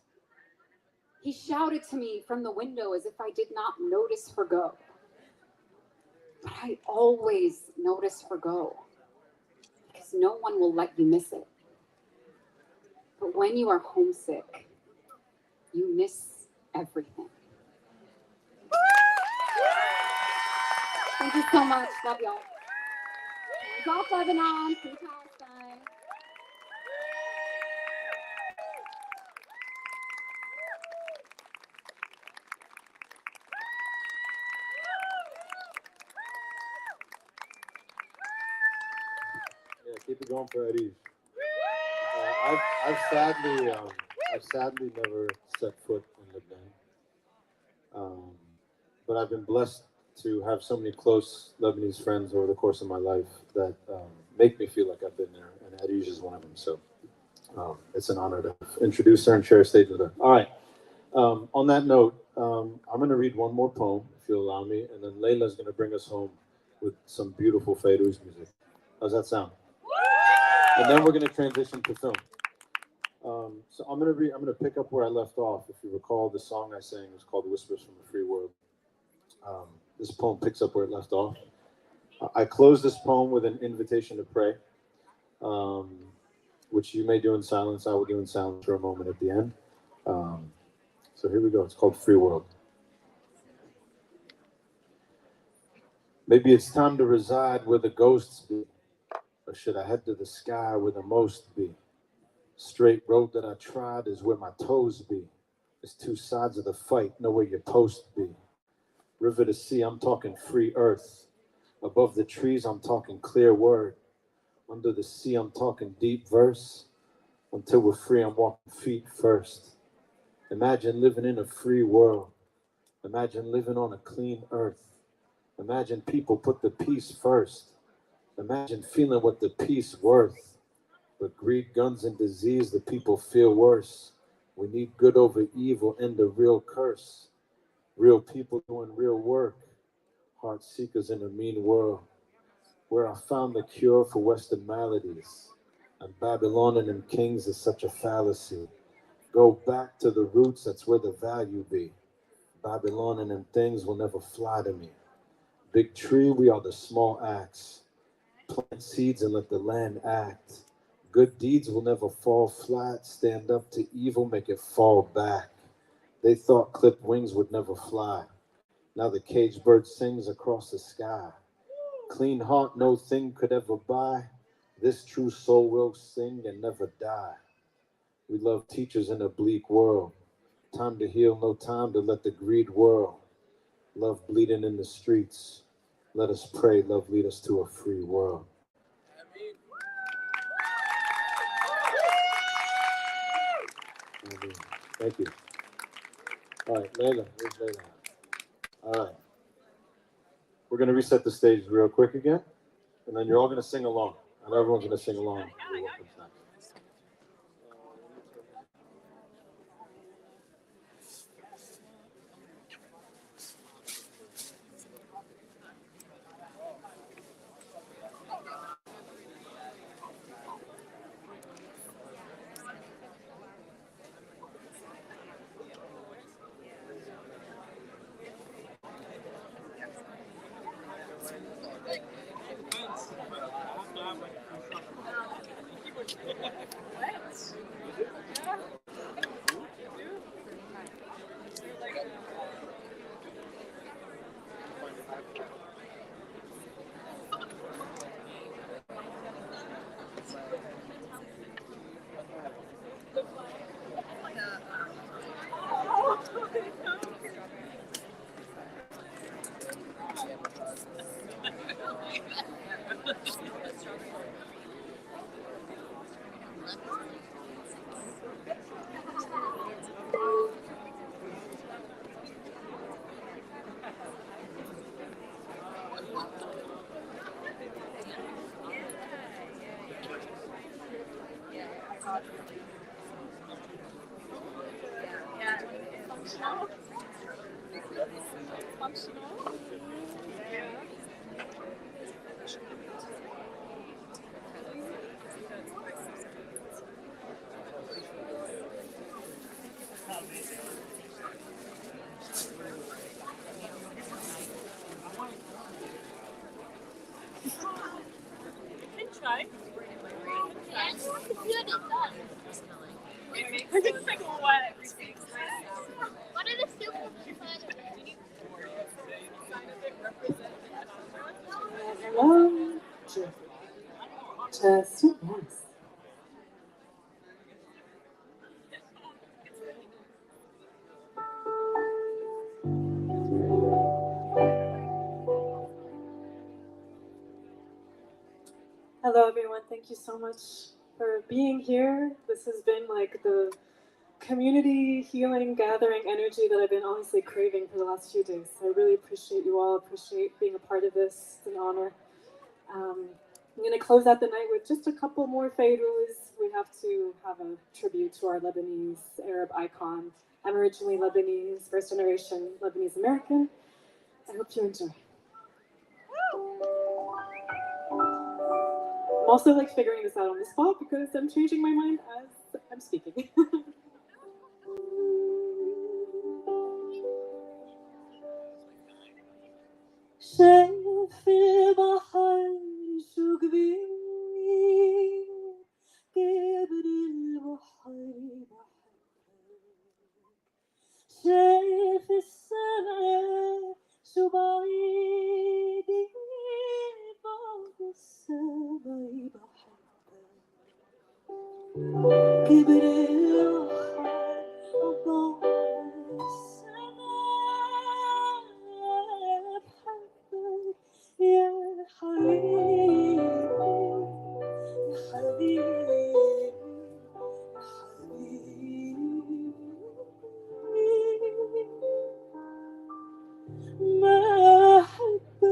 [SPEAKER 19] He shouted to me from the window as if I did not notice her go. But I always notice her go, because no one will let you miss it. But when you are homesick, you miss everything. Thank you so much. Love y'all. Hands off Lebanon, free Palestine.
[SPEAKER 14] Yeah, keep it going for Eddie. I've sadly never set foot in Lebanon. But I've been blessed to have so many close Lebanese friends over the course of my life that make me feel like I've been there, and Eddie is one of them. So it's an honor to introduce her and share a stage with her. All right. On that note, I'm going to read one more poem, if you'll allow me, and then Layla's going to bring us home with some beautiful Fairuz music. How's that sound? And then we're going to transition to film. So I'm going to pick up where I left off. If you recall, the song I sang was called Whispers from a Free World. This poem picks up where it left off. I close this poem with an invitation to pray, which you may do in silence. I will do in silence for a moment at the end. So here we go. It's called Free World. Maybe it's time to reside where the ghosts be, or should I head to the sky where the most be? Straight road that I trod is where my toes be. It's two sides of the fight, know where your post be. River to sea, I'm talking free earth. Above the trees, I'm talking clear word. Under the sea, I'm talking deep verse. Until we're free, I'm walking feet first. Imagine living in a free world. Imagine living on a clean earth. Imagine people put the peace first. Imagine feeling what the peace worth. But greed, guns, and disease, the people feel worse. We need good over evil and the real curse. Real people doing real work. Heart seekers in a mean world. Where I found the cure for Western maladies. And Babylon and them kings is such a fallacy. Go back to the roots, that's where the value be. Babylon and them things will never fly to me. Big tree, we are the small axe. Plant seeds and let the land act. Good deeds will never fall flat. Stand up to evil, make it fall back. They thought clipped wings would never fly. Now the caged bird sings across the sky. Clean heart no thing could ever buy. This true soul will sing and never die. We love teachers in a bleak world. Time to heal, no time to let the greed whirl. Love bleeding in the streets. Let us pray, love lead us to a free world. Thank you. All right, Layla, where's Layla? All right. We're going to reset the stage real quick again, and then you're all going to sing along. And everyone's going to sing along.
[SPEAKER 1] Hello. Just yes. Hello, everyone. Thank you so much for being here. This has been like the community healing, gathering energy that I've been honestly craving for the last few days. So I really appreciate you all, appreciate being a part of this. It's an honor. I'm going to close out the night with just a couple more fairuz. We have to have a tribute to our Lebanese Arab icon. I'm originally Lebanese, first generation Lebanese American. I hope you enjoy.
[SPEAKER 4] I'm also like figuring this out on the spot because I'm changing my mind as I'm speaking.
[SPEAKER 8] شايف البحر شو كبير كبر البحر شايف السماء شو بعيد بعد السماء كبر البحر وبعد السماء بحبك يا حبيبي يا حبيبي ما أحبك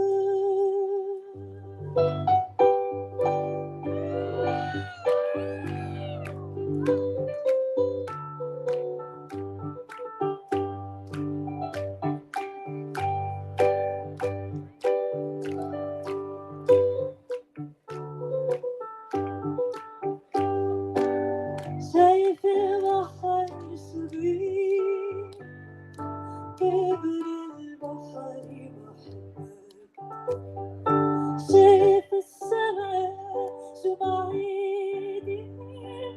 [SPEAKER 8] شايف البحر صغير كبر البحر بحبك شايف السماء شو بعيد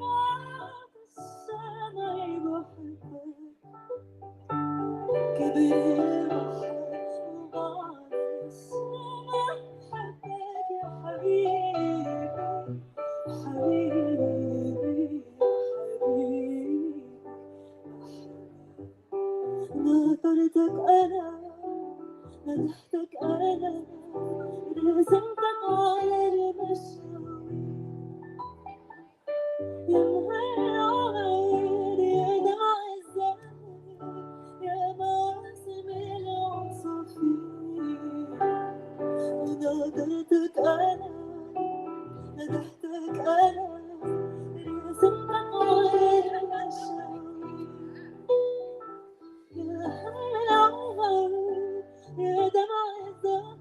[SPEAKER 8] بعد السماء بحبك كبر البحر وبعد السماء بحبك يا حبيبي حبيبي حبيبي نظرتك أنا مدحتك أنا رسمتك على المشاوي يا مهير يا دمع الزمن يا مواسم العصافير نظرتك أنا مدحتك أنا رسمتك على المشاوي يا العمر يا دمع الزمن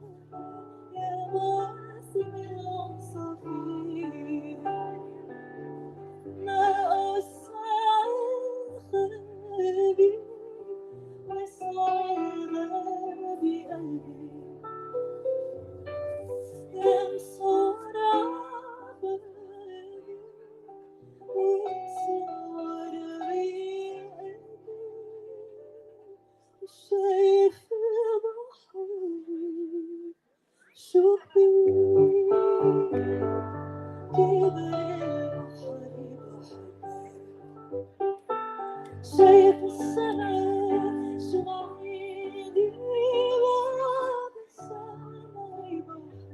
[SPEAKER 8] يا مواسم العصافير ما أسرع الخبي واسمع الغابي قلبي يا مسرع قلبي واسمع قلبي شايف البحر شو كبير كبر البحر بحبك شايف السماء شو بعيد بعد السماء بحبك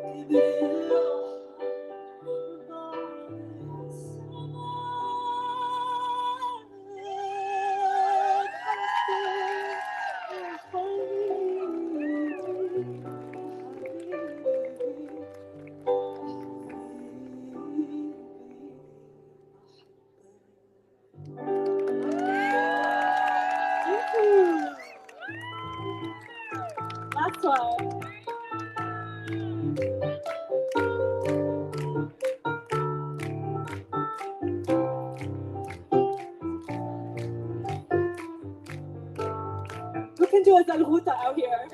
[SPEAKER 8] كبر البحر بعد Last one. Who can do a Zalhuta out here?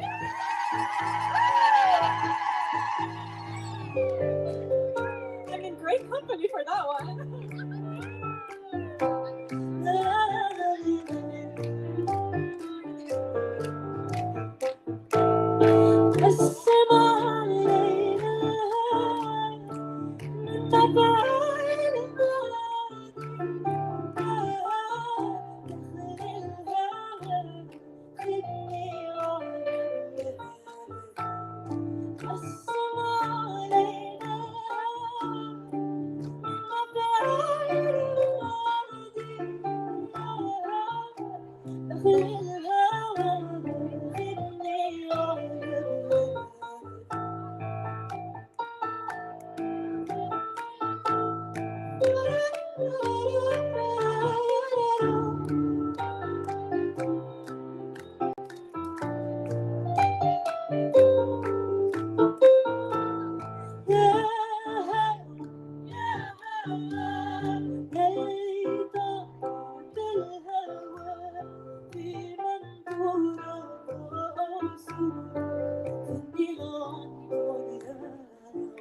[SPEAKER 8] I'm in great company for that one.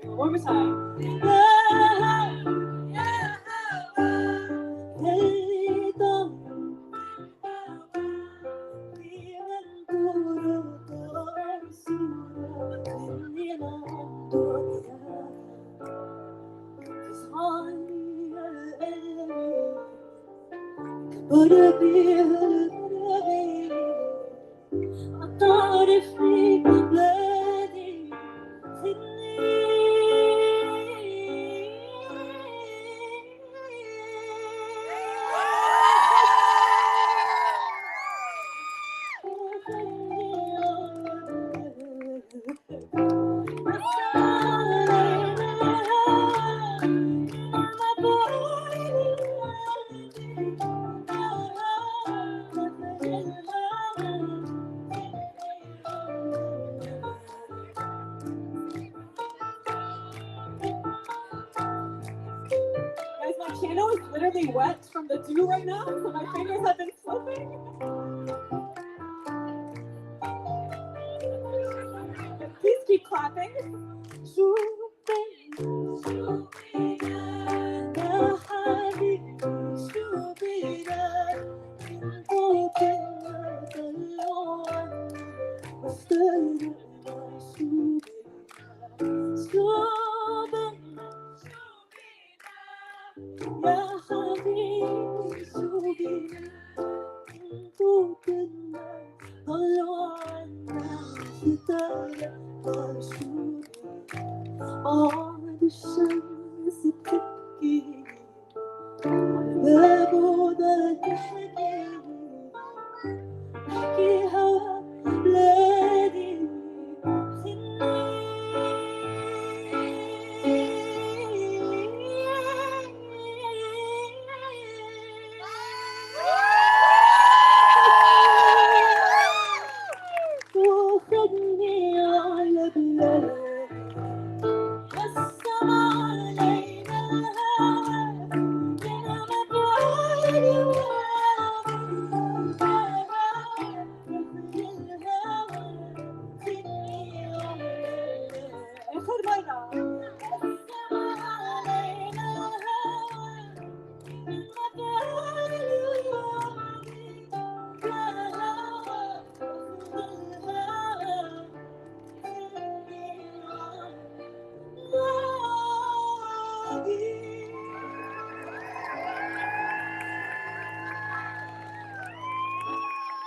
[SPEAKER 4] One more time. Guys, my channel is literally wet from the dew right now, so my fingers have been slipping. Please keep clapping.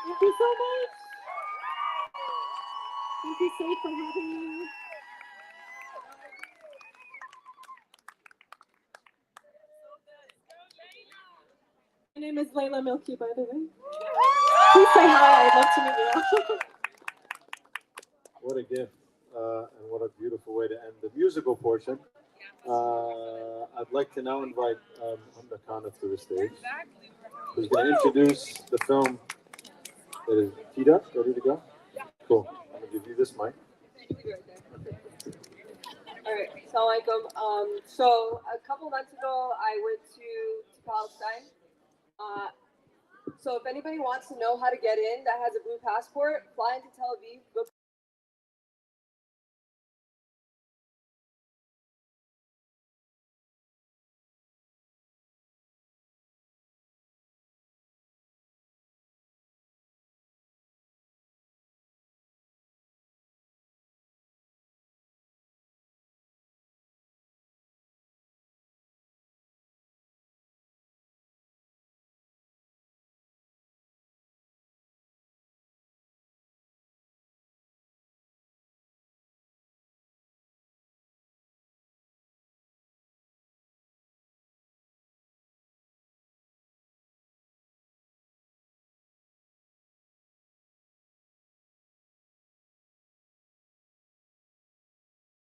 [SPEAKER 4] Thank you so much. Thank you, Said, for having me. My name is Layla Milky, by the way. Please say hi. I'd love to meet you.
[SPEAKER 14] What a gift, and what a beautiful way to end the musical portion. I'd like to now invite Hamda Khan to the stage, who's going to introduce the film that is teed up, ready to go. Cool. I'm going to give you this mic.
[SPEAKER 20] All right, Assalamualaikum. So a couple months ago, I went to Palestine. So if anybody wants to know how to get in that has a blue passport, fly into Tel Aviv, book